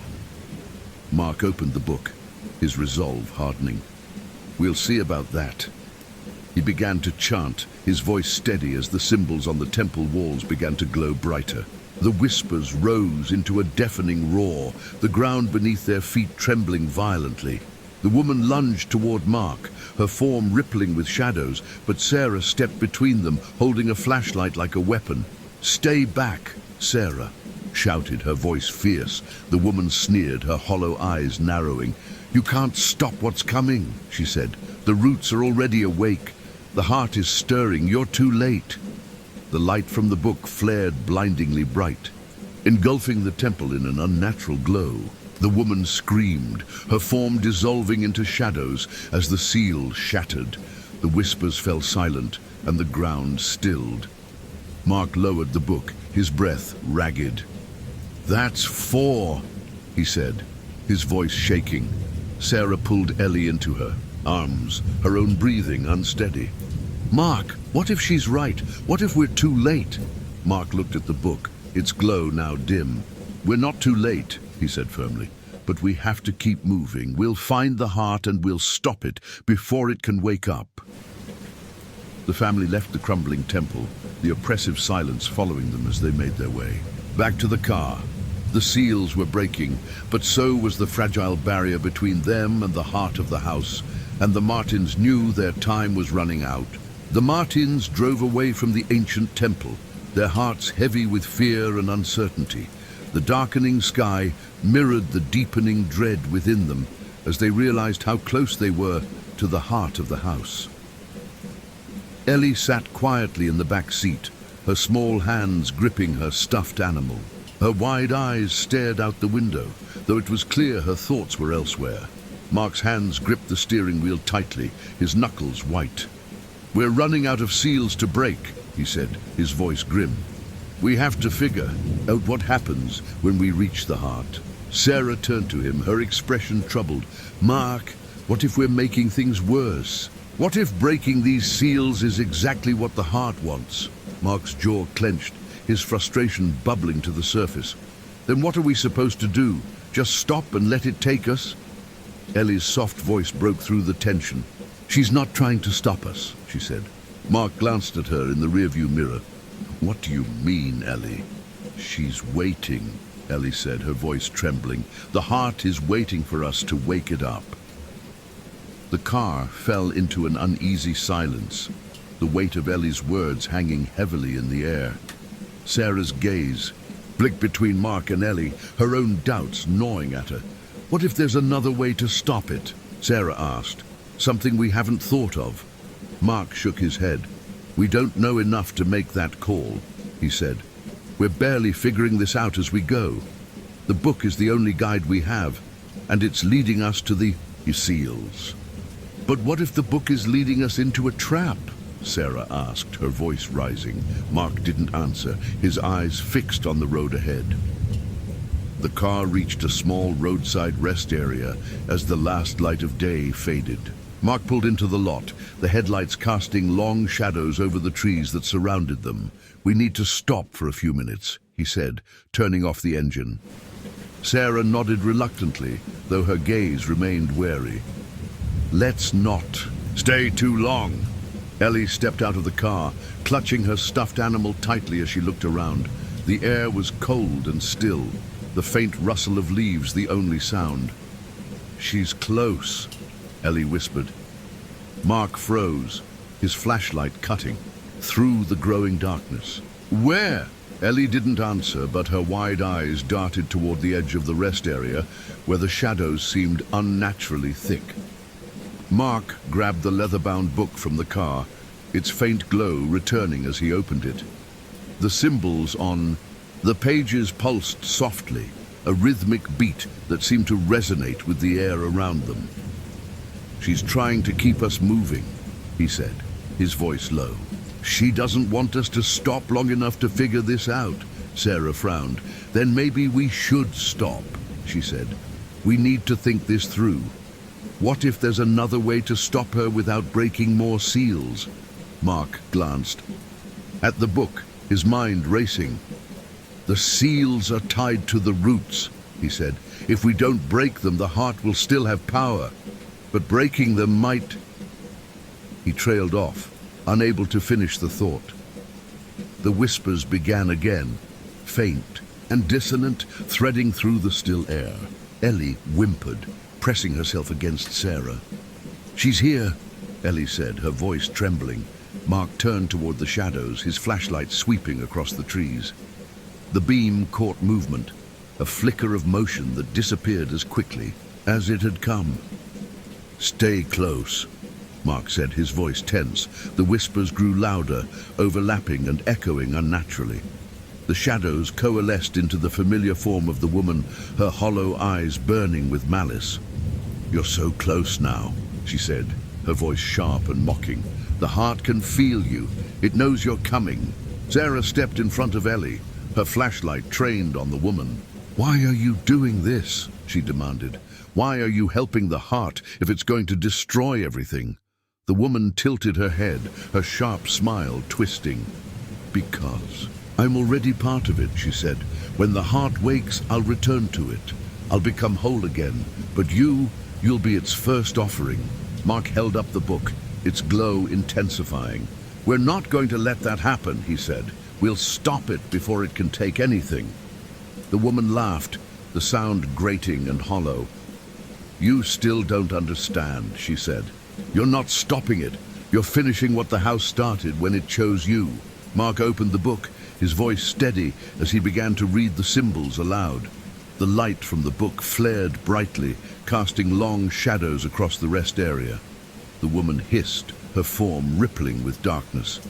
Mark opened the book, his resolve hardening. "We'll see about that." He began to chant, his voice steady as the symbols on the temple walls began to glow brighter. The whispers rose into a deafening roar, the ground beneath their feet trembling violently. The woman lunged toward Mark, her form rippling with shadows, but Sarah stepped between them, holding a flashlight like a weapon. "Stay back, Sarah," shouted, her voice fierce. The woman sneered, her hollow eyes narrowing. "You can't stop what's coming," she said. "The roots are already awake. The heart is stirring. You're too late." The light from the book flared blindingly bright, engulfing the temple in an unnatural glow. The woman screamed, her form dissolving into shadows as the seal shattered. The whispers fell silent, and the ground stilled. Mark lowered the book, his breath ragged. "That's 4, he said, his voice shaking. Sarah pulled Ellie into her arms, her own breathing unsteady. "Mark, what if she's right? What if we're too late?" Mark looked at the book, its glow now dim. "We're not too late," he said firmly, "but we have to keep moving. We'll find the heart and we'll stop it before it can wake up." The family left the crumbling temple, the oppressive silence following them as they made their way. Back to the car. The seals were breaking, but so was the fragile barrier between them and the heart of the house, and the Martins knew their time was running out. The Martins drove away from the ancient temple, their hearts heavy with fear and uncertainty. The darkening sky mirrored the deepening dread within them as they realized how close they were to the heart of the house. Ellie sat quietly in the back seat, her small hands gripping her stuffed animal. Her wide eyes stared out the window, though it was clear her thoughts were elsewhere. Mark's hands gripped the steering wheel tightly, his knuckles white. "We're running out of seals to break," he said, his voice grim. "We have to figure out what happens when we reach the heart." Sarah turned to him, her expression troubled. "Mark, what if we're making things worse? What if breaking these seals is exactly what the heart wants?" Mark's jaw clenched, his frustration bubbling to the surface. "Then what are we supposed to do? Just stop and let it take us?" Ellie's soft voice broke through the tension. "She's not trying to stop us," she said. Mark glanced at her in the rearview mirror. "What do you mean, Ellie?" "She's waiting," Ellie said, her voice trembling. "The heart is waiting for us to wake it up." The car fell into an uneasy silence, the weight of Ellie's words hanging heavily in the air. Sarah's gaze blinked between Mark and Ellie, her own doubts gnawing at her. "What if there's another way to stop it?" Sarah asked. "Something we haven't thought of?" Mark shook his head. "We don't know enough to make that call," he said. "We're barely figuring this out as we go. The book is the only guide we have, and it's leading us to the seals." "But what if the book is leading us into a trap?" Sarah asked, her voice rising. Mark didn't answer, his eyes fixed on the road ahead. The car reached a small roadside rest area as the last light of day faded. Mark pulled into the lot, the headlights casting long shadows over the trees that surrounded them. "We need to stop for a few minutes," he said, turning off the engine. Sarah nodded reluctantly, though her gaze remained wary. "Let's not stay too long." Ellie stepped out of the car, clutching her stuffed animal tightly as she looked around. The air was cold and still, the faint rustle of leaves the only sound. "She's close," Ellie whispered. Mark froze, his flashlight cutting through the growing darkness. "Where?" Ellie didn't answer, but her wide eyes darted toward the edge of the rest area, where the shadows seemed unnaturally thick. Mark grabbed the leather-bound book from the car, its faint glow returning as he opened it. The symbols on the pages pulsed softly, a rhythmic beat that seemed to resonate with the air around them. "She's trying to keep us moving," he said, his voice low. "She doesn't want us to stop long enough to figure this out." Sarah frowned. "Then maybe we should stop," she said. "We need to think this through. What if there's another way to stop her without breaking more seals?" Mark glanced at the book, his mind racing. "The seals are tied to the roots," he said. "If we don't break them, the heart will still have power. But breaking them might..." He trailed off, unable to finish the thought. The whispers began again, faint and dissonant, threading through the still air. Ellie whimpered, pressing herself against Sarah. "She's here," Ellie said, her voice trembling. Mark turned toward the shadows, his flashlight sweeping across the trees. The beam caught movement, a flicker of motion that disappeared as quickly as it had come. "Stay close," Mark said, his voice tense. The whispers grew louder, overlapping and echoing unnaturally. The shadows coalesced into the familiar form of the woman, her hollow eyes burning with malice. "You're so close now," she said, her voice sharp and mocking. "The heart can feel you. It knows you're coming." Sarah stepped in front of Ellie, her flashlight trained on the woman. "Why are you doing this?" she demanded. "Why are you helping the heart if it's going to destroy everything?" The woman tilted her head, her sharp smile twisting. "Because I'm already part of it," she said. "When the heart wakes, I'll return to it. I'll become whole again. But you'll be its first offering." Mark held up the book, its glow intensifying. "We're not going to let that happen," he said. "We'll stop it before it can take anything." The woman laughed, the sound grating and hollow. "You still don't understand," she said. "You're not stopping it. You're finishing what the house started when it chose you. Mark opened the book, his voice steady as he began to read the symbols aloud. The light from the book flared brightly, casting long shadows across the rest area. The woman hissed, her form rippling with darkness.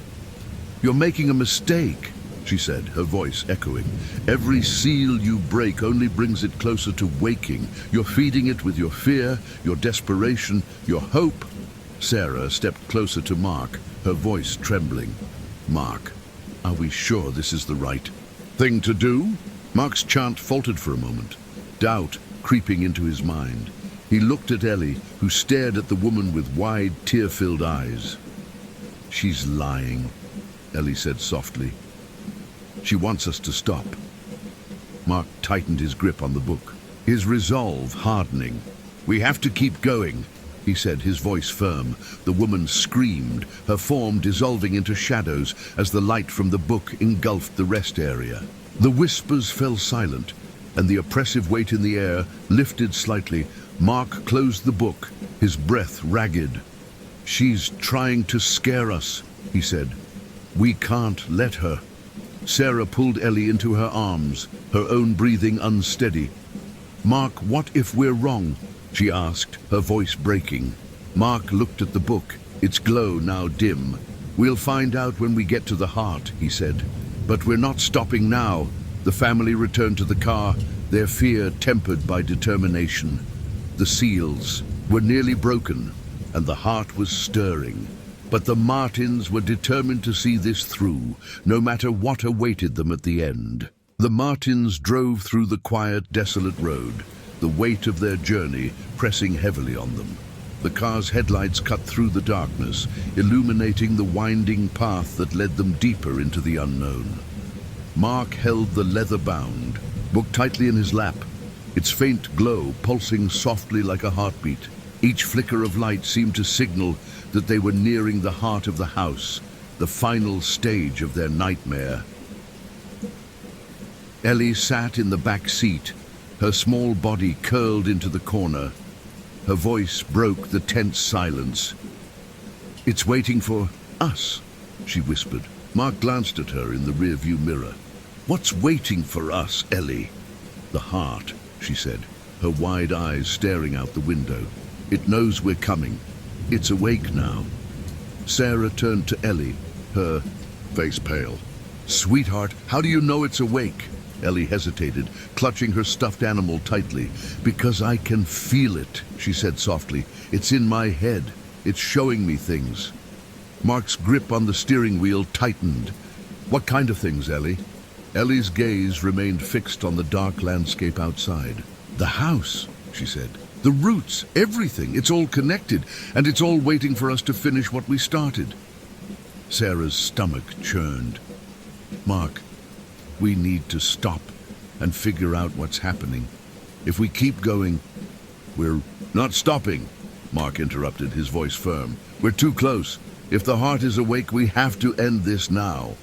"You're making a mistake," she said, her voice echoing. "Every seal you break only brings it closer to waking. You're feeding it with your fear, your desperation, your hope." Sarah stepped closer to Mark, her voice trembling. "Mark, are we sure this is the right thing to do?" Mark's chant faltered for a moment, doubt creeping into his mind. He looked at Ellie, who stared at the woman with wide, tear-filled eyes. "She's lying," Ellie said softly. "She wants us to stop." Mark tightened his grip on the book, his resolve hardening. "We have to keep going," he said, his voice firm. The woman screamed, her form dissolving into shadows as the light from the book engulfed the rest area. The whispers fell silent, and the oppressive weight in the air lifted slightly. Mark closed the book, his breath ragged. "She's trying to scare us," he said. "We can't let her." Sarah pulled Ellie into her arms, her own breathing unsteady. "Mark, what if we're wrong?" she asked, her voice breaking. Mark looked at the book, its glow now dim. "We'll find out when we get to the heart," he said. "But we're not stopping now." The family returned to the car, their fear tempered by determination. The seals were nearly broken, and the heart was stirring. But the Martins were determined to see this through, no matter what awaited them at the end. The Martins drove through the quiet, desolate road, the weight of their journey pressing heavily on them. The car's headlights cut through the darkness, illuminating the winding path that led them deeper into the unknown. Mark held the leather-bound book tightly in his lap, its faint glow pulsing softly like a heartbeat. Each flicker of light seemed to signal that they were nearing the heart of the house, the final stage of their nightmare. Ellie sat in the back seat, her small body curled into the corner. Her voice broke the tense silence. "It's waiting for us," she whispered. Mark glanced at her in the rearview mirror. "What's waiting for us, Ellie?" "The heart," she said, her wide eyes staring out the window. "It knows we're coming. It's awake now." Sarah turned to Ellie, her face pale. "Sweetheart, how do you know it's awake?" Ellie hesitated, clutching her stuffed animal tightly. "Because I can feel it," she said softly. "It's in my head. It's showing me things." Mark's grip on the steering wheel tightened. "What kind of things, Ellie?" Ellie's gaze remained fixed on the dark landscape outside. "The house," she said. "The roots, everything. It's all connected, and it's all waiting for us to finish what we started." Sarah's stomach churned. "Mark, we need to stop and figure out what's happening. If we keep going, we're not stopping," Mark interrupted, his voice firm. "We're too close. If the heart is awake, we have to end this now."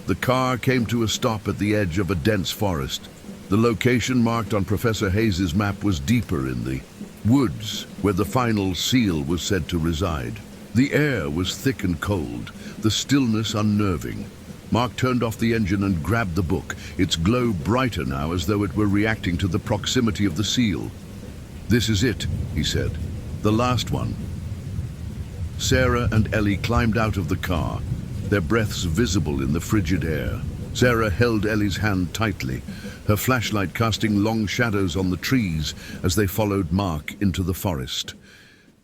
The car came to a stop at the edge of a dense forest. The location marked on Professor Hayes's map was deeper in the woods, where the final seal was said to reside. The air was thick and cold, the stillness unnerving. Mark turned off the engine and grabbed the book, its glow brighter now as though it were reacting to the proximity of the seal. "This is it," he said. "The last one." Sarah and Ellie climbed out of the car, their breaths visible in the frigid air. Sarah held Ellie's hand tightly, her flashlight casting long shadows on the trees as they followed Mark into the forest.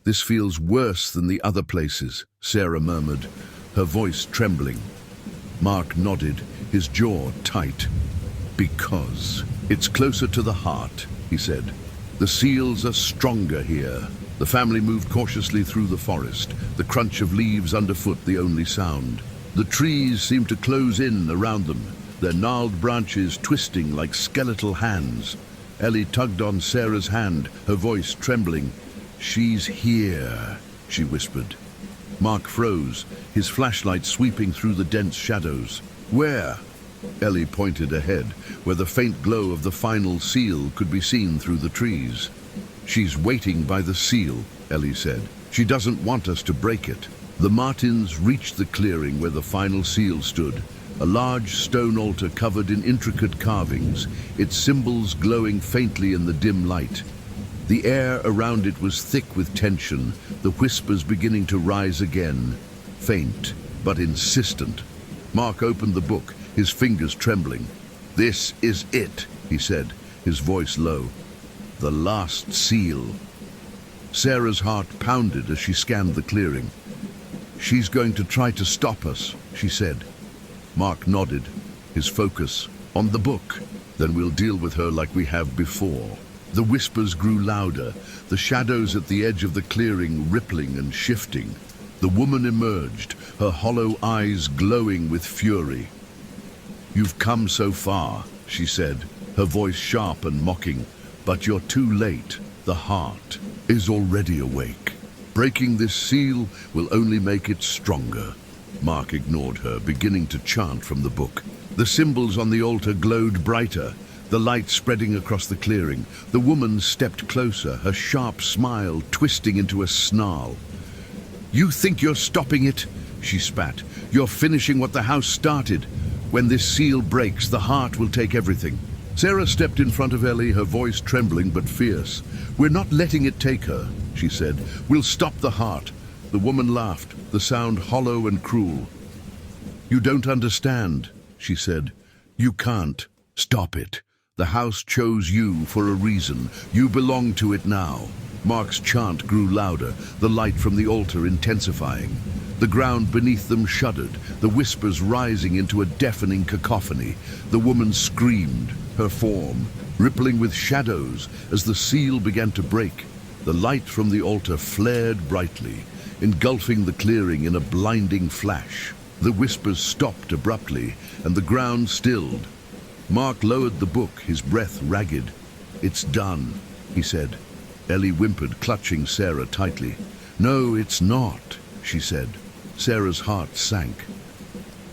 "This feels worse than the other places," Sarah murmured, her voice trembling. Mark nodded, his jaw tight. "Because it's closer to the heart," he said. "The seals are stronger here." The family moved cautiously through the forest, the crunch of leaves underfoot the only sound. The trees seemed to close in around them, their gnarled branches twisting like skeletal hands. Ellie tugged on Sarah's hand, her voice trembling. "She's here," she whispered. Mark froze, his flashlight sweeping through the dense shadows. "Where?" Ellie pointed ahead, where the faint glow of the final seal could be seen through the trees. She's waiting by the seal, Ellie said. She doesn't want us to break it. The Martins reached the clearing where the final seal stood, a large stone altar covered in intricate carvings, its symbols glowing faintly in the dim light. The air around it was thick with tension, the whispers beginning to rise again, faint but insistent. Mark opened the book, his fingers trembling. "This is it," he said, his voice low. "The last seal." Sarah's heart pounded as she scanned the clearing. "She's going to try to stop us," she said. Mark nodded, his focus on the book. "Then we'll deal with her like we have before." The whispers grew louder, the shadows at the edge of the clearing rippling and shifting. The woman emerged, her hollow eyes glowing with fury. "You've come so far," she said, her voice sharp and mocking, "but you're too late. The heart is already awake. Breaking this seal will only make it stronger." Mark ignored her, beginning to chant from the book. The symbols on the altar glowed brighter, the light spreading across the clearing. The woman stepped closer, her sharp smile twisting into a snarl. "You think you're stopping it?" she spat. "You're finishing what the house started. When this seal breaks, the heart will take everything." Sarah stepped in front of Ellie, her voice trembling but fierce. "We're not letting it take her," she said. "We'll stop the heart." The woman laughed, the sound hollow and cruel. "You don't understand," she said. "You can't stop it. The house chose you for a reason. You belong to it now." Mark's chant grew louder, the light from the altar intensifying. The ground beneath them shuddered, the whispers rising into a deafening cacophony. The woman screamed, her form rippling with shadows as the seal began to break. The light from the altar flared brightly, engulfing the clearing in a blinding flash. The whispers stopped abruptly, and the ground stilled. Mark lowered the book, his breath ragged. "It's done," he said. Ellie whimpered, clutching Sarah tightly. "No, it's not," she said. Sarah's heart sank.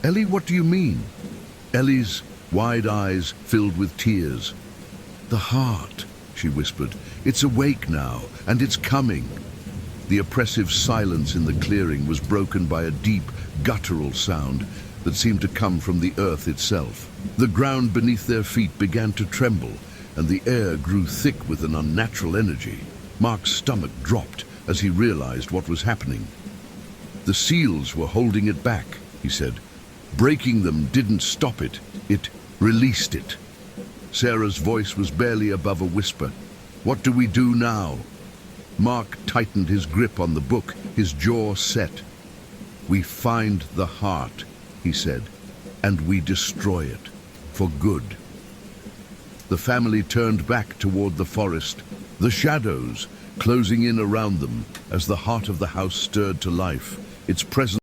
"Ellie, what do you mean?" Ellie's wide eyes filled with tears. "The heart," she whispered. "It's awake now, and it's coming." The oppressive silence in the clearing was broken by a deep, guttural sound that seemed to come from the earth itself. The ground beneath their feet began to tremble, and the air grew thick with an unnatural energy. Mark's stomach dropped as he realized what was happening. "The seals were holding it back," he said. "Breaking them didn't stop it, it released it." Sarah's voice was barely above a whisper. "What do we do now?" Mark tightened his grip on the book, his jaw set. "We find the heart," he said, "and we destroy it, for good." The family turned back toward the forest, the shadows closing in around them as the heart of the house stirred to life, its presence